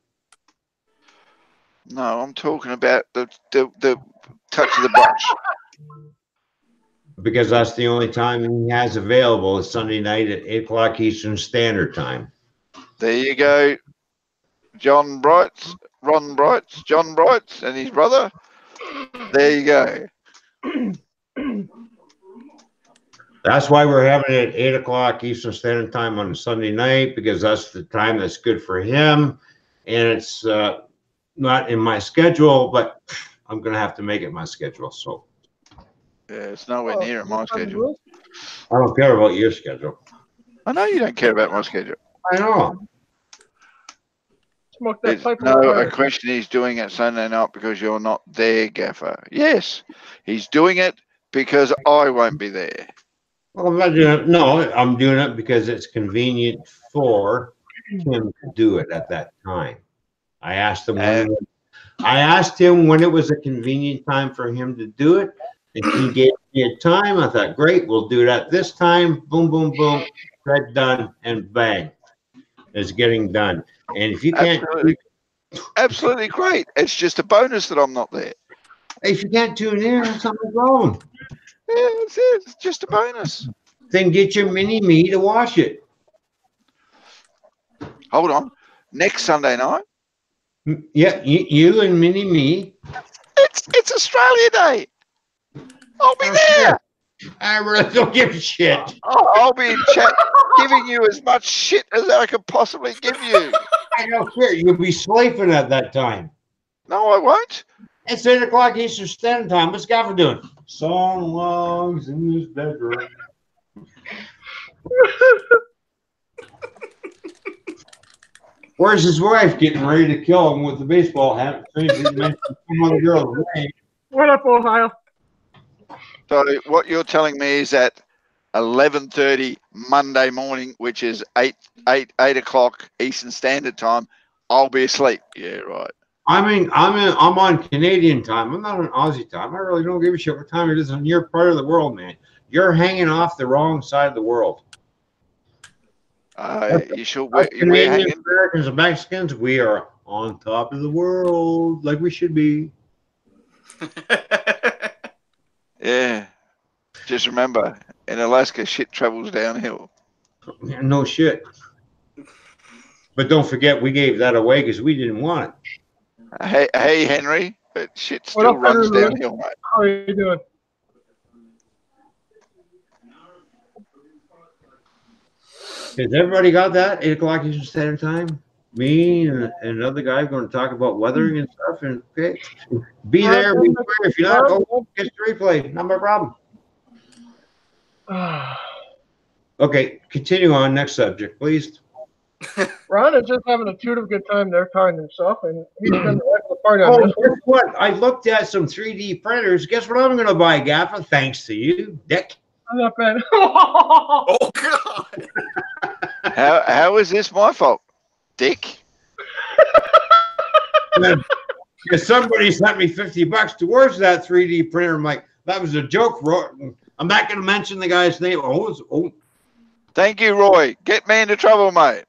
No, I'm talking about the touch of the brush. because that's the only time he has available is Sunday night at 8 o'clock Eastern Standard Time. There you go. Ron Brights, John Brights and his brother. There you go. That's why we're having it at 8 o'clock Eastern Standard Time on Sunday night, because that's the time that's good for him. And it's not in my schedule, but I'm going to have to make it my schedule. So Yeah, it's nowhere near my schedule. I don't care about your schedule. I know you don't care about my schedule. I know. Smoke that There's pipe. no question he's doing it Sunday night because you're not there, Gaffer. Yes, he's doing it because I won't be there. Well, I'm not doing it. No, I'm doing it because it's convenient for him to do it at that time. I asked him when it was a convenient time for him to do it, and he gave me a time. I thought, great, we'll do it at this time. Boom, boom, boom, right, done, and bang, it's getting done. And if you can't, absolutely great. It's just a bonus that I'm not there. If you can't tune in, something's wrong. Yeah, that's it. It's just a bonus. Then get your mini-me to watch it. Hold on. Next Sunday night? Yeah, you and mini-me. It's Australia Day. I'll be there. I really don't give a shit. I'll be in chat giving you as much shit as I could possibly give you. I don't care. You'll be slaving at that time. No, I won't. It's 8 o'clock Eastern Standard Time. What's Gaffer doing? Song logs in his bedroom. Where's his wife getting ready to kill him with the baseball hat? Some other girl's name. What up, Ohio? So what you're telling me is at 11:30 Monday morning, which is 8 o'clock Eastern Standard Time, I'll be asleep. Yeah, right. I'm on Canadian time. I'm not on Aussie time. I really don't give a shit what time it is on your part of the world, man. You're hanging off the wrong side of the world. You should. Canadians, Americans, and Mexicans, we are on top of the world, like we should be. Yeah. Just remember, in Alaska, shit travels downhill. No shit. But don't forget, we gave that away because we didn't want it. Hey, Henry, but shit still runs downhill, mate. How are you doing? Has everybody got that? 8 o'clock Eastern Standard Time? Me and another guy are going to talk about weathering and stuff. And okay, be there. Be there. If you're not, go get the replay. Not my problem. Okay, continue on. Next subject, please. Ron is just having a toot of a good time there, tying himself, and he's been the party on this. Guess what? I looked at some 3D printers. Guess what I'm going to buy, Gaffer? Thanks to you, Dick. I'm not bad. Oh God! How is this my fault, Dick? Because somebody sent me $50 towards that 3D printer. I'm like, that was a joke. I'm not going to mention the guy's name. Oh. Thank you, Roy. Get me into trouble, mate.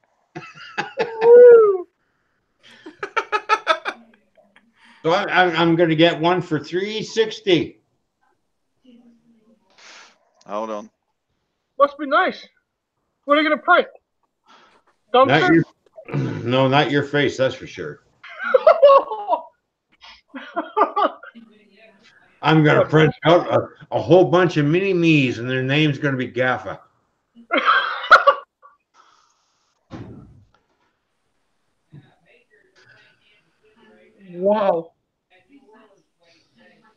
So I'm going to get one for $360. Hold on. Must be nice. What are you going to print? No, not your face. That's for sure. I'm going to print out a whole bunch of mini-me's, and their name's going to be Gaffer. Wow.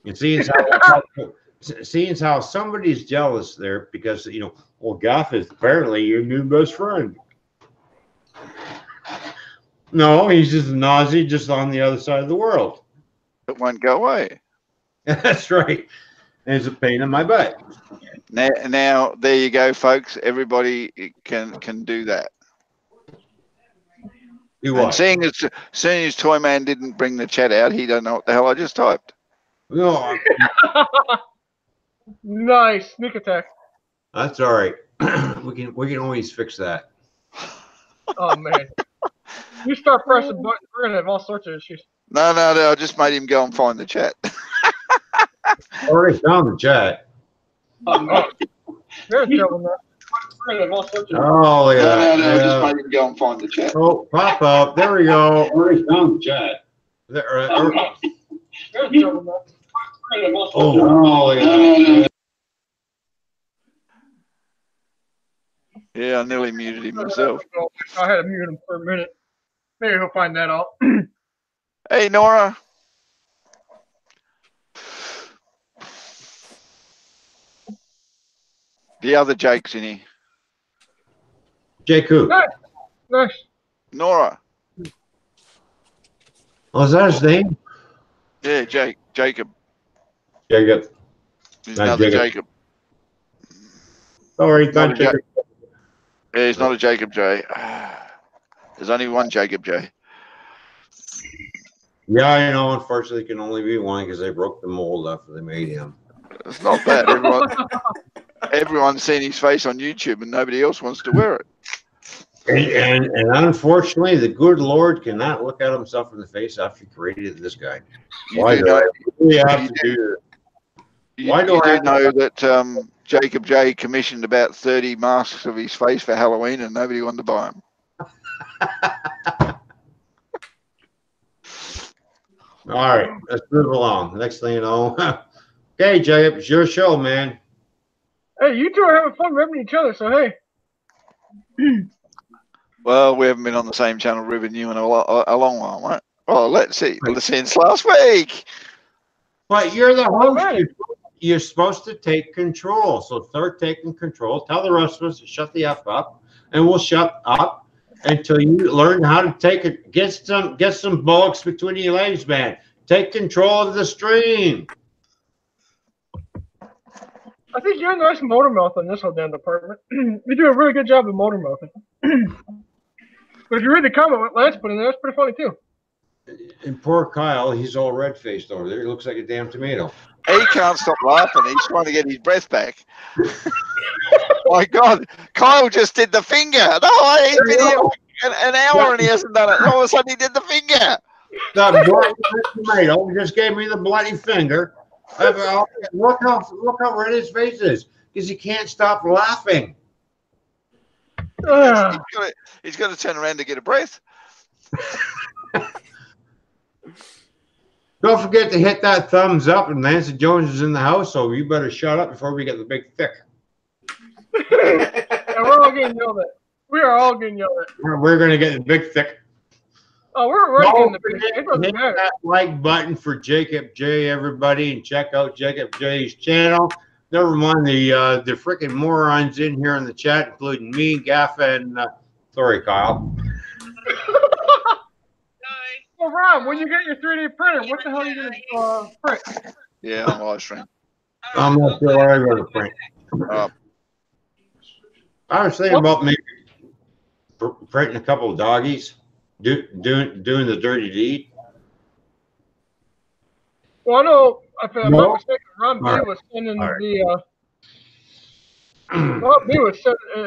And seeing how somebody's jealous there because, well, Gaffer is apparently your new best friend. No, he's just a Nazi just on the other side of the world. It won't go away. That's right. And it's a pain in my butt. Now there you go, folks. Everybody can do that. And seeing as Toy Man didn't bring the chat out, he don't know what the hell I just typed. No. Nice sneak attack. That's all right. We can always fix that. Oh man. You start pressing buttons, we're gonna have all sorts of issues. No. I just made him go and find the chat. Already found the chat. Oh, there's trouble now. Oh, yeah. No, just yeah. make him go and find the chat. Oh, pop up. There we go. Where's found the chat? There, There's trouble now. oh, yeah. Yeah, I nearly muted him myself. I had to mute him for a minute. Maybe he'll find that out. Hey, Nora. The other Jake's in here. Jake who? Nice. Nice. Nora. Oh, is that his name? Yeah, Jake. Jacob. Jacob. He's Not another Jacob. Jacob. Sorry, Not a not Jacob. Yeah, he's not a Jacob J. There's only one Jacob J. Yeah, I know. Unfortunately, it can only be one because they broke the mold after they made him. It's not bad. Everyone's seen his face on YouTube and nobody else wants to wear it. And unfortunately, the good Lord cannot look at himself in the face after he created this guy. Why do I really have to do this? Why do I know that Jacob J commissioned about 30 masks of his face for Halloween and nobody wanted to buy them? All right, let's move along. Next thing you know, okay, Jacob, it's your show, man. Hey, you two are having fun ripping each other, so hey. Well, we haven't been on the same channel ribbing you in a long while, right? Oh, let's see. Since last week. But you're the host. You're supposed to take control. So start taking control. Tell the rest of us to shut the F up, and we'll shut up until you learn how to take it. Get some bullocks between your legs, man. Take control of the stream. I think you're a nice motor mouth in this whole damn department. You do a really good job of motor mouthing. But if you read the comment what Lance put in there, that's pretty funny too. And poor Kyle, he's all red-faced over there. He looks like a damn tomato. He can't stop laughing. He's trying to get his breath back. My God, Kyle just did the finger. No, he's been here an hour and he hasn't done it. All of a sudden, he did the finger. The bloody tomato just gave me the bloody finger. Look how red his face is because he can't stop laughing. He's got to turn around to get a breath. Don't forget to hit that thumbs up, and Nancy Jones is in the house, so you better shut up before we get the big thick. Yeah, we're all getting yelled at. We are all getting yelled at. We're going to get the big thick. Oh, we're getting the big thick. It doesn't Hit matter. that like button for Jacob J, everybody, and check out Jacob J's channel. Never mind the freaking morons in here in the chat, including me, Gaffa, and sorry, Kyle. Well, Rob, when you get your 3D printer, what the hell are you going to print? Yeah, on live stream. I'm not sure what I'm going to print. I was thinking about maybe printing a couple of doggies, doing the dirty deed. Well, I know, if I'm not mistaken, Ron B was sending the Ron B was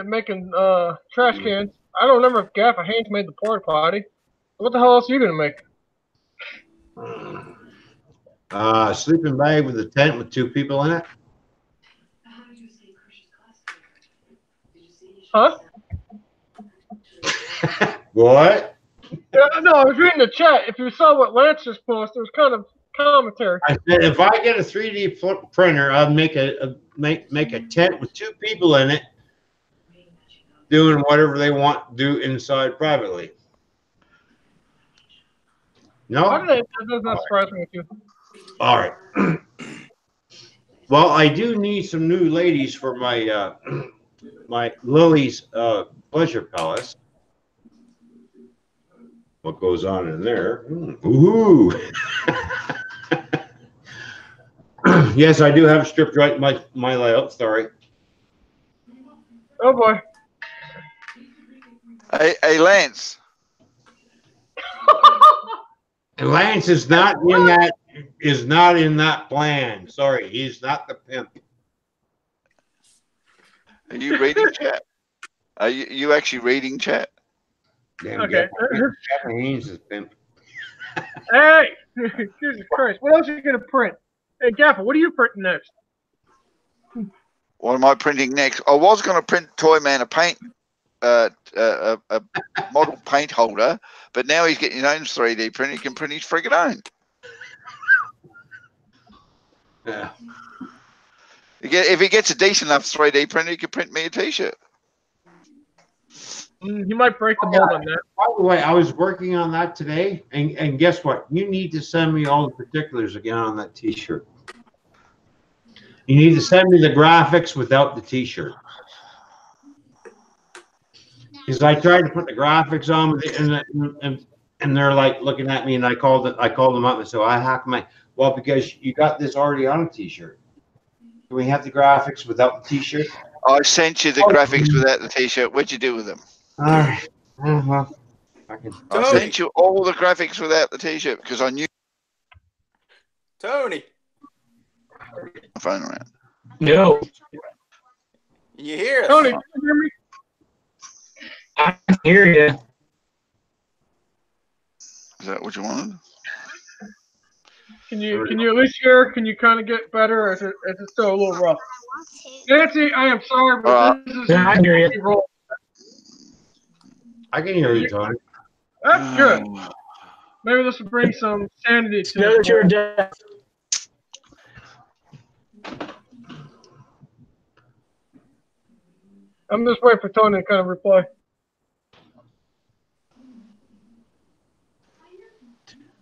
making trash cans. I don't remember if Gaffa Haynes made the porta potty. What the hell else are you going to make? A sleeping bag with a tent with 2 people in it. Huh? What? No, I was reading the chat. If you saw what Lance just posted, it was kind of commentary. I said if I get a 3D printer, I'll make a tent with 2 people in it, doing whatever they want to do inside privately. No? That does not surprise me with you. All right. Well, I do need some new ladies for my my Lily's Pleasure Palace. What goes on in there? Ooh. Yes, I do have stripped right my layout. Sorry. Oh boy. Hey, Lance. Lance is not in that plan. Sorry, he's not the pimp. Are you reading chat? Are you actually reading chat? Damn, Okay. Haynes is pimp. Hey, Jesus Christ! What else are you gonna print? Hey, Gaffa, what are you printing next? What am I printing next? I was going to print Toyman a model paint holder, but now he's getting his own 3D print. He can print his friggin' own. Yeah. If he gets a decent enough 3D printer, he can print me a T-shirt. He might break the mold on that. By the way, I was working on that today, and guess what? You need to send me all the particulars again on that T-shirt. You need to send me the graphics without the T-shirt. Because I tried to put the graphics on, and they're like looking at me, and I called them up and said, "Well, how come I?" Well, because you got this already on a T-shirt. Do we have the graphics without the T-shirt? I sent you the graphics without the T-shirt. What'd you do with them? All right. Well, I sent you all the graphics without the T-shirt because I knew. Tony. My phone around. No. You hear us? Tony, can you hear me? I can hear you. Is that what you wanted? Can you at least hear? Can you kind of get better, or is it still a little rough? Nancy, I am sorry, but this is I hear you. roll. I can hear you, Tony. That's good. Maybe this will bring some sanity to Know that you're deaf. I'm just waiting for Tony to kind of reply.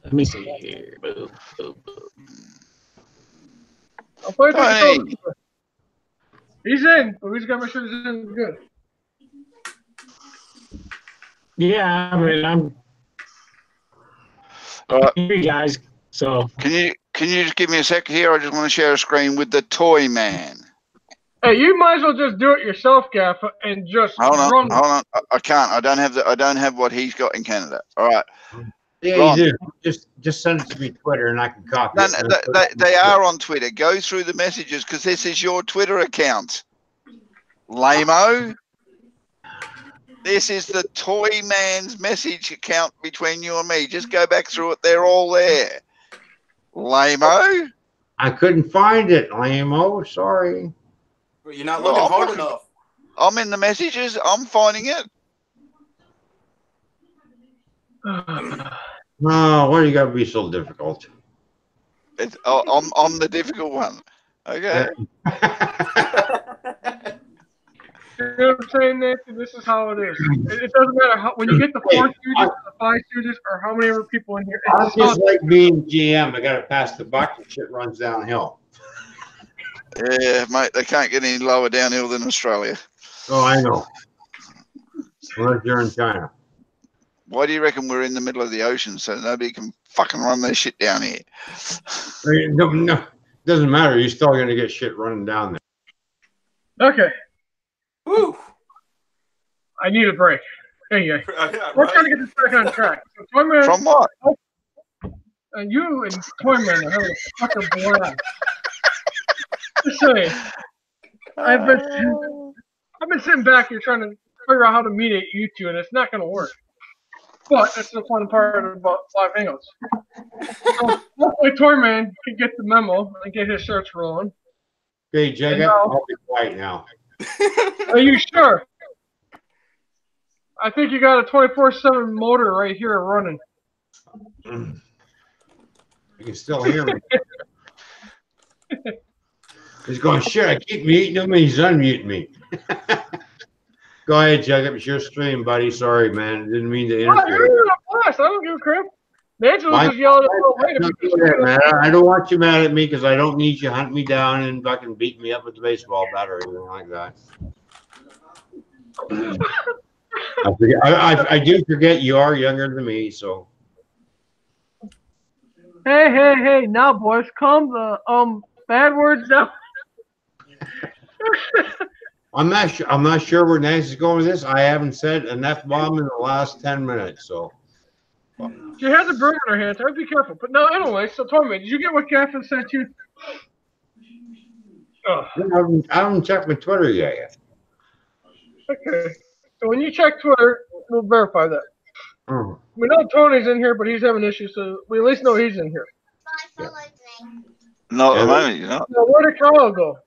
Let me see here. Boom, boom, boom. I'll play Tony. it. He's in, but we just got to make sure he's in good. Yeah, I mean, I'm here, you guys. So Can you just give me a sec here? I just want to share a screen with the Toyman. Hey, you might as well just do it yourself, Gaff, and just Hold run. on. I can't. I don't have what he's got in Canada. All right. Yeah, Ron. you do. Just send it to me Twitter, and I can copy No, it. they are on Twitter. Go through the messages because this is your Twitter account. Lame-o. This is the Toyman's message account between you and me. Just go back through it. They're all there. Lame-o. I couldn't find it, lame-o. Sorry. You're not looking hard enough. I'm in the messages. I'm finding it. Oh, why you got to be so difficult? I'm the difficult one. Okay. You know what I'm saying, Nancy? This is how it is. It doesn't matter how, when you get the 4 students, the 5 students, or how many other people in here. I'm just like being GM. I got to pass the buck and shit runs downhill. Yeah, mate, they can't get any lower downhill than Australia. Oh, I know. Unless you're in China. Why do you reckon we're in the middle of the ocean so nobody can fucking run their shit down here? No, doesn't matter. You're still going to get shit running down there. Okay. Woo. I need a break. Anyway, Yeah, we're right. trying to get this back on track. So Toyman, From what? and you and Toyman are having a fucking blast. Just saying. I've been sitting back here trying to figure out how to mediate you two, and it's not going to work. But that's the fun part about live hangouts. So hopefully Toyman can get the memo and get his search rolling. Okay, Jacob, I'll be quiet now. Are you sure? I think you got a 24/7 motor right here running. You can still hear me. He's going, shit, I keep muting him and he's unmuting me. Go ahead, Jacob. It's your stream, buddy. Sorry, man. Didn't mean to Oh, you're interfere. in a blast. I don't give a crap. Angela was just yelling at me later. Don't do that, man. I don't want you mad at me because I don't need you hunt me down and fucking beat me up with the baseball bat or anything like that. I do forget you are younger than me, so. Hey, now, boys, calm the bad words down. I'm not sure where Nancy's going with this. I haven't said an F-bomb in the last 10 minutes, so. She has a broom in her hand, so be careful. But no, anyway, so Tommy, did you get what Catherine sent you? Oh, I haven't checked my Twitter yet. okay. So when you check Twitter, we'll verify that. Oh. We know Tony's in here, but he's having issues, so we at least know he's in here. Not at the moment, you know. Now, where did Kyle go?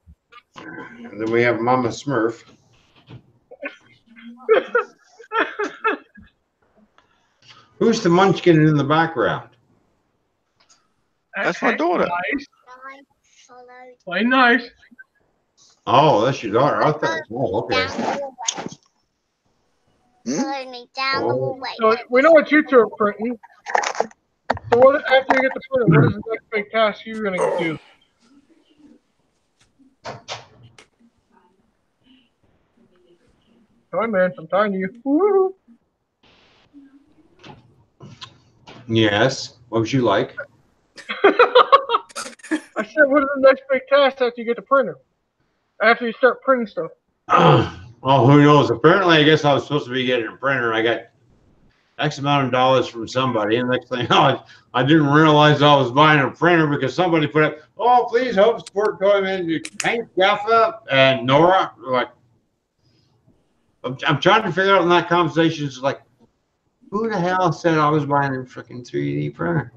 And then we have Mama Smurf. Who's the munchkin in the background? That's my daughter. Nice. I followed Play nice. Oh, that's your daughter. I thought. Oh, okay. down the hallway. Hmm? Followed me down the Oh. hallway. So we know what you two are printing. So what, after you get the printer, what is the next big task you're going to do? Sorry, man. I'm talking to you. Woo. Yes. What would you like? I said, what is the next big task after you get the printer? After you start printing stuff. Oh, who knows? Apparently, I guess I was supposed to be getting a printer. I got X amount of dollars from somebody, and next thing I didn't realize I was buying a printer because somebody put up, "Oh, please help support going into Hank Gaffa and Nora." Like, I'm trying to figure out in that conversation, it's like, who the hell said I was buying a freaking 3D printer?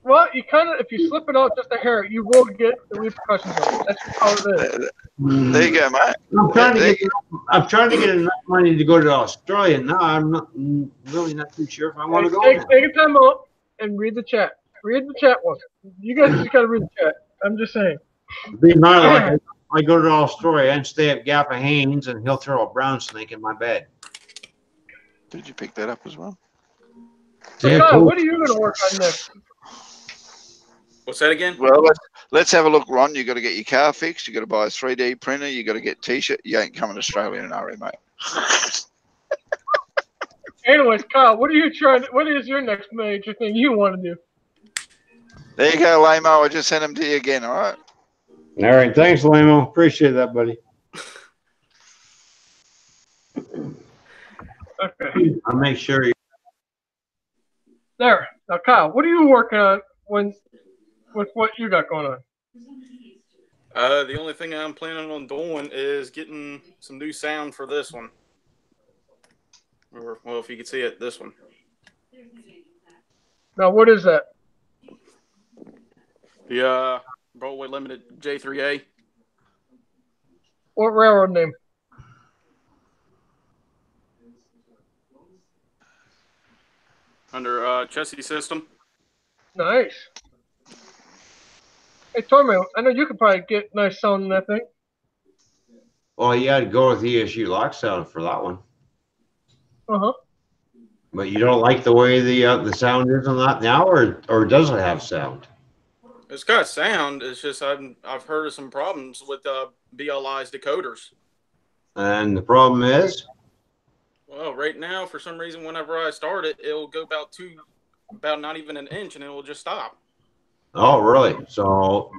Well, you kind of, if you slip it out just a hair, you will get the repercussions of it. That's just how it is. There you go, mate. I'm trying to get enough money to go to Australia. Now I'm not really not too sure if I want to go. Take a time out and read the chat. Read the chat one. You guys just gotta read the chat. I'm just saying. Be my luck. I go to Australia and stay at Gaffa Haynes, and he'll throw a brown snake in my bed. Did you pick that up as well? So, Kyle, what are you gonna work on next? What's that again? Well, let's have a look, Ron. You got to get your car fixed. You got to buy a 3D printer. You got to get T-shirt. You ain't coming to Australia in a hurry, mate. Anyways, Kyle, what are you trying? What is your next major thing you want to do? There you go, Lamo. I just sent them to you again. All right. All right. Thanks, Lamo. Appreciate that, buddy. Okay. I'll make sure you. There. Now, Kyle, what are you working on with what you got going on? The only thing I'm planning on doing is getting some new sound for this one. Or, well, if you can see it, this one. Now, what is that? The Broadway Limited J3A. What railroad name? Under Chessie System. Nice. Hey, Torme, I know you could probably get nice sound in that thing. Well, you had to go with ESU lock sound for that one. Uh-huh. But you don't like the way the sound is on that now, or does it have sound? It's got sound. It's just I've heard of some problems with BLI's decoders. And the problem is? Well, right now, for some reason, whenever I start it, it'll go about not even an inch, and it will just stop. Oh, really? So,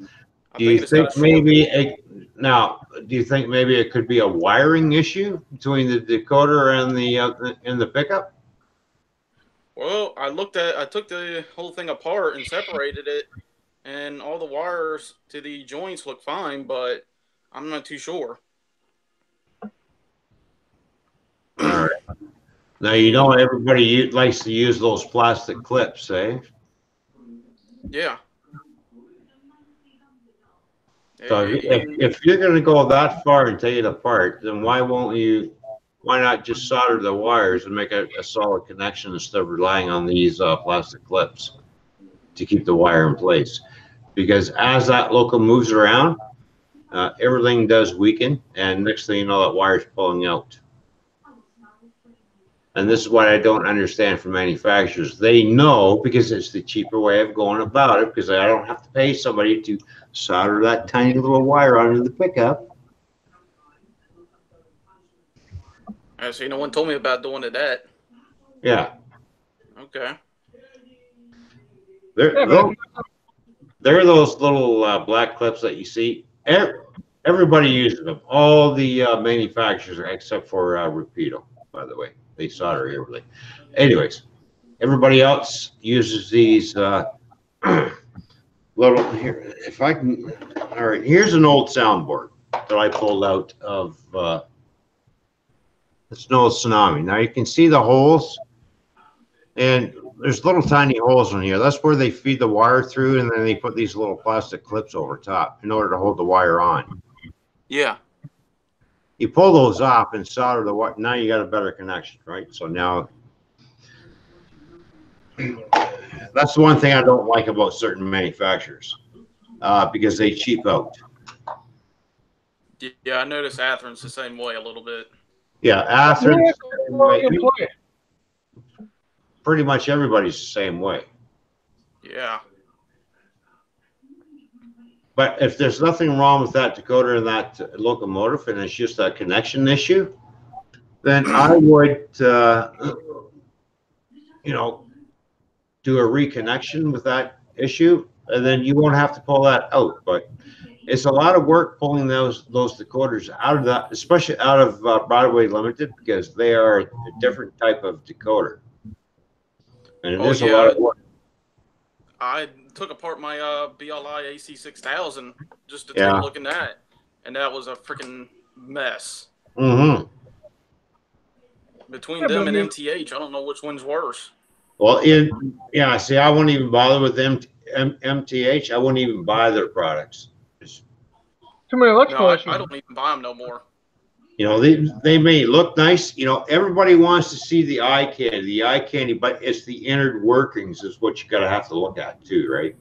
do you think maybe it could be a wiring issue between the decoder and the pickup? Well, I took the whole thing apart and separated it, and all the wires to the joints look fine, but I'm not too sure. All right. Now, you know everybody likes to use those plastic clips, eh? Yeah. So if you're going to go that far and take it apart, then why not just solder the wires and make a solid connection instead of relying on these plastic clips to keep the wire in place? Because as that local moves around, everything does weaken, and next thing you know, that wire's pulling out. And this is what I don't understand from manufacturers. They know, because it's the cheaper way of going about it, because I don't have to pay somebody to solder that tiny little wire onto the pickup. See, no one told me about doing that. Yeah. Okay. They're those little black clips that you see. Everybody uses them. All the manufacturers, except for Rapido, by the way. They solder everything. Anyways, everybody else uses these little here. If I can, all right. Here's an old soundboard that I pulled out of it's an old Tsunami. Now you can see the holes, and there's little tiny holes in here. That's where they feed the wire through, and then they put these little plastic clips over top in order to hold the wire on. Yeah. You pull those off and solder the wire. Now you got a better connection, right? So now, that's the one thing I don't like about certain manufacturers, because they cheap out. Yeah, I noticed Athearn's the same way a little bit. Yeah, Athearn's Yeah, pretty much everybody's the same way. Yeah. But if there's nothing wrong with that decoder and that locomotive, and it's just a connection issue, then I would, you know, do a reconnection with that issue, and then you won't have to pull that out. But it's a lot of work pulling those decoders out of that, especially out of Broadway Limited, because they are a different type of decoder, and it is a lot of work. I took apart my BLI AC6000 just to take a look at that, and that was a freaking mess. Mm-hmm. Between them and MTH, I don't know which one's worse. Well, yeah, see, I wouldn't even bother with MTH. I wouldn't even buy their products. Too many electrical issues. I don't even buy them no more. You know, they may look nice. You know, everybody wants to see the eye candy, but it's the inner workings is what you gotta have to look at too, right?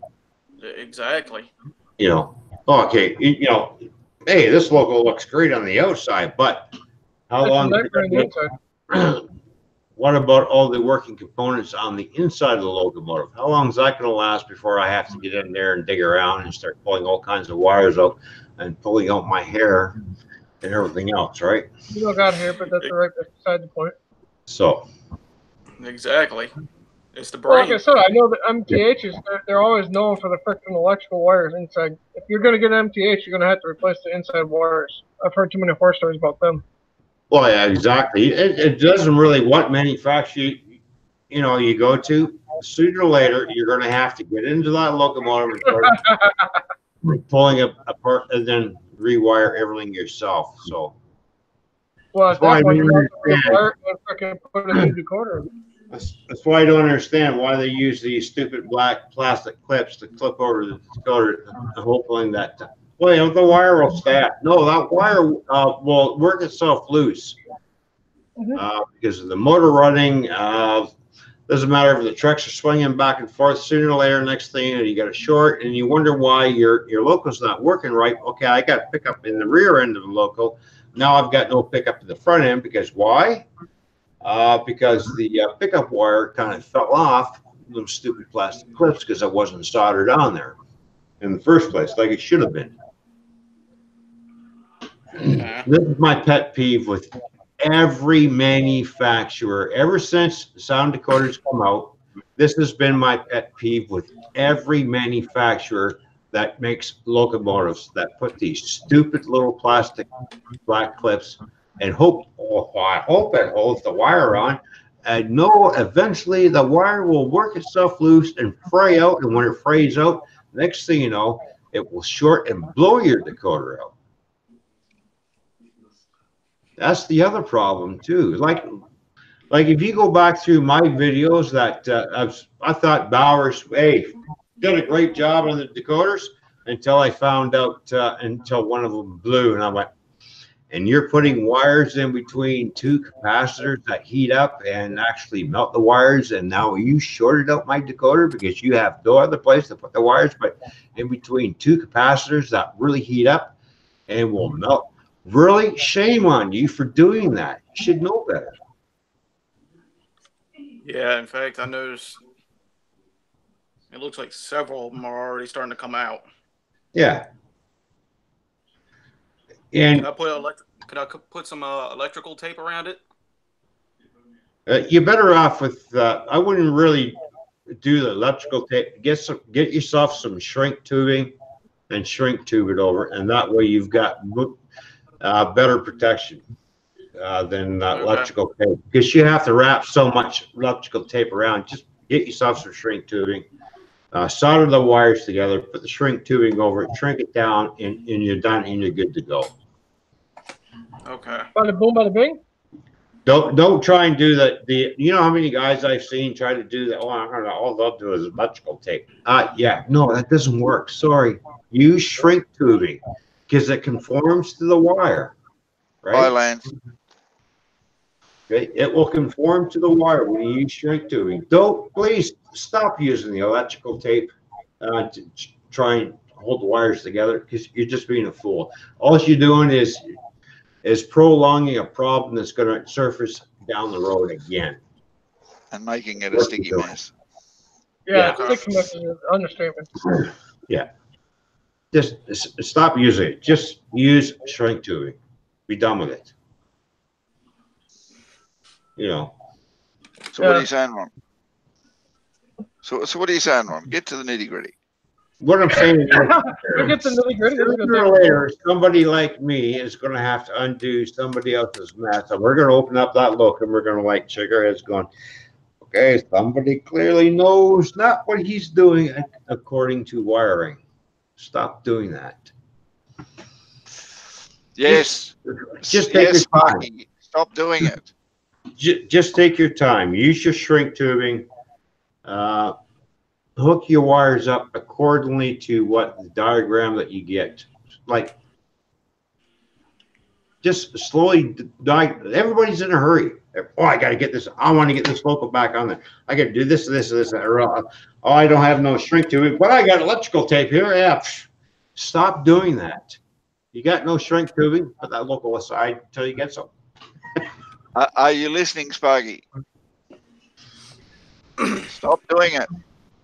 Exactly. You know, okay, you know, hey, this logo looks great on the outside, but how long? What about all the working components on the inside of the locomotive? How long is that going to last before I have to get in there and dig around and start pulling all kinds of wires out and pulling out my hair and everything else, right? You don't got hair, but that's right beside the point. So. Exactly. It's the Well, brain. like I said, I know that MTHs, they're always known for the freaking electrical wires inside. If you're going to get an MTH, you're going to have to replace the inside wires. I've heard too many horror stories about them. Well, yeah, exactly. It doesn't really what manufacturer you know you go to. Sooner or later, you're going to have to get into that locomotive and start pulling it apart and then rewire everything yourself. So, well, that's why I don't understand. That's why I don't understand why they use these stupid black plastic clips to clip over the decoder, hoping that. Well, the wire will stay. No, that wire will work itself loose because of the motor running. Doesn't matter if the trucks are swinging back and forth. Sooner or later, next thing you got a short, and you wonder why your loco's not working right. Okay, I got pickup in the rear end of the loco. Now I've got no pickup in the front end because why? Because the pickup wire kind of fell off those stupid plastic clips because it wasn't soldered on there in the first place, like it should have been. This is my pet peeve with every manufacturer. Ever since sound decoders come out, this has been my pet peeve with every manufacturer that makes locomotives that put these stupid little plastic black clips and hope, I hope it holds the wire on. And no, eventually the wire will work itself loose and fray out. And when it frays out, next thing you know, it will short and blow your decoder out. That's the other problem too. Like if you go back through my videos that I thought Bowers, hey, did a great job on the decoders until I found out until one of them blew, and I went, and you're putting wires in between two capacitors that heat up and actually melt the wires, and now you shorted out my decoder because you have no other place to put the wires but in between two capacitors that really heat up and will melt. Really, shame on you for doing that. You should know better. Yeah, in fact, I noticed it looks like several of them are already starting to come out. Yeah. And could I put some electrical tape around it? You're better off with. I wouldn't really do the electrical tape. Get yourself some shrink tubing, and shrink tube it over, and that way you've got better protection than electrical tape, because you have to wrap so much electrical tape around. Just get yourself some shrink tubing, solder the wires together, put the shrink tubing over it, shrink it down, and you're done, and you're good to go. Okay. Bada boom, bada bing. Don't try and do the you know how many guys I've seen try to do that. Oh, I don't know, all they'll do is electrical tape. Yeah, no, that doesn't work. Sorry. Use shrink tubing because it conforms to the wire. Right? Bye, Lance. Okay, it will conform to the wire when you use shrink tubing. Please stop using the electrical tape to try and hold the wires together because you're just being a fool. All you're doing is prolonging a problem that's going to surface down the road again. And making it a sticky mess. Yeah, sticky mess is an understatement. Yeah. Just stop using it. Just use shrink tubing. Be done with it. You know. So what are you saying, Ron? So what are you saying, Ron? Get to the nitty gritty. What I'm saying is, get the nitty gritty. Sooner or later, somebody like me is going to have to undo somebody else's mess, and we're going to open up that look, and we're going to like shake our heads, going, "Okay, somebody clearly knows not what he's doing according to wiring. Stop doing that." Yes. Just take your time. Stop doing it. Just take your time. Use your shrink tubing. Hook your wires up accordingly to what the diagram that you get. Like, just slowly. Everybody's in a hurry. Oh, I got to get this. I want to get this local back on there. I got to do this, this, this. Oh, I don't have no shrink tubing, but I got electrical tape here. Yeah. Stop doing that. You got no shrink tubing. Put that local aside until you get some. Are you listening, Sparky? Stop doing it.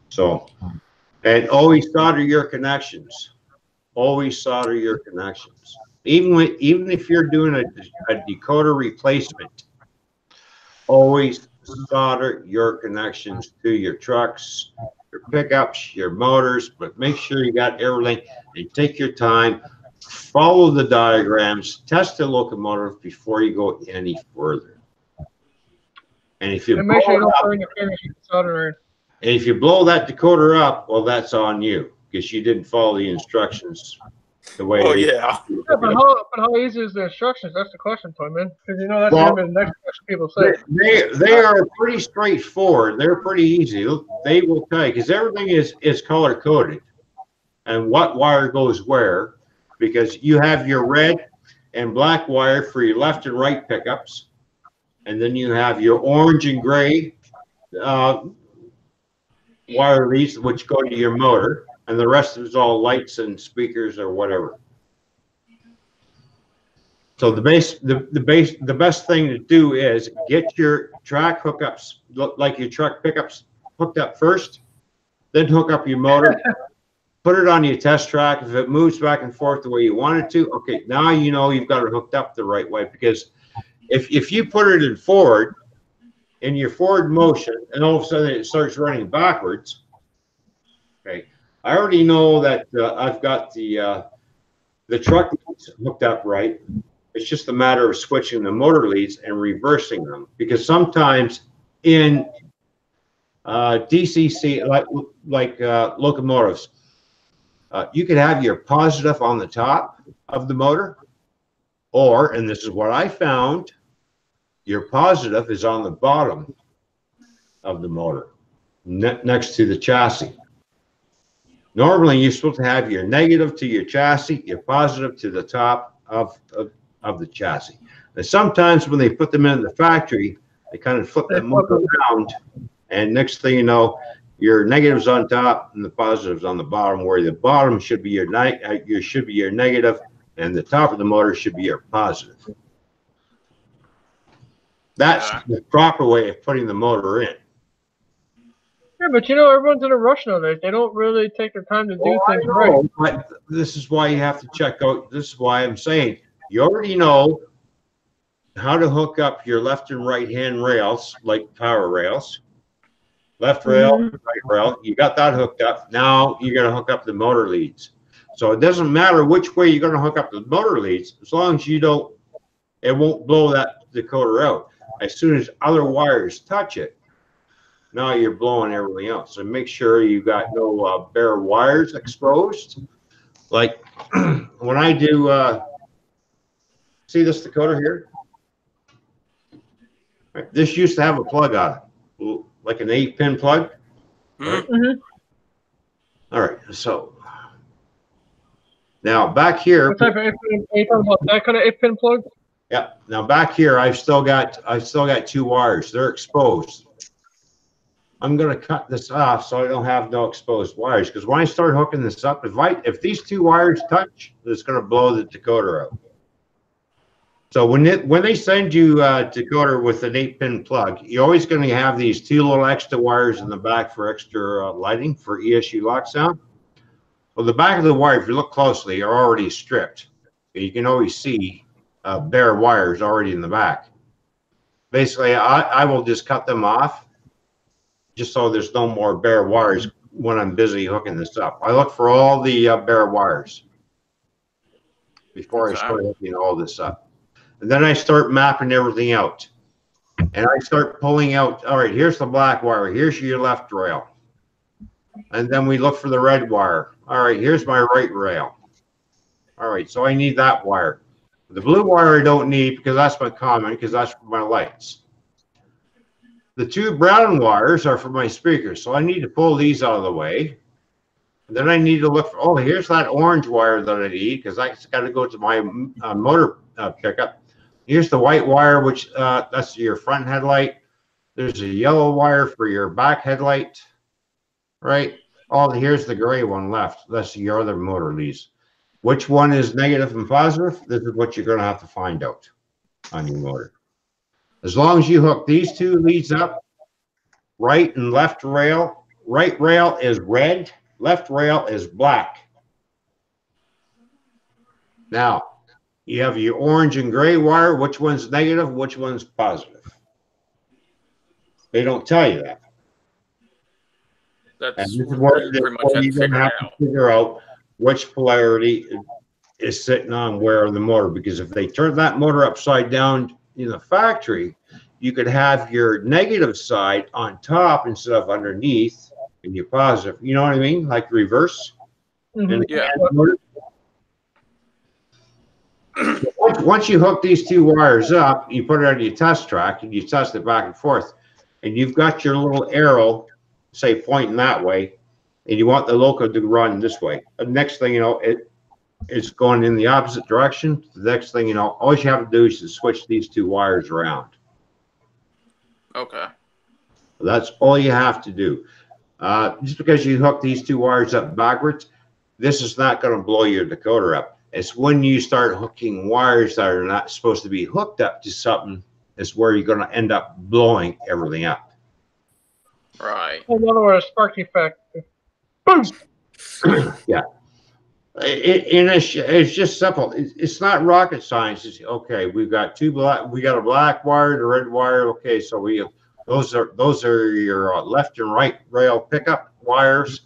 So, and always solder your connections. Always solder your connections. Even if you're doing a decoder replacement, always solder your connections to your trucks, your pickups, your motors, but make sure you got everything and take your time. Follow the diagrams, test the locomotive before you go any further. And if you make sure you don't burn your fingers with soldering. And if you blow that decoder up, well, that's on you because you didn't follow the instructions the way. Oh yeah. But how easy is the instructions? That's the question, Toyman. Because you know that's going to be the next question people say. They are pretty straightforward. They're pretty easy. They will tell you because everything is color coded, and what wire goes where. Because you have your red and black wire for your left and right pickups, and then you have your orange and gray wire leads which go to your motor, and the rest is all lights and speakers or whatever. So the best thing to do is get your track hookups, like your truck pickups, hooked up first, then hook up your motor. Put it on your test track. If it moves back and forth the way you want it to, okay, now you know you've got it hooked up the right way. Because if you put it in your forward motion, and all of a sudden it starts running backwards, okay, I already know that I've got the truck hooked up right. It's just a matter of switching the motor leads and reversing them. Because sometimes in DCC, like locomotives, you could have your positive on the top of the motor, or, and this is what I found, your positive is on the bottom of the motor, next to the chassis. Normally, you're supposed to have your negative to your chassis, your positive to the top of the chassis. And sometimes when they put them in the factory, they kind of flip that motor around, and next thing you know, your negative's on top and the positive's on the bottom, where the bottom should be your negative and the top of the motor should be your positive. That's the proper way of putting the motor in. Yeah, but you know, everyone's in a rush nowadays. They don't really take their time to do things right. But this is why you have to check out. This is why I'm saying you already know how to hook up your left and right hand rails, like power rails. Left rail, right rail, you got that hooked up. Now you're going to hook up the motor leads. So it doesn't matter which way you're going to hook up the motor leads, as long as you don't, it won't blow that decoder out. As soon as other wires touch it, now you're blowing everything else. So make sure you got no bare wires exposed. Like when I do, see this decoder here? Right. This used to have a plug on it, like an 8-pin plug. Right? Mm-hmm. All right, so now back here. What type of 8-pin? That kind of 8-pin plug? Yeah. Now back here, I've still got 2 wires. They're exposed. I'm gonna cut this off so I don't have no exposed wires, because when I start hooking this up, if these 2 wires touch, it's gonna blow the decoder out. So when they send you decoder with an 8-pin plug, you're always going to have these 2 little extra wires in the back for extra lighting for ESU lock sound. Well, the back of the wire, if you look closely, are already stripped. You can always see bare wires already in the back. Basically, I will just cut them off, just so there's no more bare wires when I'm busy hooking this up. I look for all the bare wires before I start hooking all this up. And then I start mapping everything out. And I start pulling out, all right, here's the black wire. Here's your left rail. And then we look for the red wire. All right, here's my right rail. All right, so I need that wire. The blue wire I don't need because that's my common, because that's for my lights. The 2 brown wires are for my speakers. So I need to pull these out of the way. And then I need to look for, oh, here's that orange wire that I need, because that's got to go to my motor pickup. Here's the white wire, which that's your front headlight. There's a yellow wire for your back headlight, right? Oh, here's the gray one left. That's your other motor leads. Which one is negative and positive? This is what you're going to have to find out on your motor. As long as you hook these 2 leads up, right and left rail. Right rail is red, left rail is black. Now, you have your orange and gray wire. Which one's negative? Which one's positive? They don't tell you that. That's and this is where you're going to have to figure out which polarity is sitting on where in the motor. Because if they turn that motor upside down in the factory, you could have your negative side on top instead of underneath, and your positive. You know what I mean? Like reverse. Mm-hmm. Yeah. Once you hook these 2 wires up, you put it on your test track and you test it back and forth, and you've got your little arrow, say, pointing that way, and you want the loco to run this way. The next thing you know, it's going in the opposite direction. The next thing you know, all you have to do is to switch these 2 wires around. Okay. That's all you have to do. Just because you hook these 2 wires up backwards, this is not going to blow your decoder up. It's when you start hooking wires that are not supposed to be hooked up to something, is where you're going to end up blowing everything up. Right. In other words, spark effect. Boom. Yeah. It's just simple. It's not rocket science. It's okay. We got a black wire, a red wire. Okay, so those are your left and right rail pickup wires.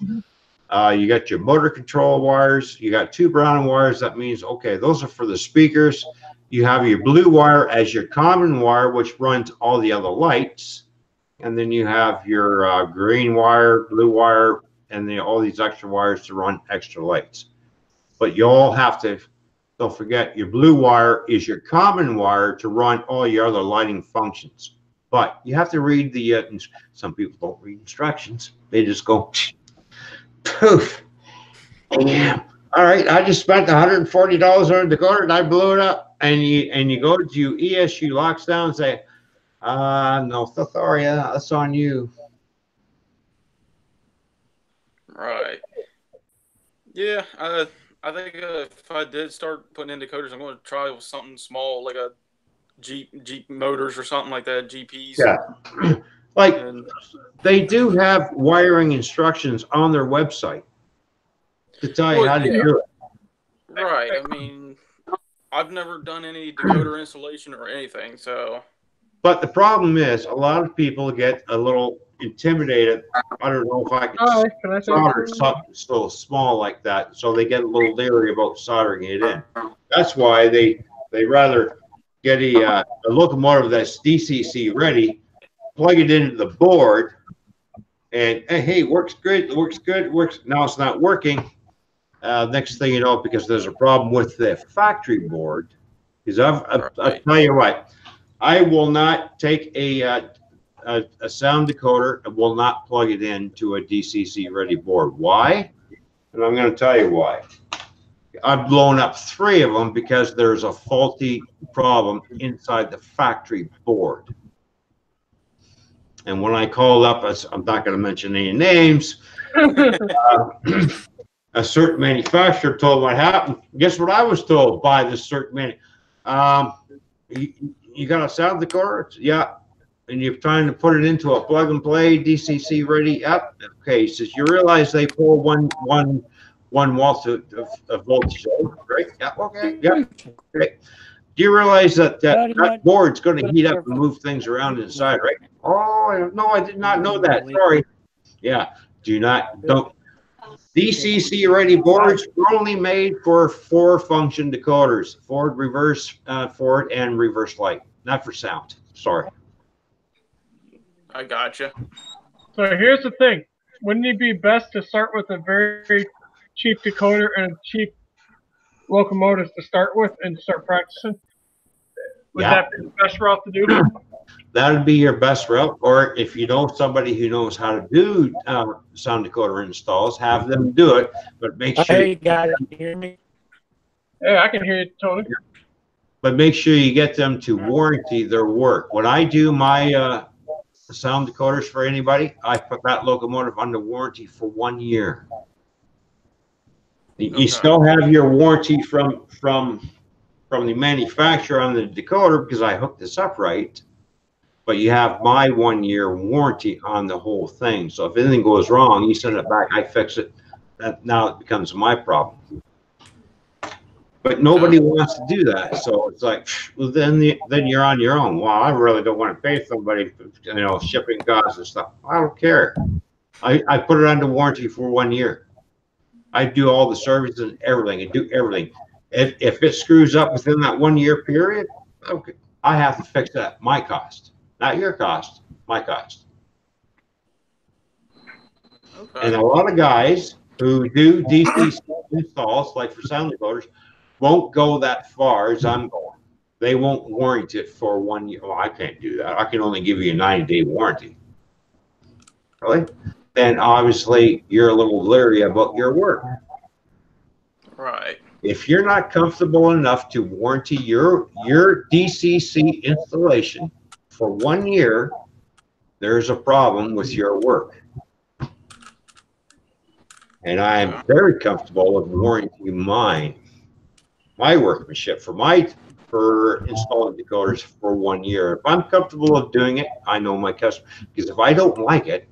You got your motor control wires. You got 2 brown wires. That means, okay, those are for the speakers. You have your blue wire as your common wire, which runs all the other lights. And then you have your green wire, blue wire, and all these extra wires to run extra lights. But you all have to, don't forget, your blue wire is your common wire to run all your other lighting functions. But you have to read the, some people don't read instructions. They just go, poof. Yeah. All right, I just spent $140 on a decoder and I blew it up. And you go to ESU locks down and say, no, Thoria, that's on you. Right. Yeah, I think if I did start putting in decoders, I'm going to try with something small, like a Jeep motors or something like that, GPs. Yeah. Like, they do have wiring instructions on their website to tell you how to do it. Right. I mean, I've never done any decoder installation or anything, so. But the problem is, a lot of people get a little intimidated. I don't know if I can solder something so small like that, so they get a little leery about soldering it in. That's why they rather get a locomotive that's DCC ready, plug it into the board, and hey, works good, works good, works. Now it's not working. Next thing you know, because there's a problem with the factory board, because I'll tell you what, I will not take a sound decoder and will not plug it into a DCC ready board. Why? And I'm going to tell you why. I've blown up 3 of them because there's a faulty problem inside the factory board. And when I called up, I'm not going to mention any names, a certain manufacturer told what happened. Guess what I was told by this certain manufacturer? You got a sound decoder? Yeah. And you're trying to put it into a plug and play DCC ready up. Okay, he says, you realize they pull one volt of voltage, right? Yeah, okay, yeah, okay. Do you realize that that board's going to heat up and move things around inside, right? Oh, no, I did not know that. Sorry. Yeah, don't. DCC ready boards were only made for 4-function decoders: forward, reverse, forward, and reverse light, not for sound. Sorry. I gotcha. So here's the thing. Wouldn't it be best to start with a very cheap decoder and cheap locomotives to start with and start practicing? Would that be the best route to do? That would be your best route. Or if you know somebody who knows how to do sound decoder installs, have them do it. But make sure. Hey, guys, can you hear me? Yeah, I can hear you, Tony. But make sure you get them to warranty their work. When I do my sound decoders for anybody, I put that locomotive under warranty for 1 year. You still have your warranty from the manufacturer on the decoder because I hooked this up right, but you have my 1 year warranty on the whole thing. So if anything goes wrong, you send it back, I fix it. Now it becomes my problem. But nobody wants to do that, so it's like, well, then you're on your own. Well, I really don't want to pay somebody, shipping costs and stuff. I don't care. I put it under warranty for 1 year. I do all the services and everything, and do everything. If it screws up within that 1 year period, okay, I have to fix that. My cost, not your cost. My cost. Okay. And a lot of guys who do DC installs, like for sound decoders, won't go that far as I'm going. They won't warranty it for 1 year. Well, I can't do that. I can only give you a 90-day warranty. Really? Then obviously you're a little leery about your work. Right. If you're not comfortable enough to warranty your DCC installation for 1 year, there's a problem with your work. And I am very comfortable with warranting my workmanship for installing decoders for 1 year. If I'm comfortable of doing it, I know my customer. Because if I don't like it,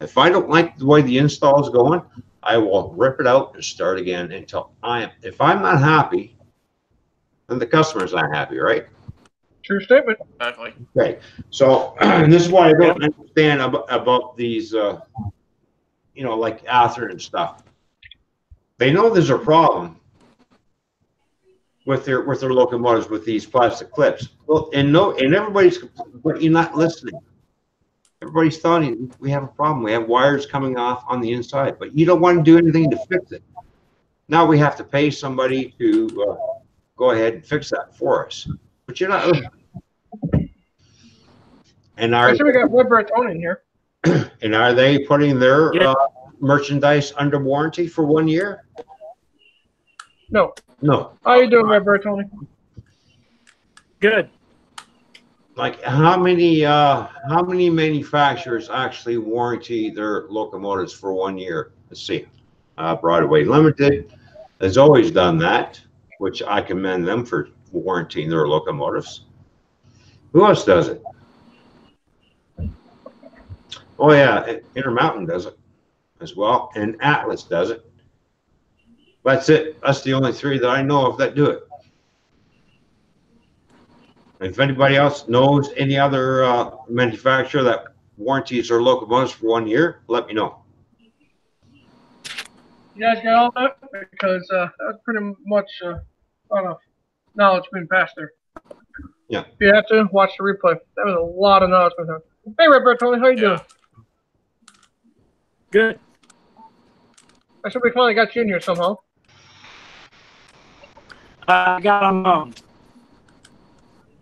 if I don't like the way the install is going, I will rip it out and start again until if I'm not happy, then the customer's not happy, right? True statement. Exactly. Okay. So this is why I don't understand about these, like Athearn and stuff. They know there's a problem with their locomotives with these plastic clips. Well, and everybody's, but you're not listening. Everybody's telling you we have a problem. We have wires coming off on the inside, but you don't want to do anything to fix it. Now we have to pay somebody to go ahead and fix that for us. But you're not listening. And I sure we got Web Bertone in here. And are they putting their merchandise under warranty for 1 year? No. No. How you doing, Web Bertone? Good. Like how many manufacturers actually warranty their locomotives for 1 year? Let's see. Broadway Limited has always done that, which I commend them for warranting their locomotives. Who else does it? Oh yeah, Intermountain does it as well, and Atlas does it. That's it. That's the only 3 that I know of that do it. If anybody else knows any other manufacturer that warranties their locomotives for 1 year, let me know. You guys got all that? Because that's pretty much a lot of knowledge being passed there. Yeah. If you have to, watch the replay. That was a lot of knowledge being done. Hey, Web Bertone, how you doing? Good. I should we finally got you in here somehow. I got on.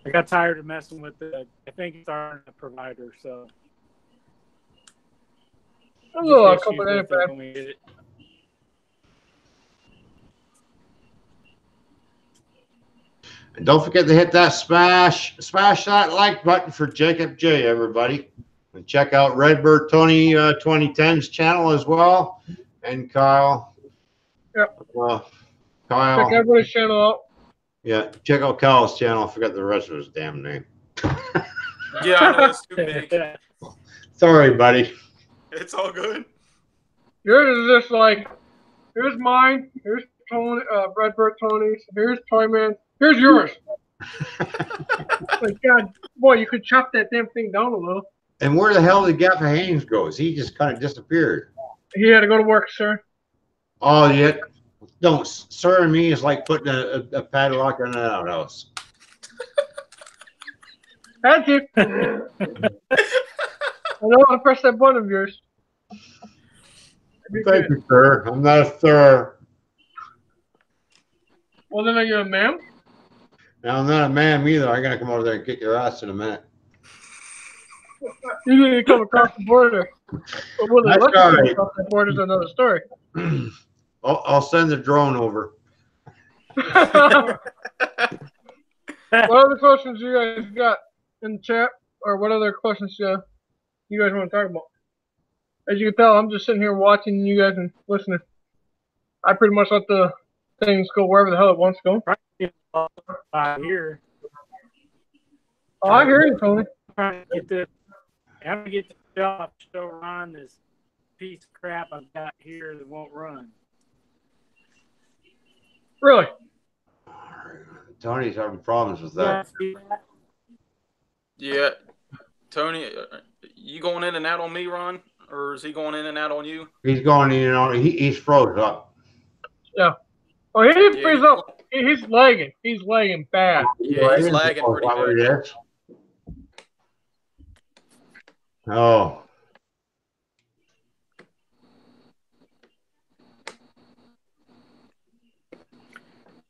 I got tired of messing with it. I think it's our internet provider, so. Oh, a Just couple issues of with it days when we get it. And don't forget to hit that smash that like button for Jacob J, everybody. And check out Redbird Tony 2010's channel as well. And Kyle. Yep. Kyle. Check everybody's channel out. Yeah, check out Kyle's channel. I forgot the rest of his damn name. Yeah, I know it's too big. Sorry, buddy. It's all good. Yours is just like, here's mine, here's Tony, Redbird Tony's, here's Toyman, here's yours. Like, God, boy, you could chop that damn thing down a little. And where the hell did Gaffer Haynes go? He just kind of disappeared. He had to go to work, sir. Oh, yeah. Don't, sir, and me is like putting a padlock on an outhouse. Had to. I don't want to press that button of yours. Thank you, sir. I'm not a sir. Well, then are you a ma'am? Now, I'm not a man either. I'm going to come over there and kick your ass in a minute. You need to come across the border. But whether That's let's all come right. across the border is another story. I'll send the drone over. What other questions you guys got in the chat? Or what other questions you guys want to talk about? As you can tell, I'm just sitting here watching you guys and listening. I pretty much let the things go wherever the hell it wants to go. Here. Oh, I hear you, Tony. I'm trying to get the job to show Ron this piece of crap I've got here that won't run. Really? Tony's having problems with that. Yeah. Tony, you going in and out on me, Ron? Or is he going in and out on you? He's going in and out. He's froze up. Yeah. Oh, he didn't Yeah, freeze up. He's lagging. He's lagging bad. Yeah, he's lagging pretty bad. Oh.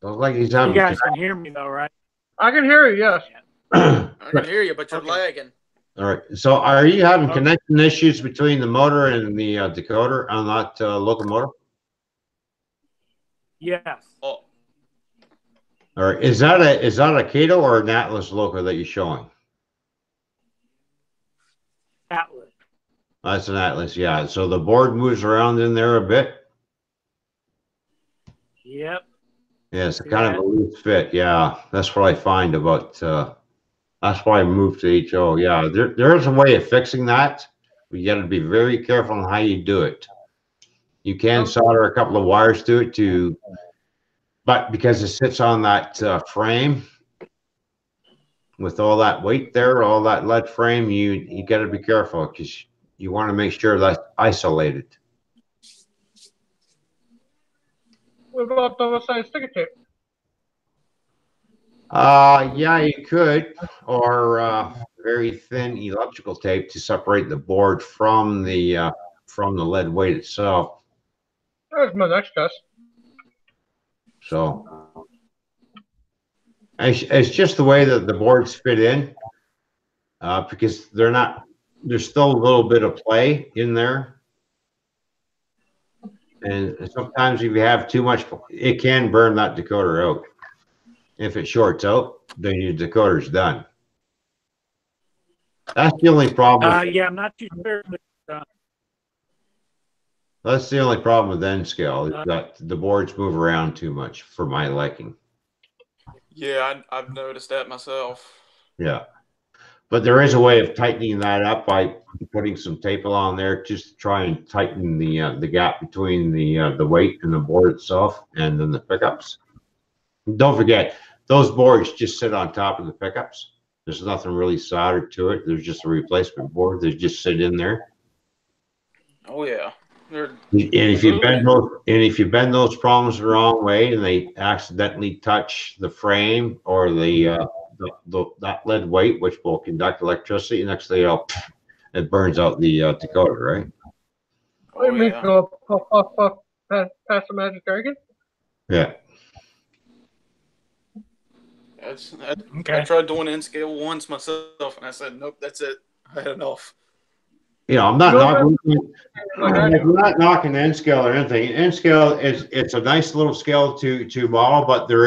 Looks like he's having. You guys can hear me though, right? I can hear you, yes. I can hear you, but you're lagging. All right. So, are you having connection issues between the motor and the decoder on that locomotive? Yes. Oh, All right. Is that a Cato or an Atlas loco that you're showing? Atlas. That's an Atlas, yeah. So the board moves around in there a bit. Yep. Yeah, it's kind of a loose fit. Yeah, that's what I find about. That's why I moved to HO. Yeah, there's a way of fixing that. You got to be very careful on how you do it. You can solder a couple of wires to it but because it sits on that frame with all that weight there, all that lead frame, you got to be careful because you want to make sure that's isolated. What about the other side sticker tape? Yeah, you could, or very thin electrical tape to separate the board from the lead weight itself. That's my next test. So it's just the way that the boards fit in, because there's still a little bit of play in there. And sometimes if you have too much, it can burn that decoder out. If it shorts out, then your decoder's done. That's the only problem. Yeah, I'm not too sure. That's the only problem with N-scale is that the boards move around too much for my liking. yeah, I've noticed that myself. Yeah. But there is a way of tightening that up by putting some tape along there just to try and tighten the gap between the weight and the board itself and then the pickups. Don't forget, those boards just sit on top of the pickups. There's nothing really soldered to it. There's just a replacement board. They just sit in there. Oh yeah. And if you bend those problems the wrong way and they accidentally touch the frame or that lead weight, which will conduct electricity, next thing you know, it burns out the decoder, right? What do you mean, go past the magic dragon? Yeah. I tried doing N scale once myself, and I said, nope, that's it. I had enough. You know, I'm not knocking N scale or anything. N scale it's a nice little scale to model, but there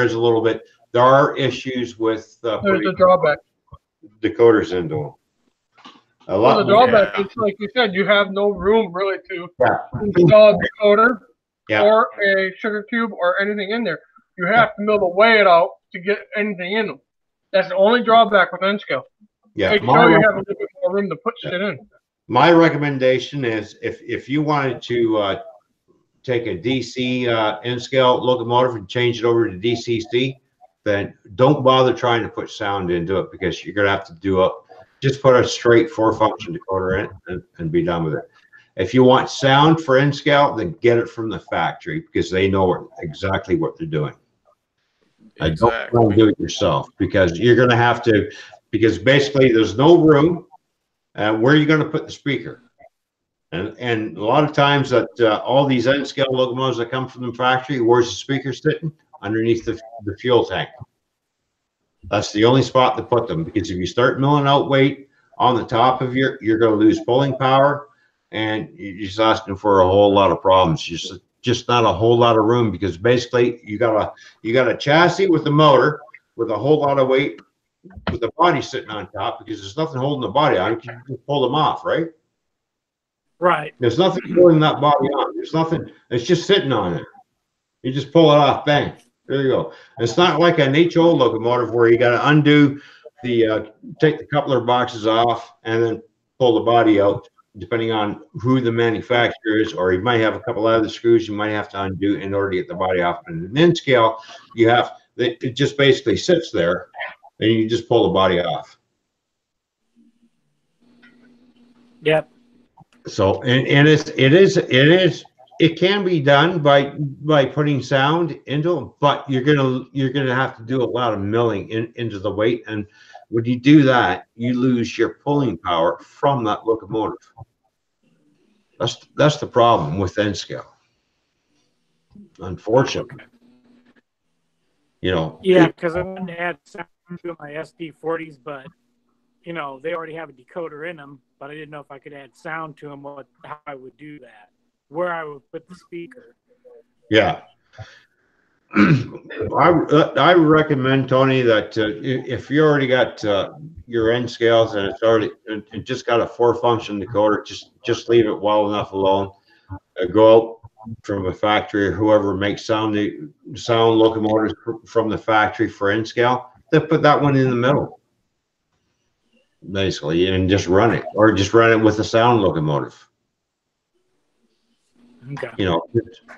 are issues with there's the drawback. Decoders into them. The drawback is, like you said, you have no room really to install a decoder or a sugar cube or anything in there. You have to mill the weigh it out to get anything in them. That's the only drawback with N scale. Yeah, you have a little bit more room to put shit in. My recommendation is if you wanted to take a DC N scale locomotive and change it over to DCC, then don't bother trying to put sound into it, because you're going to have to just put a straight 4-function decoder in and be done with it. If you want sound for N scale, then get it from the factory, because they know exactly what they're doing. Don't try to do it yourself, because you're going to have to, because basically there's no room. Where are you going to put the speaker? And a lot of times that all these N scale locomotives that come from the factory, where's the speaker sitting? Underneath the fuel tank. That's the only spot to put them, because if you start milling out weight on the top of you're going to lose pulling power, and you're just asking for a whole lot of problems. Just not a whole lot of room, because basically you got a chassis with the motor with a whole lot of weight with the body sitting on top, because there's nothing holding the body on. You can just pull them off, right? Right. There's nothing holding that body on. There's nothing. It's just sitting on there. You just pull it off, bang. There you go. It's not like an HO locomotive where you got to undo take the coupler boxes off and then pull the body out, depending on who the manufacturer is, or you might have a couple other screws you might have to undo in order to get the body off. And an N scale, it just basically sits there, and you just pull the body off. Yep. So, and it can be done by putting sound into them, but you're gonna have to do a lot of milling into the weight, and when you do that, you lose your pulling power from that locomotive. That's the problem with N scale, unfortunately. You know. Yeah, because I wanted to add sound to my SD40s, but they already have a decoder in them. But I didn't know if I could add sound to them. How I would do that? Where I would put the speaker. Yeah. I recommend, Tony, that if you already got your N scales and it just got a 4-function decoder, just leave it well enough alone. Go out from a factory, or whoever makes sound locomotives from the factory for N scale, they put that one in the middle, basically, and just run it, or just run it with a sound locomotive. Okay.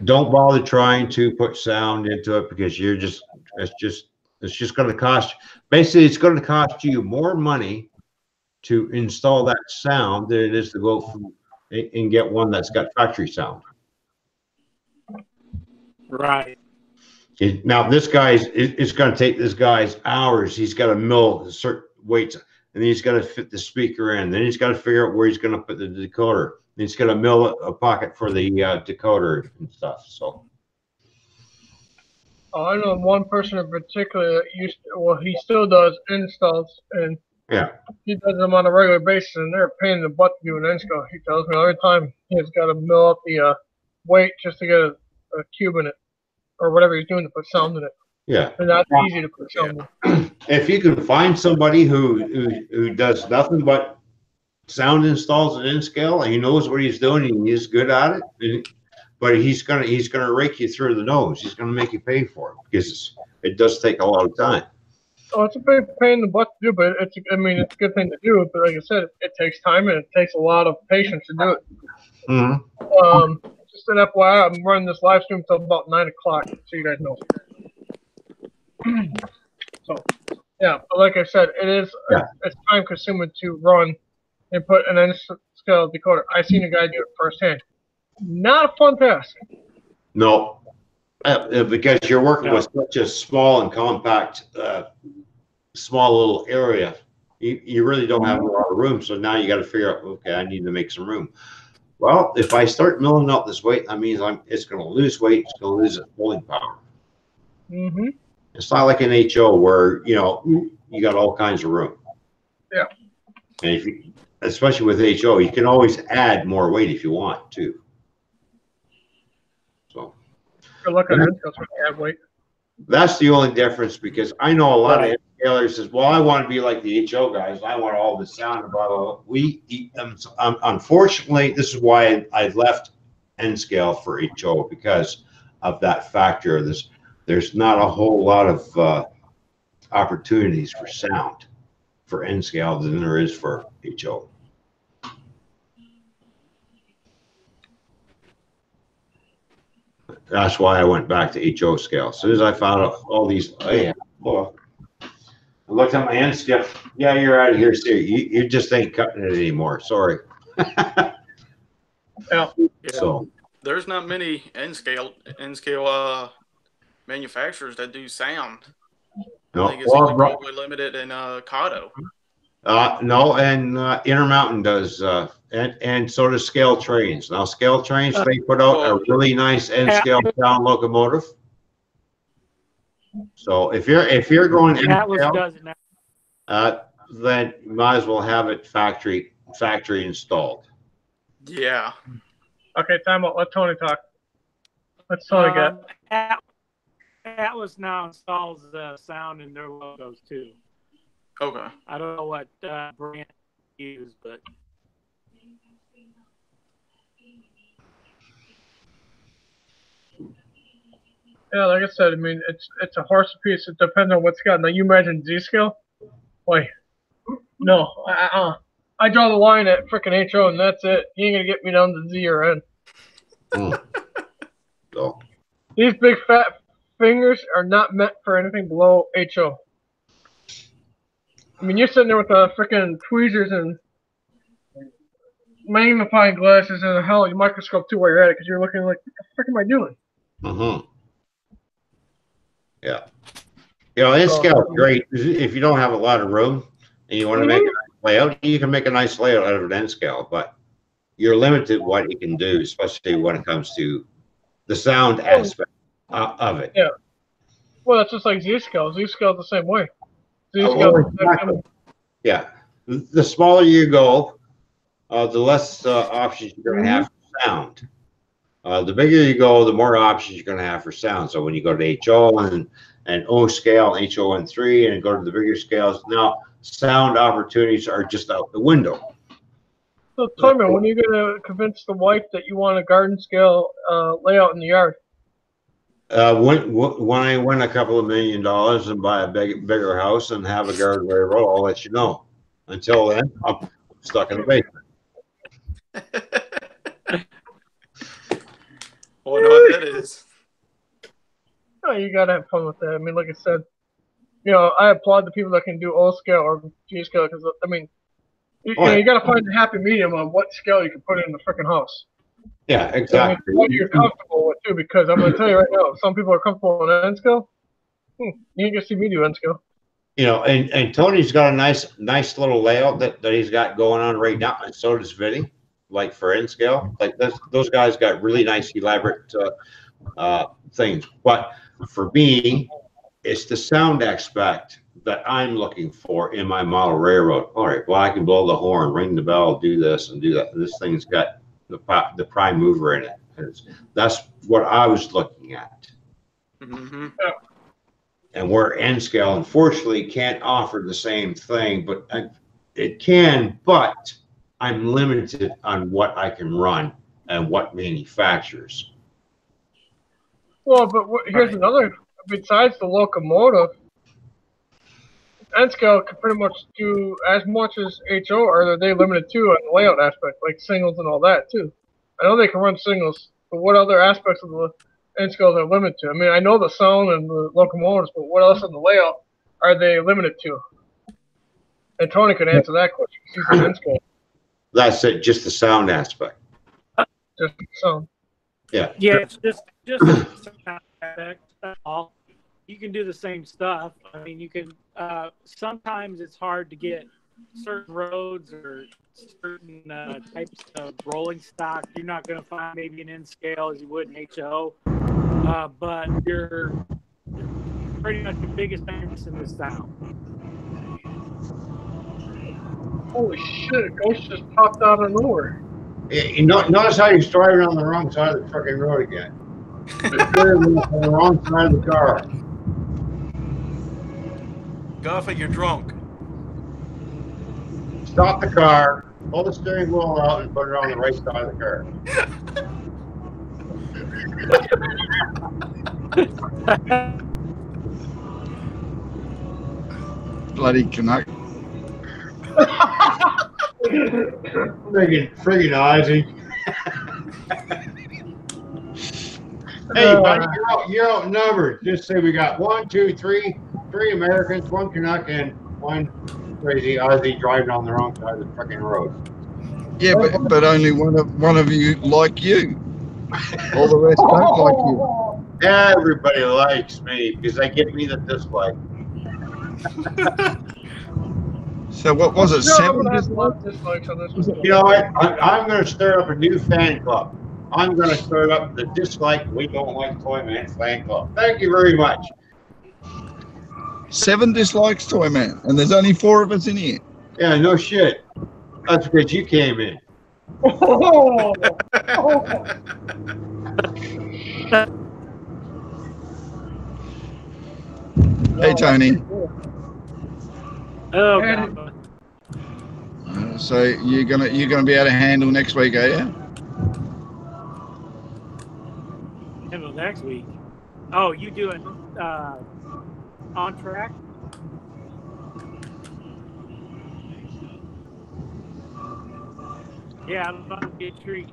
Don't bother trying to put sound into it, because it's just going to cost. Basically, it's going to cost you more money to install that sound than it is to go and get one that's got factory sound. Right. Now this it's going to take this guy's hours. He's got to mill certain weights, and then he's got to fit the speaker in. Then he's got to figure out where he's going to put the decoder. He's going to mill a pocket for the decoder and stuff. So, I know one person in particular that he still does installs, and he does them on a regular basis, and they're a pain in the butt to do an install. He tells me every time he's got to mill up the weight just to get a cube in it, or whatever he's doing to put sound in it. Yeah, and that's easy to put sound in. If you can find somebody who does nothing but sound installs at N scale, and he knows what he's doing, and he's good at it, but he's gonna rake you through the nose. He's gonna make you pay for it, because it does take a lot of time. Oh, it's a big pain in the butt to do, but it's a good thing to do. But like I said, it takes time, and it takes a lot of patience to do it. Mm-hmm. Just an FYI, I'm running this live stream until about 9 o'clock, so you guys know. So, yeah, but like I said, it's time consuming to run and put an N scale decoder. I seen a guy do it firsthand. Not a fun task. No, because you're working with such a small and compact, small little area. You really don't have a lot of room. So now you got to figure out, okay, I need to make some room. Well, if I start milling up this weight, that means it's going to lose weight. It's going to lose its pulling power. Mm-hmm. It's not like an HO where, you know, you got all kinds of room. Yeah. And if you, especially with HO, you can always add more weight if you want to. So Good luck on N-scales when you add weight. that's the only difference, because I know a lot of N-scalers says, well, I want to be like the HO guys. I want all the sound and blah, blah, blah. We eat them. Unfortunately, this is why I left N-scale for HO, because of that factor. There's not a whole lot of opportunities for sound for N-scale than there is for HO. That's why I went back to HO scale. As soon as I found out all these, oh yeah, well, I looked at my N scale. Yeah, you're out of here, Sir. You just ain't cutting it anymore. Sorry. Yeah. So there's not many N-scale manufacturers that do sound. no, I think it's only probably limited in Kato. no, and Intermountain does, and so does Scale Trains. Now, Scale Trains, they put out a really nice N-scale sound locomotive. So if you're going Atlas does it now. then you might as well have it factory installed. Yeah. Okay, time out. Let Tony talk. Let's Tony get. Atlas now installs sound in their logos too. Okay. I don't know what brand they use, but Yeah, like I said, I mean, it's a horse piece. It depends on what's got. Now, you imagine Z-scale? Like, no. I draw the line at frickin' HO, and that's it. You ain't going to get me down to Z or N. So These big fat fingers are not meant for anything below HO. I mean, you're sitting there with the frickin' tweezers and magnifying glasses and hell, your microscope too while you're at it, because you're looking like, what the frick am I doing? mm-hmm. Yeah. You know, N-scale is great. If you don't have a lot of room and you want to make a nice layout, you can make a nice layout out of an N-scale, but you're limited what you can do, especially when it comes to the sound aspect of it. Yeah. Well, that's just like Z-scale. Z-scale is the same way. Exactly. Yeah. The smaller you go, the less options you're going to have for sound. The bigger you go, the more options you're going to have for sound. So when you go to HO and O scale, HO3, and go to the bigger scales, now sound opportunities are just out the window. So tell me, when are you going to convince the wife that you want a garden scale layout in the yard? When I win a couple of $1 million and buy a bigger house and have a garden railroad, I'll let you know. Until then, I'm stuck in the basement. Well, I know what that is. Oh, you gotta have fun with that. I mean, like I said, you know, I applaud the people that can do O scale or G scale, because I mean, you gotta find the happy medium on what scale you can put in the freaking house. Yeah, exactly. And what you're comfortable with too, because I'm gonna tell you right now, some people are comfortable with N scale. You ain't gonna see me do N scale. You know, and Tony's got a nice little layout that he's got going on right now, and so does Vinny. Like for N scale, like those guys got really nice, elaborate things. But for me, it's the sound aspect that I'm looking for in my model railroad. All right, well, I can blow the horn, ring the bell, do this and do that. This thing's got the prime mover in it. That's what I was looking at. Mm-hmm. And where N scale, unfortunately, can't offer the same thing, but it can, but I'm limited on what I can run and what manufacturers. Well, but here's another. Besides the locomotive, N scale can pretty much do as much as HO, or are they limited too on the layout aspect, like singles and all that too? I know they can run singles, but what other aspects of the N scales are limited to? I mean, I know the sound and the locomotives, but what else in the layout are they limited to? And Tony could answer that question. He's an N scale. That's it, just the sound aspect. Just the sound. Yeah. Yeah, it's just the sound aspect. That's all. You can do the same stuff. I mean, you can. Sometimes it's hard to get certain roads or certain types of rolling stock. You're not going to find maybe an N scale as you would in HO, but pretty much the biggest banks in this town. Holy shit, a ghost just popped out of nowhere. Notice how he's driving on the wrong side of the fucking road again. He's driving on the wrong side of the car. Guffey, you're drunk. Stop the car, pull the steering wheel out, and put it on the right side of the car. Bloody Canuck. Friggin' Ozzy. Hey, buddy, you're outnumbered. Just say we got 1, 2, 3, 3 Americans, 1 Canuck, and 1 crazy Aussie driving on the wrong side of the fucking road. Yeah, but only one of you like you. All the rest don't like you. Everybody likes me because they give me the dislike. So what was it? 7 dislikes on this one. You know what? I'm going to start up a new fan club. I'm going to start up the Dislike We Don't Like Toy Man fan club. Thank you very much. 7 dislikes, Toy Man, and there's only 4 of us in here. Yeah, no shit. That's because you came in. Oh. Hey, Tony. Oh, God. So you're gonna be able to handle next week, are you? Handle next week. Oh, you doing on track? Yeah, I'm about to be a treat.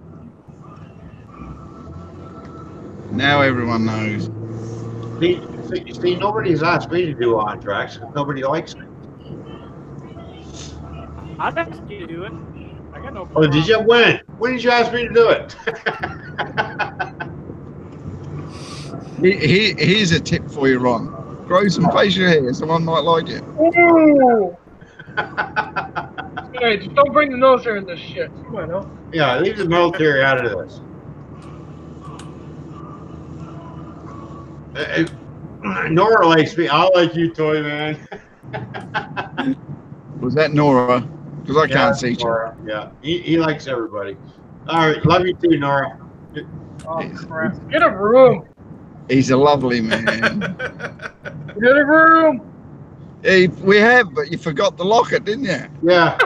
Now everyone knows. See, nobody's asked me to do on tracks because nobody likes me. I'd ask you to do it. I got no Oh, problem. did you win? When did you ask me to do it? Here's a tip for you, Ron. Grow some facial hair. Someone might like it. Ooh. Hey, just don't bring the nose hair in this shit. Come on, no. Yeah, leave the military out of this. Nora likes me. I like you, Toy Man. Was that Nora? Because I can't see you. Nora. Yeah, he likes everybody. All right, love you too, Nora. Oh, crap. Get a room. He's a lovely man. Get a room. We have, but you forgot the locket, didn't you? Yeah.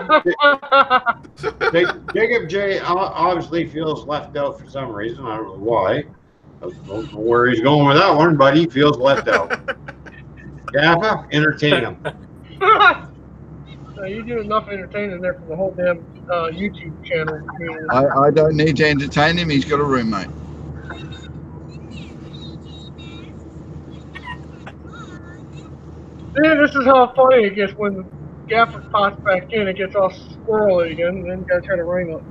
Jacob J obviously feels left out for some reason. I don't know why. I don't know where he's going with that one, but he feels left out. Gaffa, entertain him. You do enough entertaining there for the whole damn YouTube channel. I don't need to entertain him. He's got a roommate. See, this is how funny it gets when Gaffer pops back in. It gets all squirrely again, and then you gotta try to ring up.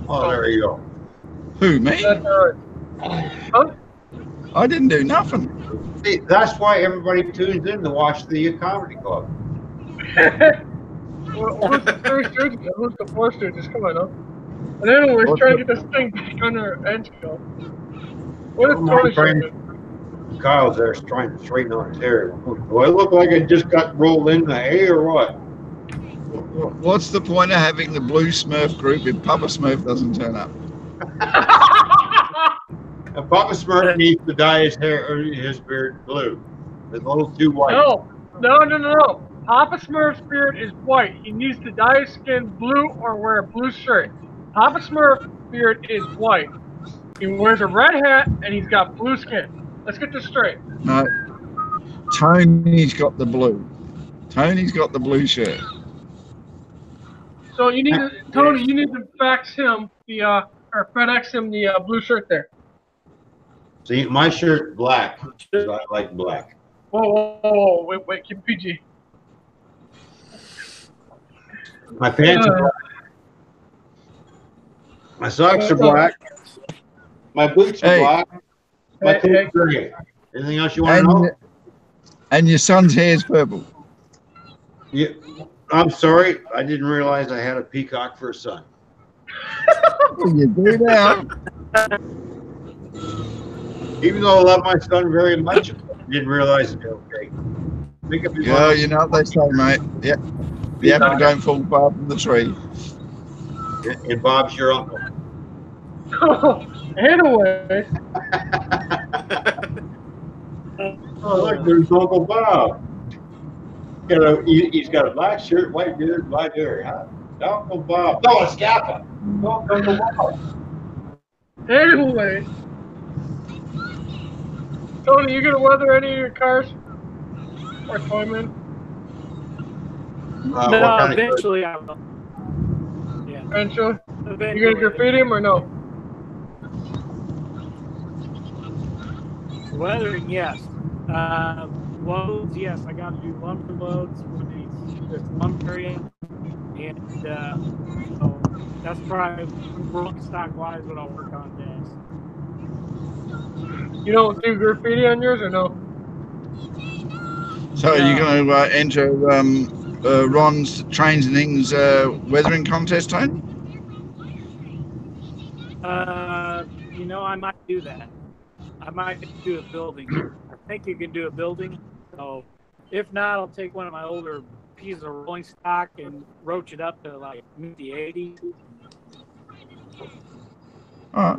Oh, there you go. Who, me? That's all right. Huh? I didn't do nothing. See, that's why everybody tunes in to watch the comedy club. Well, who's the Three Stooges? Who's the Four Stooges? Come on, huh? And then we're trying to get this thing back on our edge go. What is Tony saying? Kyle's there trying to straighten out his hair. Do I look like I just got rolled in the hay or what? What's the point of having the Blue Smurf group if Papa Smurf doesn't turn up? And Papa Smurf needs to dye his hair or his beard blue. It's a little too white. No. Papa Smurf's beard is white. He needs to dye his skin blue or wear a blue shirt. Papa Smurf's beard is white. He wears a red hat and he's got blue skin. Let's get this straight. No. Tony's got the blue. Tony's got the blue shirt. So you need to, Tony, you need to fax him the or FedEx him the blue shirt there. See, my shirt's black because I like black. Whoa, wait, keep it PG. My pants are black. My socks are black. My boots are black. My coat's gray. Anything else you want to know? And your son's hair is purple. Yeah, I'm sorry. I didn't realize I had a peacock for a son. You do now. Even though I love my son very much, Didn't realize it. Okay. Think of Yeah, you know what they say, mate. Yep. The apple don't fall far from the tree. And Bob's your uncle. Anyway, Oh, look, there's Uncle Bob. He's got a black shirt, white beard, black hair. Huh? Uncle Bob. No, it's Kappa. No, Uncle Bob. anyway. Tony, you gonna weather any of your cars? Or Toyman? What No, kind of eventually I will. Yeah. Eventually? Eventually. You gonna graffiti him or no? Weathering, yes. Loads, yes. I got to do lumber loads for this lumber area, and so that's probably rolling stock wise what I'll work on next. You don't do graffiti on yours or no? So Yeah. you're going to enter Ron's Trains and Things weathering contest, Tony? I might do that. I might do a building. I think you can do a building. So if not, I'll take one of my older pieces of rolling stock and roach it up to like the 80. All right.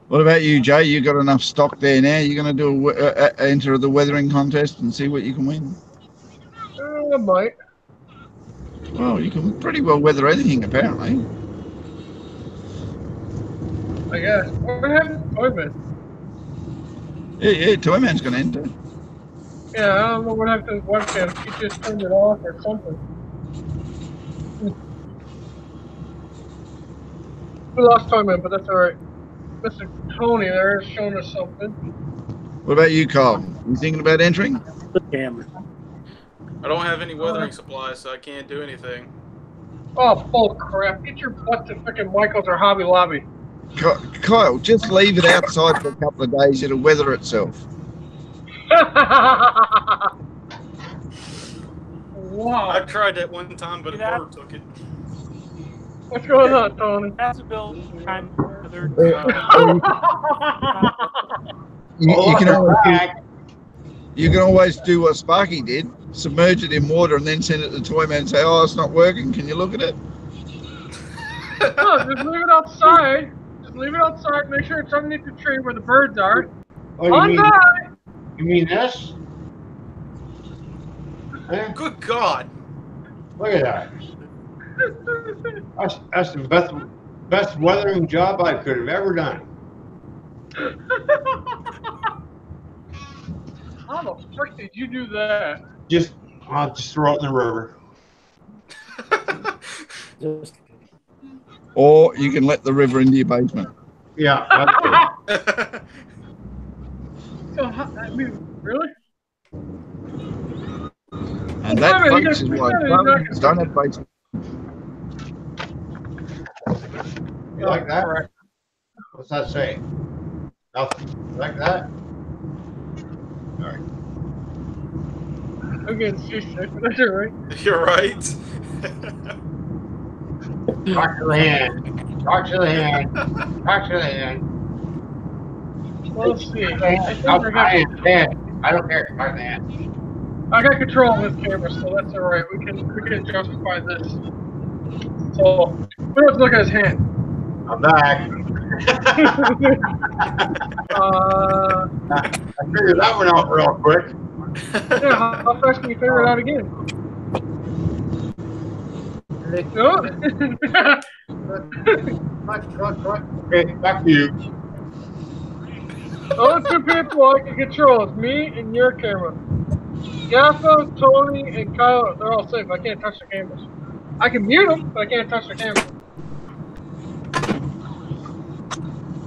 What about you, Jay? You got enough stock there now? You're going to do enter the weathering contest and see what you can win? I might. Well, you can pretty well weather anything, apparently. I guess. What happened to Toyman? Yeah, Toyman's going to enter. Yeah, I don't know what happened to his webcam. He just turned it off or something. We lost Toyman, but that's alright. Mr. Tony there is showing us something. What about you, Carl? You thinking about entering? The camera. I don't have any weathering supplies, so I can't do anything. Oh, bull crap. Get your butt to frickin' Michael's or Hobby Lobby. Kyle, just leave it outside for a couple of days. It'll weather itself. Wow. I tried that one time, but a bird took it. What's going on, Tony? That's a building kind of weathered. You can always do what Sparky did, submerge it in water and then send it to Toyman and say, oh, it's not working, can you look at it? No, just leave it outside. Just leave it outside, make sure it's underneath the tree where the birds are. Oh, you mean this? Huh? Good God. Look at that. That's the best weathering job I could have ever done. How the frick did you do that? I'll just throw it in the river. Or you can let the river into your basement. Yeah. So, I mean, really? And that, folks, is why farmers don't have basements. You like that? What's that say? Nothing. Like that? All right. I'm getting seasick, but that's alright. You're right. Talk to the hand. Talk to the hand. Talk to the hand. Well, let's see. I think Talk I to the got, hand. I don't care. Talk to the hand. I got control of this camera, so that's alright. We can justify this. So, let's look at his hand. I'm back. I I figured that one out real quick. Yeah, how fast can you figure it out again? No? Okay, back to you. Only two people I can control is me and your camera. Yaffa, Tony, and Kyle, they're all safe. I can't touch the cameras. I can mute them, but I can't touch the camera.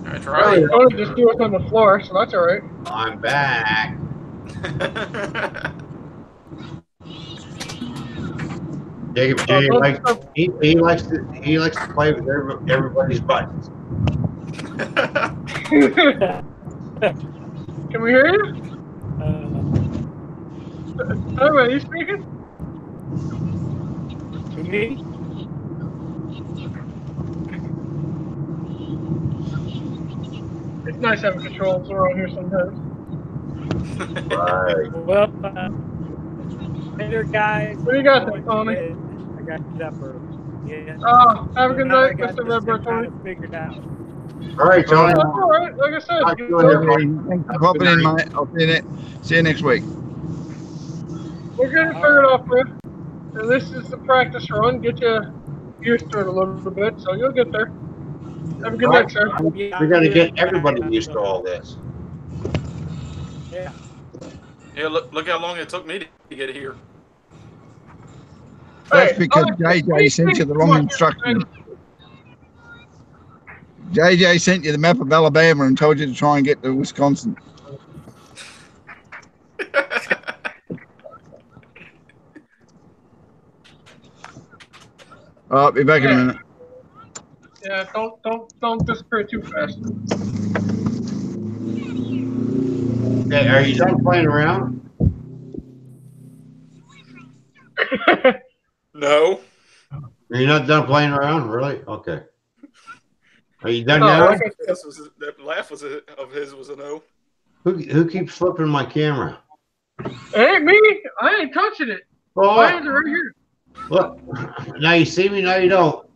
That's right. Tony just threw us on the floor, so that's alright. I'm back. Jacob J likes he likes to play with everybody's buttons. Can we hear you? Tony, are you speaking? Me? It's nice having controls around here sometimes. Right. Well, later, guys. What do you got I'll there, let Tony? get- I got it up early. Yeah. Have a good Now I night, got Mr. this thing Redbird, Tony. kind of figured out. All right, Oh, Tony. that's all right. Like I said, Talk good to you later, luck. buddy. Thanks for Have a popping good in, night. mate. I'll see you next week. We're getting figured out for you. And this is the practice run. Get you used to it a little bit, so you'll get there. Have a good Right. night, sir. Yeah, We got to I'm get doing everybody that, used to so, all this. Yeah. Yeah, look how long it took me to get here. That's Hey, because Alex, JJ sent you the wrong instructions. JJ sent you the map of Alabama and told you to try and get to Wisconsin. I'll be back in a minute. Yeah, don't disappear too fast. Okay, are you done playing around? No. Are you not done playing around? Really? Okay. Are you done No, now? like I said, That laugh of his was a no. Who keeps flipping my camera? it ain't me. I ain't touching it. Oh, My hands are right here. look. Now you see me, now you don't.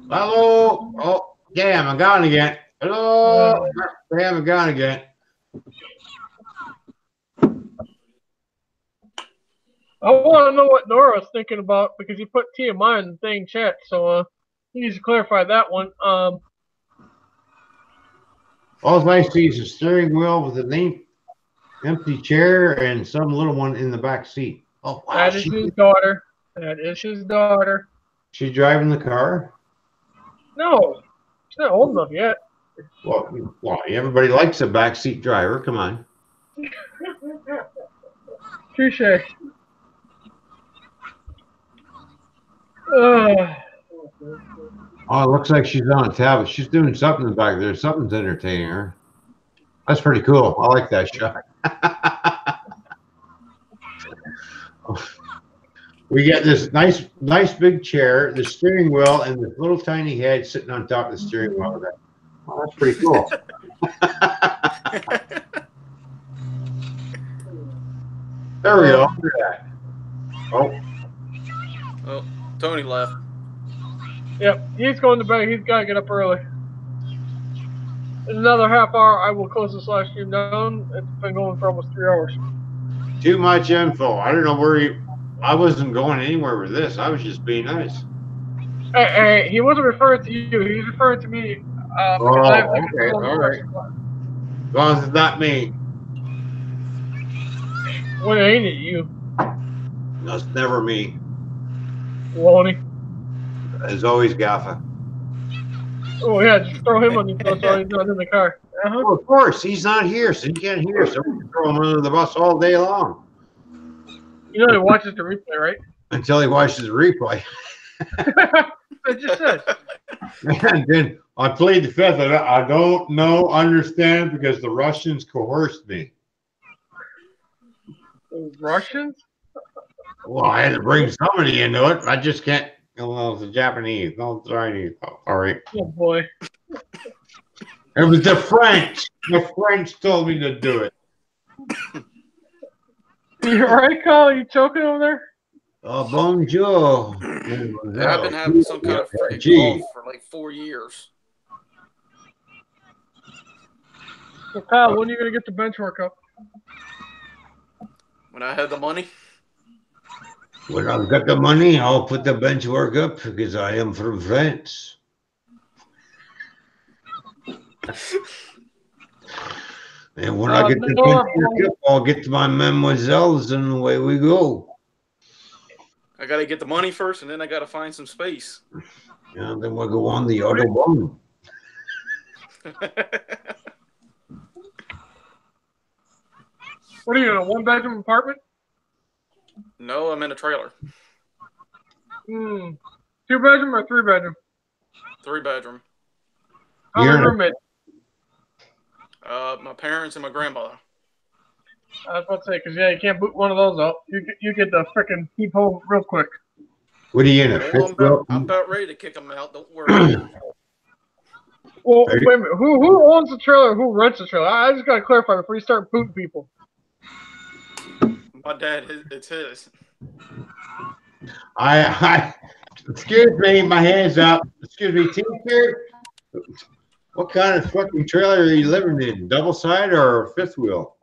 Hello. Oh, damn, I'm gone again. Hello. Damn, I'm gone again. I want to know what Nora's thinking about because he put TMI in the thing chat, so he needs to clarify that one. All I see is a steering wheel with an empty chair and some little one in the back seat. Oh, wow. That is his daughter. That is his daughter. She driving the car? No, she's not old enough yet. Well, everybody likes a backseat driver. Come on. Touche. Oh, it looks like she's on a tablet. She's doing something back there. Something's entertaining her. That's pretty cool. I like that shot. We get this nice big chair, the steering wheel, and this little tiny head sitting on top of the steering wheel. Oh, that's pretty cool. There we go. Look at that. Oh, Tony left. Yep, he's going to bed. He's got to get up early. In another half hour, I will close this live stream down. It's been going for almost 3 hours. Too much info. I don't know where I wasn't going anywhere with this. I was just being nice. Hey, he wasn't referring to you. He was referring to me. Okay, all right. As long as it's not me. Well, ain't it you? That's never me. Loney. It's always Gaffa. Oh, yeah, just throw him on the bus while he's not in the car. Well, of course, he's not here, so he can't hear. So we can throw him under the bus all day long. You know he watches the replay, right? Until he watches the replay. I just said. And then I plead the fifth. I don't know, understand, because the Russians coerced me. The Russians? Well, I had to bring somebody into it. I just can't. Well, it's the Japanese, no Chinese. All right. Oh, boy. It was the French. The French told me to do it. You all right, Kyle? You choking over there? Oh, bonjour. I've been having some kind of freaking cough for like 4 years. So, Kyle, when are you going to get the bench work up? When I had the money. When I've got the money, I'll put the bench work up because I am from France. And when I get the bench work up, I'll get to my mademoiselles and away we go. I got to get the money first, and then I got to find some space. Yeah, then we'll go on the Autobahn. What are you in a one-bedroom apartment? No, I'm in a trailer. 2-bedroom or 3-bedroom? 3-bedroom. How many roommates? My parents and my grandmother. I was about to say, because, yeah, you can't boot one of those out. You get the frickin' keep home real quick. What are you in it? Well, I'm about ready to kick them out. Don't worry. Well, wait a minute. Who owns the trailer? Who rents the trailer? I just got to clarify before you start booting people. My dad, it's his. Excuse me, my hands up. Excuse me, teacher. What kind of fucking trailer are you living in? Double side or fifth wheel?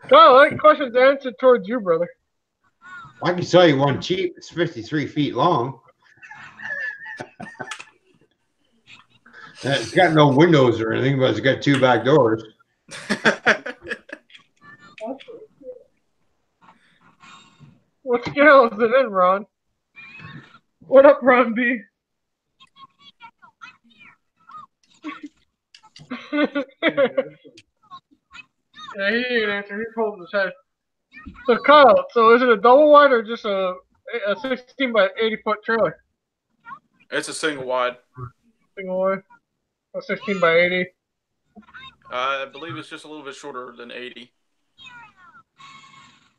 Well, that question's answered towards you, brother. I can sell you one cheap. It's 53 feet long. It's got no windows or anything, but it's got 2 back doors. What scale is it in, Ron? What up, Ron B? Yeah, he didn't answer. He pulled his head. So, Kyle, so is it a double wide or just a 16 by 80 foot trailer? It's a single wide. Single wide? A 16 by 80? I believe it's just a little bit shorter than 80.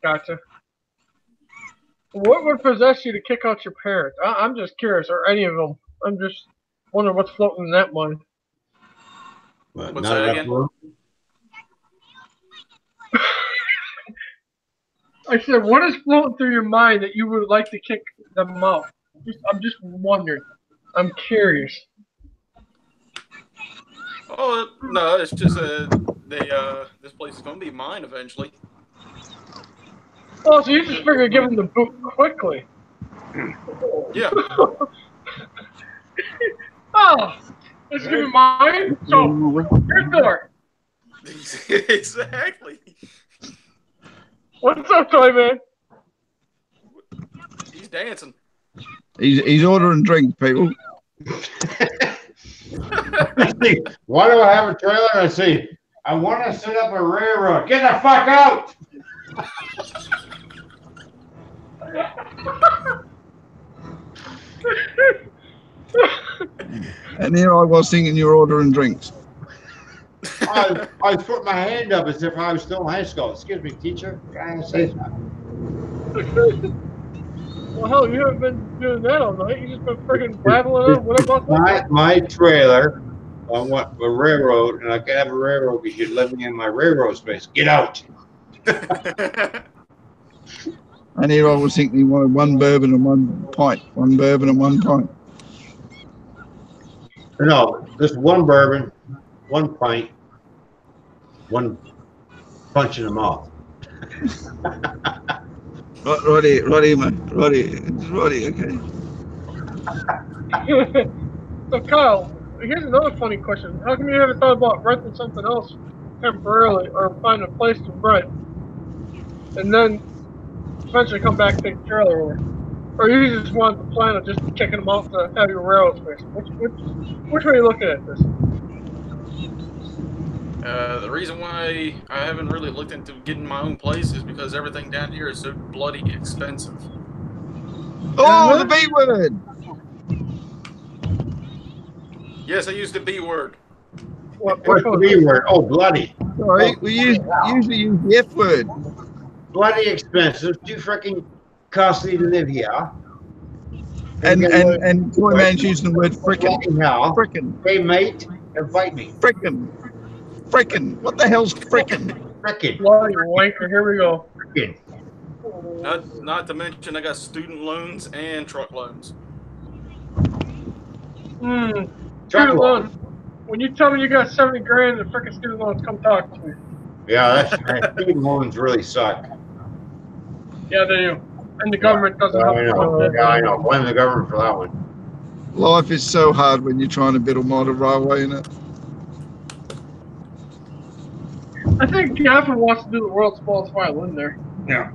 Gotcha. What would possess you to kick out your parents? I'm just curious, or any of them. I'm just wondering what's floating in that mind. What's that again? I said, what is floating through your mind that you would like to kick them out? I'm just wondering. I'm curious. Oh no, it's just this place is gonna be mine eventually. Oh, so you just figure give them the boot quickly? Yeah. Oh, it's gonna be mine. So your door. Exactly. What's up, Toy Man? He's dancing. He's ordering drinks, people. Why do I have a trailer? I see. I want to set up a railroad. Get the fuck out! And here I was thinking you're ordering drinks. I put my hand up as if I was still in high school. Excuse me, teacher. Can I say something? Well, hell, you haven't been doing that all night. You just been freaking babbling on. What about my trailer on what a railroad, and I can have a railroad because you're living in my railroad space. Get out! And here I was thinking you wanted 1 bourbon and 1 pint. 1 bourbon and 1 pint. No, just 1 bourbon, 1 pint, 1 punch in the mouth. Righty, man. Righty, okay. So, Kyle, here's another funny question. How come you haven't thought about renting something else temporarily or finding a place to rent and then eventually come back and take the trailer over? Or you just want the plan of just checking them out to have your railroad space? Which way are you looking at this? The reason why I haven't really looked into getting my own place is because everything down here is so bloody expensive. Oh, the B word! Yes, I used the B word. What's the B word? Oh, bloody. Sorry, we usually use the F word. Bloody expensive, too freaking costly to live here. And Toy Man's using the word frickin'. Frickin'. Hey, mate, invite me. Frickin'. Frickin'. What the hell's frickin'? Frickin'. Bloody wanker, here we go. Frickin'. Not to mention I got student loans and truck loans. Student loans. When you tell me you got 70 grand in freaking student loans, come talk to me. Yeah, that's student loans really suck. Yeah, they do. And the government doesn't help. I know. Blame the government for that one. Life is so hard when you're trying to build a model railway in it. I think Gaffer wants to do the world's smallest violin there. Yeah.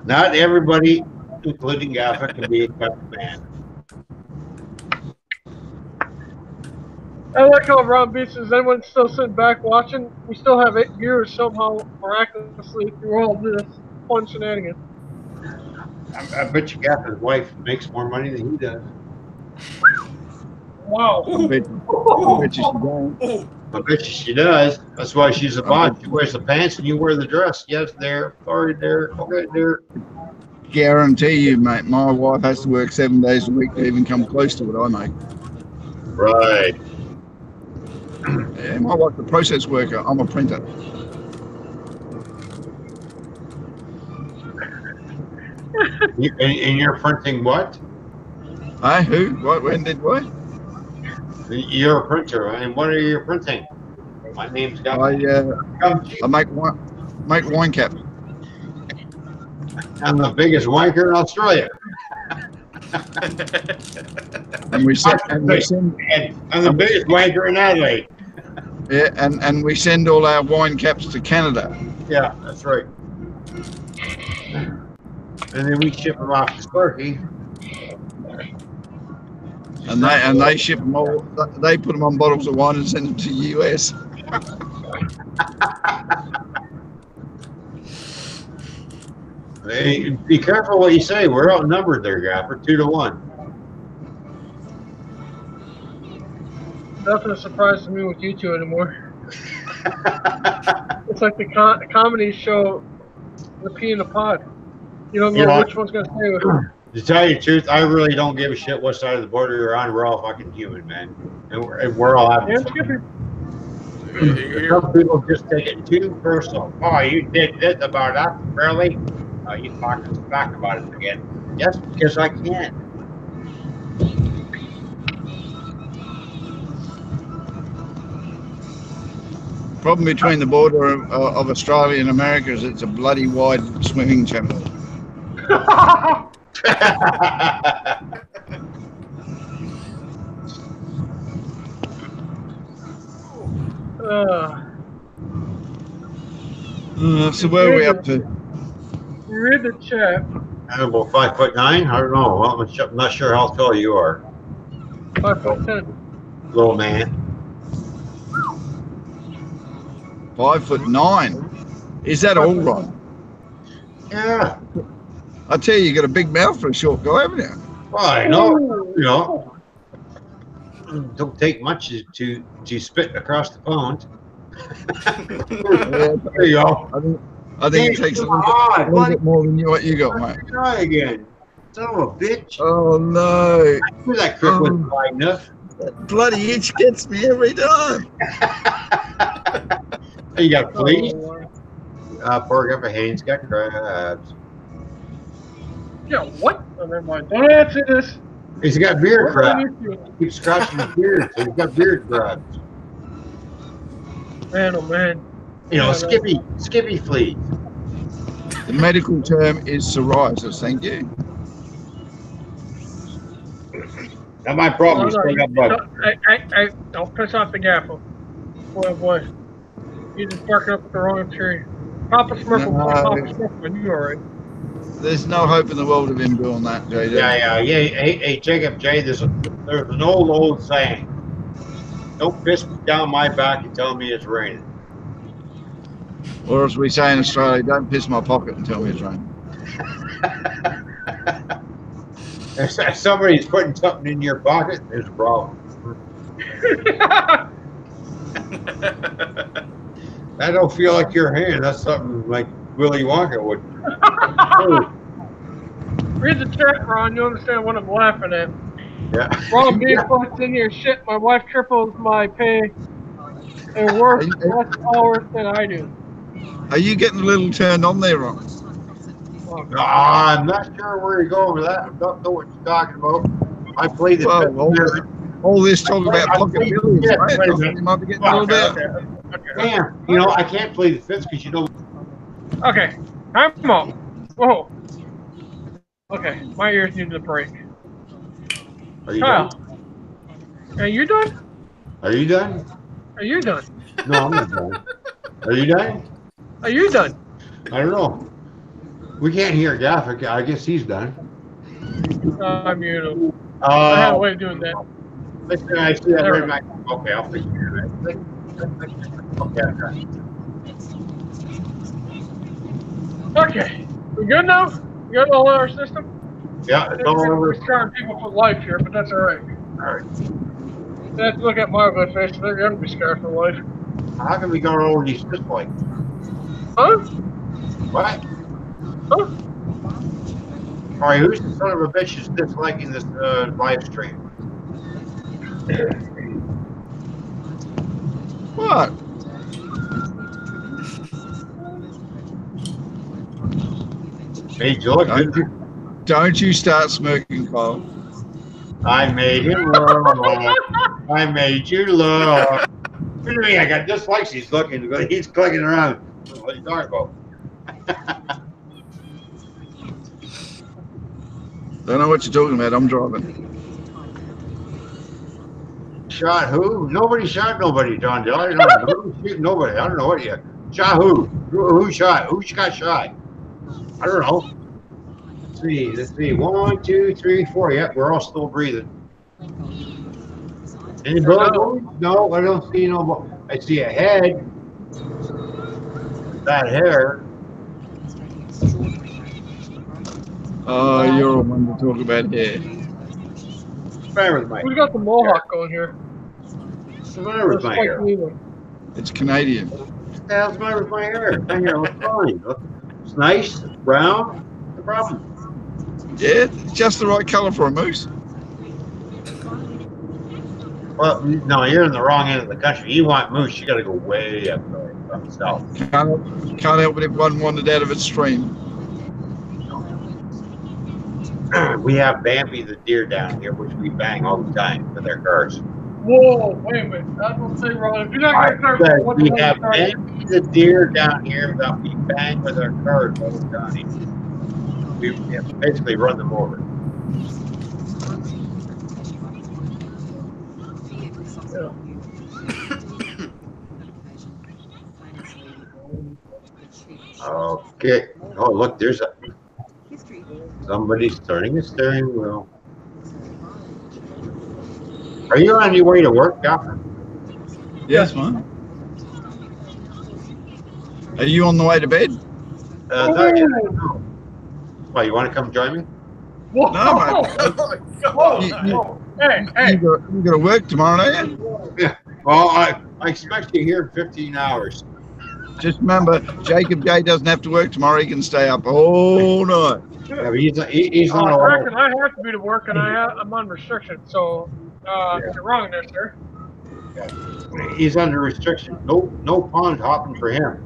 Not everybody, including Gaffer, can be a cut man. I like how Ron B says, anyone still sitting back watching? We still have 8 viewers somehow miraculously through all this fun shenanigans. I bet you Gaffer's wife makes more money than he does. Wow. I bet you she don't. I bet you she does. That's why she's a boss. She wears the pants and you wear the dress. Yes, there. Sorry, there. Okay, there. Guarantee you, mate, my wife has to work 7 days a week to even come close to what I make. Right. Yeah, my wife's a process worker. I'm a printer. And you're printing what? Hey, who? What? When did what? You're a printer, and what are you printing? My name's got. I make wine caps. I'm the biggest wanker in Australia. And we send I'm the biggest wanker in Adelaide. yeah, and we send all our wine caps to Canada. Yeah, that's right. And then we ship them off to Turkey. And they ship them all. They put them on bottles of wine and send them to the US. Hey, be careful what you say. We're outnumbered there, Gaffer, 2-1. Nothing a surprise to me with you two anymore. It's like the comedy show, The Pea in the Pod. You don't know which one's going to stay with you. To tell you the truth, I really don't give a shit what side of the border you're on. We're all fucking human, man. And we're all having fun. Some people just take it too personal. Oh, you did this about us, really? Oh, you talking smack about it again. Yes, because I can. Problem between the border of Australia and America is it's a bloody wide swimming channel. So where are we up to? Read the chat. I'm about 5'9". I don't know. Well, I'm not sure how tall you are. 5'10". Little man. 5'9". Is that all right? Yeah. I tell you, you got a big mouth for a short guy, haven't you? Well, I know. You know, don't take much to spit across the pond. There you go. I think it takes a little bit more than what you got, mate. Try again. Son of a bitch. Oh no. I knew that crick wasn't wide enough. That bloody itch gets me every time. You got fleas? Poor Gaffer Haynes got crabs. Yeah, what? Oh, never mind. Don't answer this. He's got beard crabs. Keeps scratching his beard, so he's got beard crabs. Man, oh man. You know, skippy fleas. The medical term is psoriasis, thank you. Not my problem. Don't piss off the gaffer. Boy. He's just barking up at the wrong tree. Papa Smurf Papa Smurf, and you alright. There's no hope in the world of him doing that, JD. Yeah. Hey, Jacob J, there's an old saying. Don't piss down my back and tell me it's raining. Or as we say in Australia, don't piss my pocket and tell me it's raining. If somebody's putting something in your pocket, there's a problem. That don't feel like your hand. That's something like Willy Wonka would. Read the chat, Ron. You understand what I'm laughing at. Yeah. Ron being fucked in here. Shit, my wife triples my pay and works less hours than I do. Are you getting a little turned on there, Ron? I'm not sure where you're going with that. I don't know what you're talking about. I play the all this talk about pocket billions, right? You might be getting a little bit. Damn, you know, I can't play the fifth because you know. Okay, I'm up. Whoa. Okay, my ears need a break. Are you Kyle, done? are you done? Are you done? Are you done? No, I'm not done. Are you done? Are you done? I don't know. We can't hear Gaffer. I guess he's done. I'm muted. I have a way of doing that. Listen, I see that right back. Okay, I'll fix it. Okay, I'm done. Okay, we good now? We got all in our system? Yeah, it's all over. We're scarring people for life here, but that's alright. Alright. They have to look at my good face, they're gonna be scarred for life. How can we go over these this way? Huh? What? Huh? Alright, who's the son of a bitch who's disliking this live stream? What? Made you look good. Don't you start smirking, Kyle. I made him look. I made you look. What do you mean? I got dislikes. He's looking. He's clicking around. What are you talking about? Don't know what you're talking about. I'm driving. Shot who? Nobody shot nobody, John Dill. I don't know. Who shoot nobody? I don't know what yet. Shot who? Who shot? Who got shot? I don't know. Let's see. Let's see. 1, 2, 3, 4. Yeah, we're all still breathing. Any bullet wounds? No, I don't see no bullet. I see a head. That hair. Oh, you're one to talk about hair. What's the matter with my Who's got the mohawk going here? What's the matter with my hair? It's Canadian. What the hell's the matter with my hair? My hair looks fine. It's nice. It's brown. What's the problem? Yeah, it's just the right color for a moose. Well, no, you're in the wrong end of the country. You want moose, you got to go way up south. Can't help it if one wandered out of its stream. We have Bambi the deer down here, which we bang all the time with our cars. Whoa, wait a minute. That's what I'm saying, Ron. If you're not going to start with We have Bambi the deer down here that we bang with our cars all the time. We basically run them over. Okay. Oh, look, there's somebody's turning a steering wheel. Are you on your way to work, Doctor? Yes, man. Are you on the way to bed? No. Well, you want to come join me? Whoa, No, mate. whoa, You hey. got to work tomorrow, don't you? Yeah. Well, I expect you here in 15 hours. Just remember, Jacob Gay doesn't have to work tomorrow. He can stay up all night. Yeah, but he's I not reckon I have to be to work, and I'm on restriction. So you're wrong there, sir. He's under restriction. No pond hopping for him.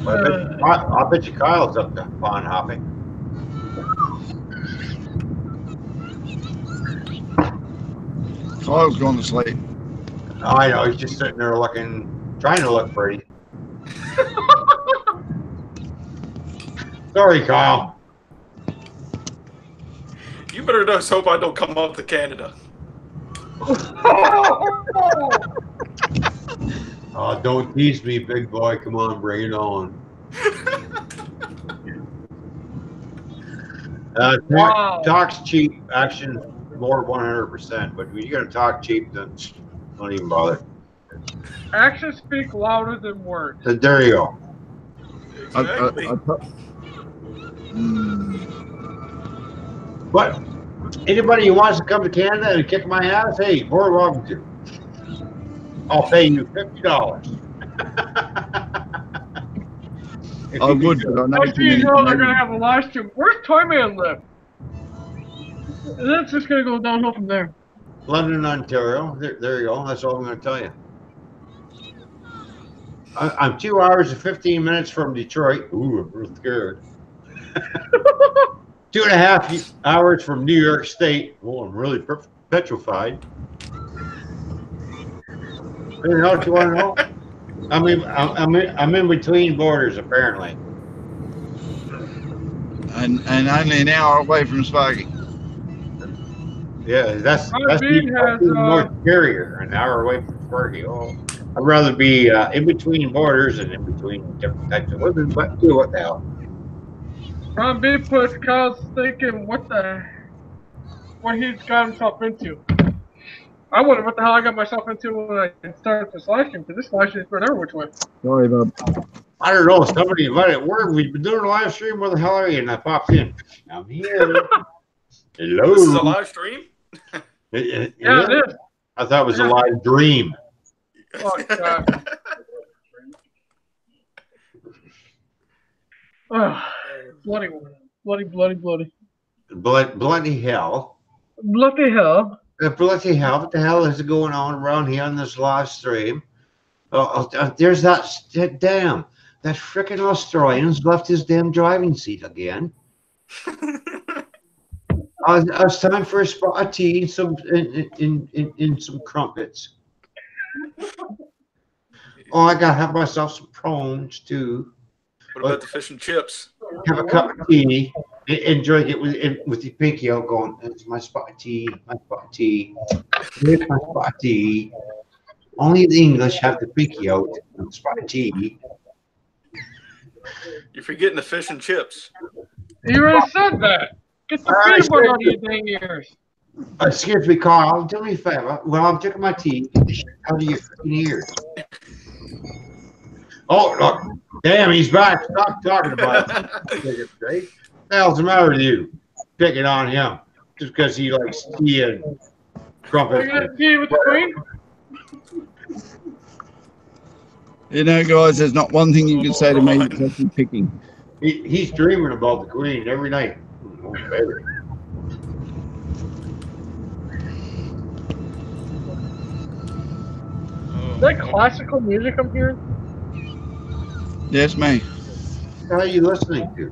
I bet you Kyle's up to pond hopping. Kyle's gone to sleep. I know, he's just sitting there trying to look pretty. Sorry, Kyle. You better just hope I don't come up to Canada. Oh, don't tease me, big boy. Come on, bring it on. Wow. Talk's cheap, action more 100%. But when you're gonna talk cheap, then don't even bother. Actions speak louder than words. So there you go. Exactly. But anybody who wants to come to Canada and kick my ass, hey, more welcome to. I'll pay you $50. I would, but I know Next too thing you many know, they're going to Canadians. have a live stream. Where's Toyman live? And that's just going to go downhill from there. London, Ontario. There you go. That's all I'm going to tell you. I'm 2 hours and 15 minutes from Detroit. Ooh, I'm real scared. 2.5 hours from New York State. Oh, I'm really petrified. Anything else you want to know? I'm in between borders apparently. And only an hour away from Sparky. Yeah, that's Bean has, even more scarier. An hour away from Sparky. Oh, I'd rather be in between borders and in between different types of women. But do what the hell? Ron B put Kyle's thinking what he's got himself into. I wonder what the hell I got myself into when I started this live stream, because this live stream's been every which way. Sorry, bub. I don't know. Somebody invited word. We've been doing a live stream. Where the hell are you? And I popped in. I'm here. Hello. This is a live stream? Yeah, it is. I thought it was a live dream. Oh, God. Oh, bloody one. Bloody, bloody, bloody. Bloody hell. Bloody hell. Bloody hell. What the hell is going on around here on this live stream? There's that damn. That frickin' Australian's left his damn driving seat again. It's time for a spot of tea and some in some crumpets. Oh, I gotta have myself some prawns too. What about the fish and chips? Have a cup of tea and drink it with the pinky out going, it's my spot of tea, my spot of tea. Here's my spot of tea. Only the English have the pinky out and the spot of tea. You're forgetting the fish and chips. You already said that. Get the peanut butter out of your dang ears. Excuse me, Carl. Do me a favor. While I'm drinking my tea, get the shit out of your freaking ears. Oh, look. Damn, he's back. Stop talking about it. What the hell's the matter with you? Picking on him just because he likes tea and crumpets. Are you going to tea with the queen? You know, guys, there's not one thing you can say to me that's actually picking. He's dreaming about the queen every night. Oh, baby. Is that classical music I'm hearing? Yes, me. What the hell are you listening to?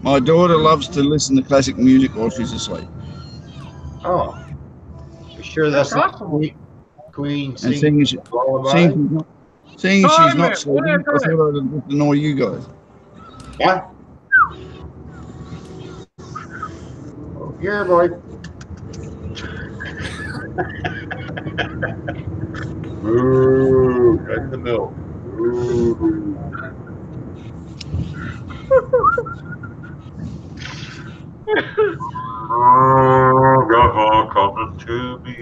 My daughter loves to listen to classic music while she's asleep. Oh. You sure that's not Queen And singing seeing lullaby? she's not sleeping, I thought I'd annoy you guys. What? Oh, here, boy. Ooh, right in the middle. Ooh. Oh, God, coming to me.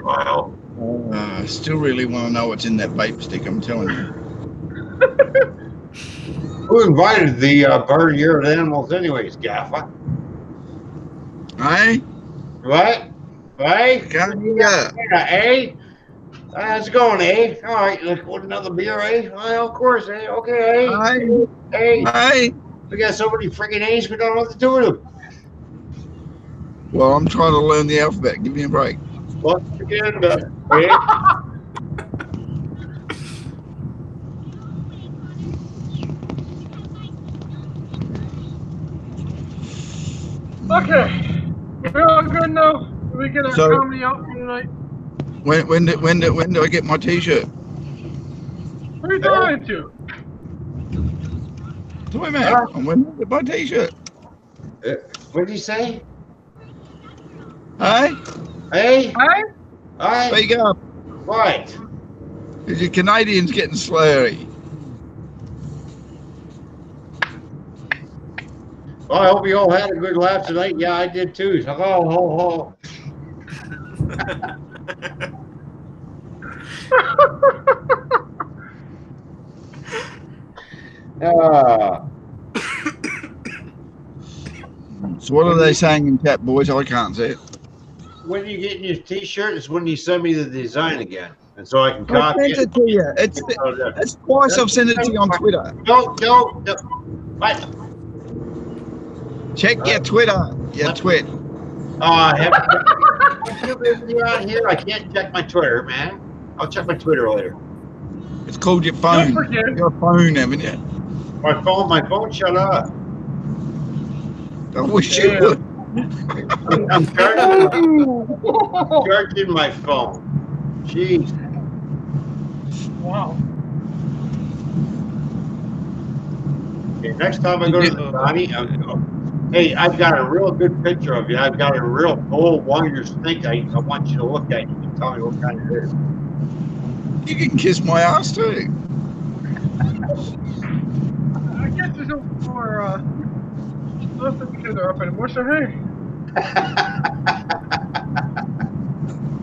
Wow. I still really want to know what's in that vape stick, I'm telling you. Who invited the Year of Animals anyways, Gaffer? Hey? What? Hey? Come here. Eh? How's it going, eh? All right, let's want another beer, eh? Well, of course, eh? Okay, eh? Hey. Hey. Hey. We got so many freaking A's, we don't know what to do with them. Well, I'm trying to learn the alphabet. Give me a break. Once again, eh? Okay. We're all good now. We get our So- comedy out for tonight. When do I get my T-shirt? Where are you going to? Wait a minute. And when do I get my T-shirt? What did you say? Hey? Hey? Hey? Hey? Speak up. What? Is your Canadians getting slurry? Well, I hope you all had a good laugh tonight. Yeah, I did too. So, ho, ho, ho. So what are they saying in chat, boys? I can't see it. When you getting your T-shirt is when you send me the design again, and so I can I copy sent it to you. It's twice I've sent it to you on Twitter. No. What? Check your Twitter. Your twit. You're on here. I can't check my Twitter, man. I'll check my Twitter later. It's called your phone. Don't forget. Your phone, haven't you? My phone shut up. I wish you would. I'm charging my phone. Jeez. Wow. Okay, next time I go to the body, hey, I've got a real good picture of you. I've got a real old Wonders thing I want you to look at. You can tell me what kind it is. You can kiss my ass too. I guess there's no more nothing because they're up anymore, so hey.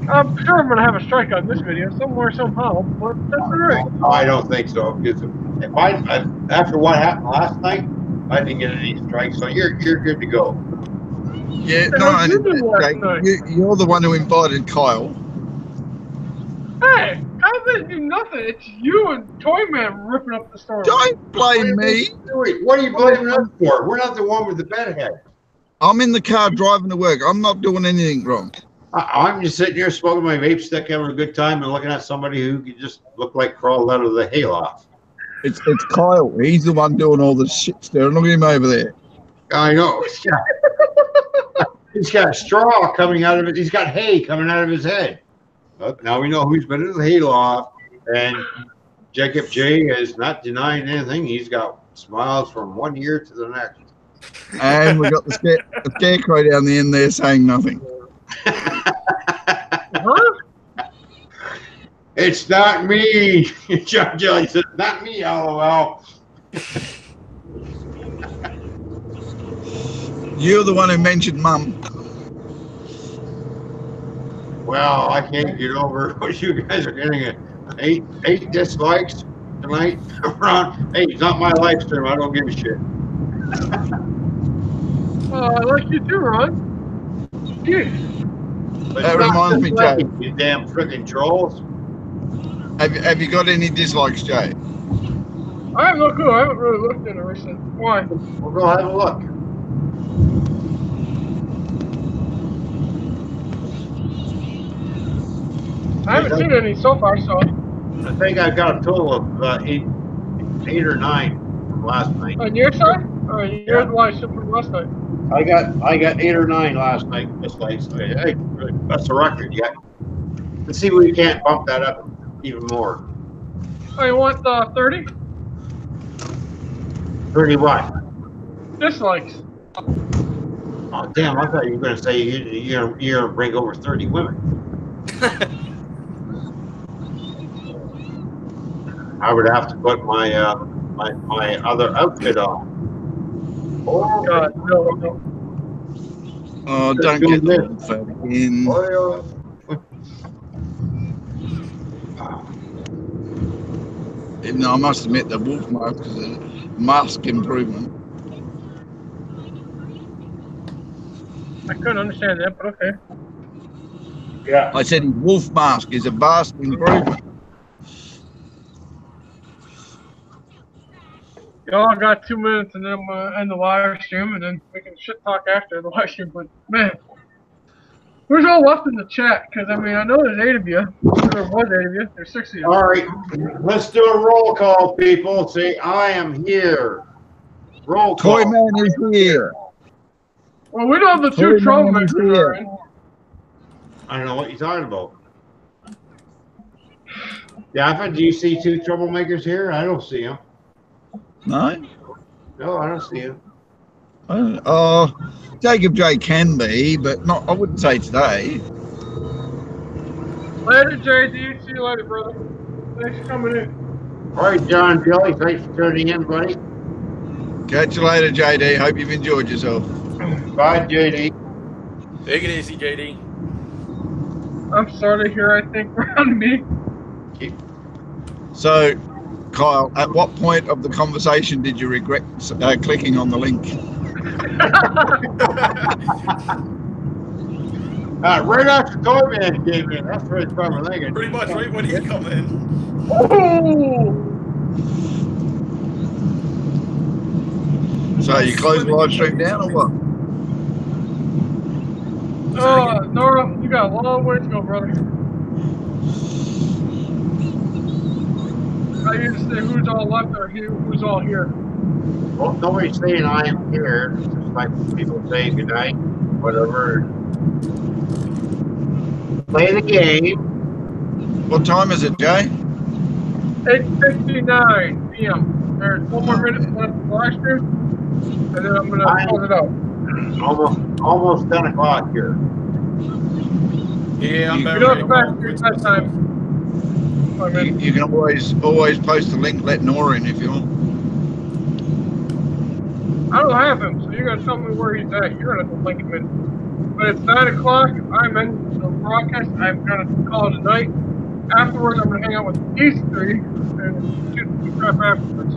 I'm sure I'm gonna have a strike on this video somewhere somehow, but that's alright. Oh, I don't think so. Because if after what happened last night, I didn't get any strikes, so you're good to go. Yeah, Hey, no, what you do last Jake, night? you're the one who invited Kyle. Hey, I didn't do nothing. It's you and Toyman ripping up the store. Don't blame me. What are you blaming us for? We're not the one with the bedhead. I'm in the car driving to work. I'm not doing anything wrong. I'm just sitting here smoking my vape stick, having a good time, and looking at somebody who could just look like crawled out of the hayloft. It's Kyle. He's the one doing all the shit stirring. Look at him over there. I know. He's got straw coming out of it. He's got hay coming out of his head. But now we know who's been in the hayloft, and Jacob J is not denying anything. He's got smiles from one year to the next. And we got the scarecrow down the end there saying nothing. Huh? It's not me. John Jelly said, not me, LOL. You're the one who mentioned Mum. Well, I can't get over what you guys are getting. Eight dislikes tonight. Ron, hey, it's not my live stream. I don't give a shit. I like you too, Ron. Jeez. But That stop reminds me, disliking, Jay. you damn freaking trolls. Have you got any dislikes, Jay? I have no clue. I haven't really looked at it recently. Why? We'll go have a look. I haven't seen any so far, so. I think I got a total of eight or nine from last night. On your side? Or your live stream from last night? I got 8 or 9 last night. Dislikes. Hey, that's a record yet. Let's see if we can't bump that up even more. Oh, you want 30? 30 what? Dislikes. Oh damn! I thought you were going to say you're going to bring over 30 women. I would have to put my my other outfit on. Oh God, no. Oh, don't get the fat in. No, I must admit the wolf mask is a mask improvement. I couldn't understand that, but okay. Yeah. I said his wolf mask is a vast improvement. Y'all got 2 minutes and then I'm going to end the live stream and then we can shit talk after the live stream. But man, who's all left in the chat? Because I mean, I know there's 8 of you. There was 8 of you. There's 6 of you. All right, let's do a roll call, people. Say, I am here. Roll call. Toyman is here. Well, we know the 2 troublemakers are in. I don't know what you're talking about. Daffin, do you see 2 troublemakers here? I don't see them. No? No, I don't see them. Jacob J can be, but not. I wouldn't say today. Later, JD. See you later, brother. Thanks for coming in. All right, John Jelly, thanks for tuning in, buddy. Catch you later, JD. Hope you've enjoyed yourself. Bye, JD. Take it easy, JD. I'm sorry to hear, I think, around me. So, Kyle, at what point of the conversation did you regret clicking on the link? Right after Toyman came in. That's where it's from. Pretty much right when he come in. Oh! So you close the live stream down or what? Nora, you got a long way to go, brother. I used to say who's all left or who's all here. Well, nobody's saying I am here. It's just like people saying good night, whatever. Play the game. What time is it, Jay? 8:59 p.m. There's 1 more minute left of the live stream, and then I'm going to close it out. Almost 10 o'clock here. Yeah, I'm You better. don't back to that time. You can always post the link, let Nora in if you want. I don't have him, so you're going to tell me where he's at. You're going to link him in. But it's 9 o'clock. I'm in the broadcast. I'm going to call it a night. Afterwards, I'm going to hang out with these 3 and shoot some crap afterwards.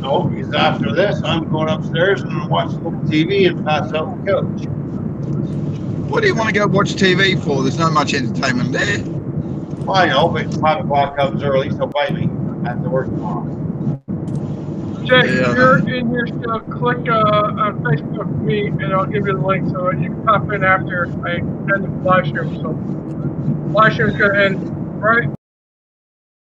No, because after this, I'm going upstairs and I'm watching a little TV and pass out on the couch. What do you want to go watch TV for? There's not much entertainment there. Well, I know, but 5 o'clock comes early, so bite me. I have to work tomorrow. Jake, Yeah, if you're in here still, click on Facebook with me, and I'll give you the link so you can pop in after I end the live stream. So, live stream's going to end right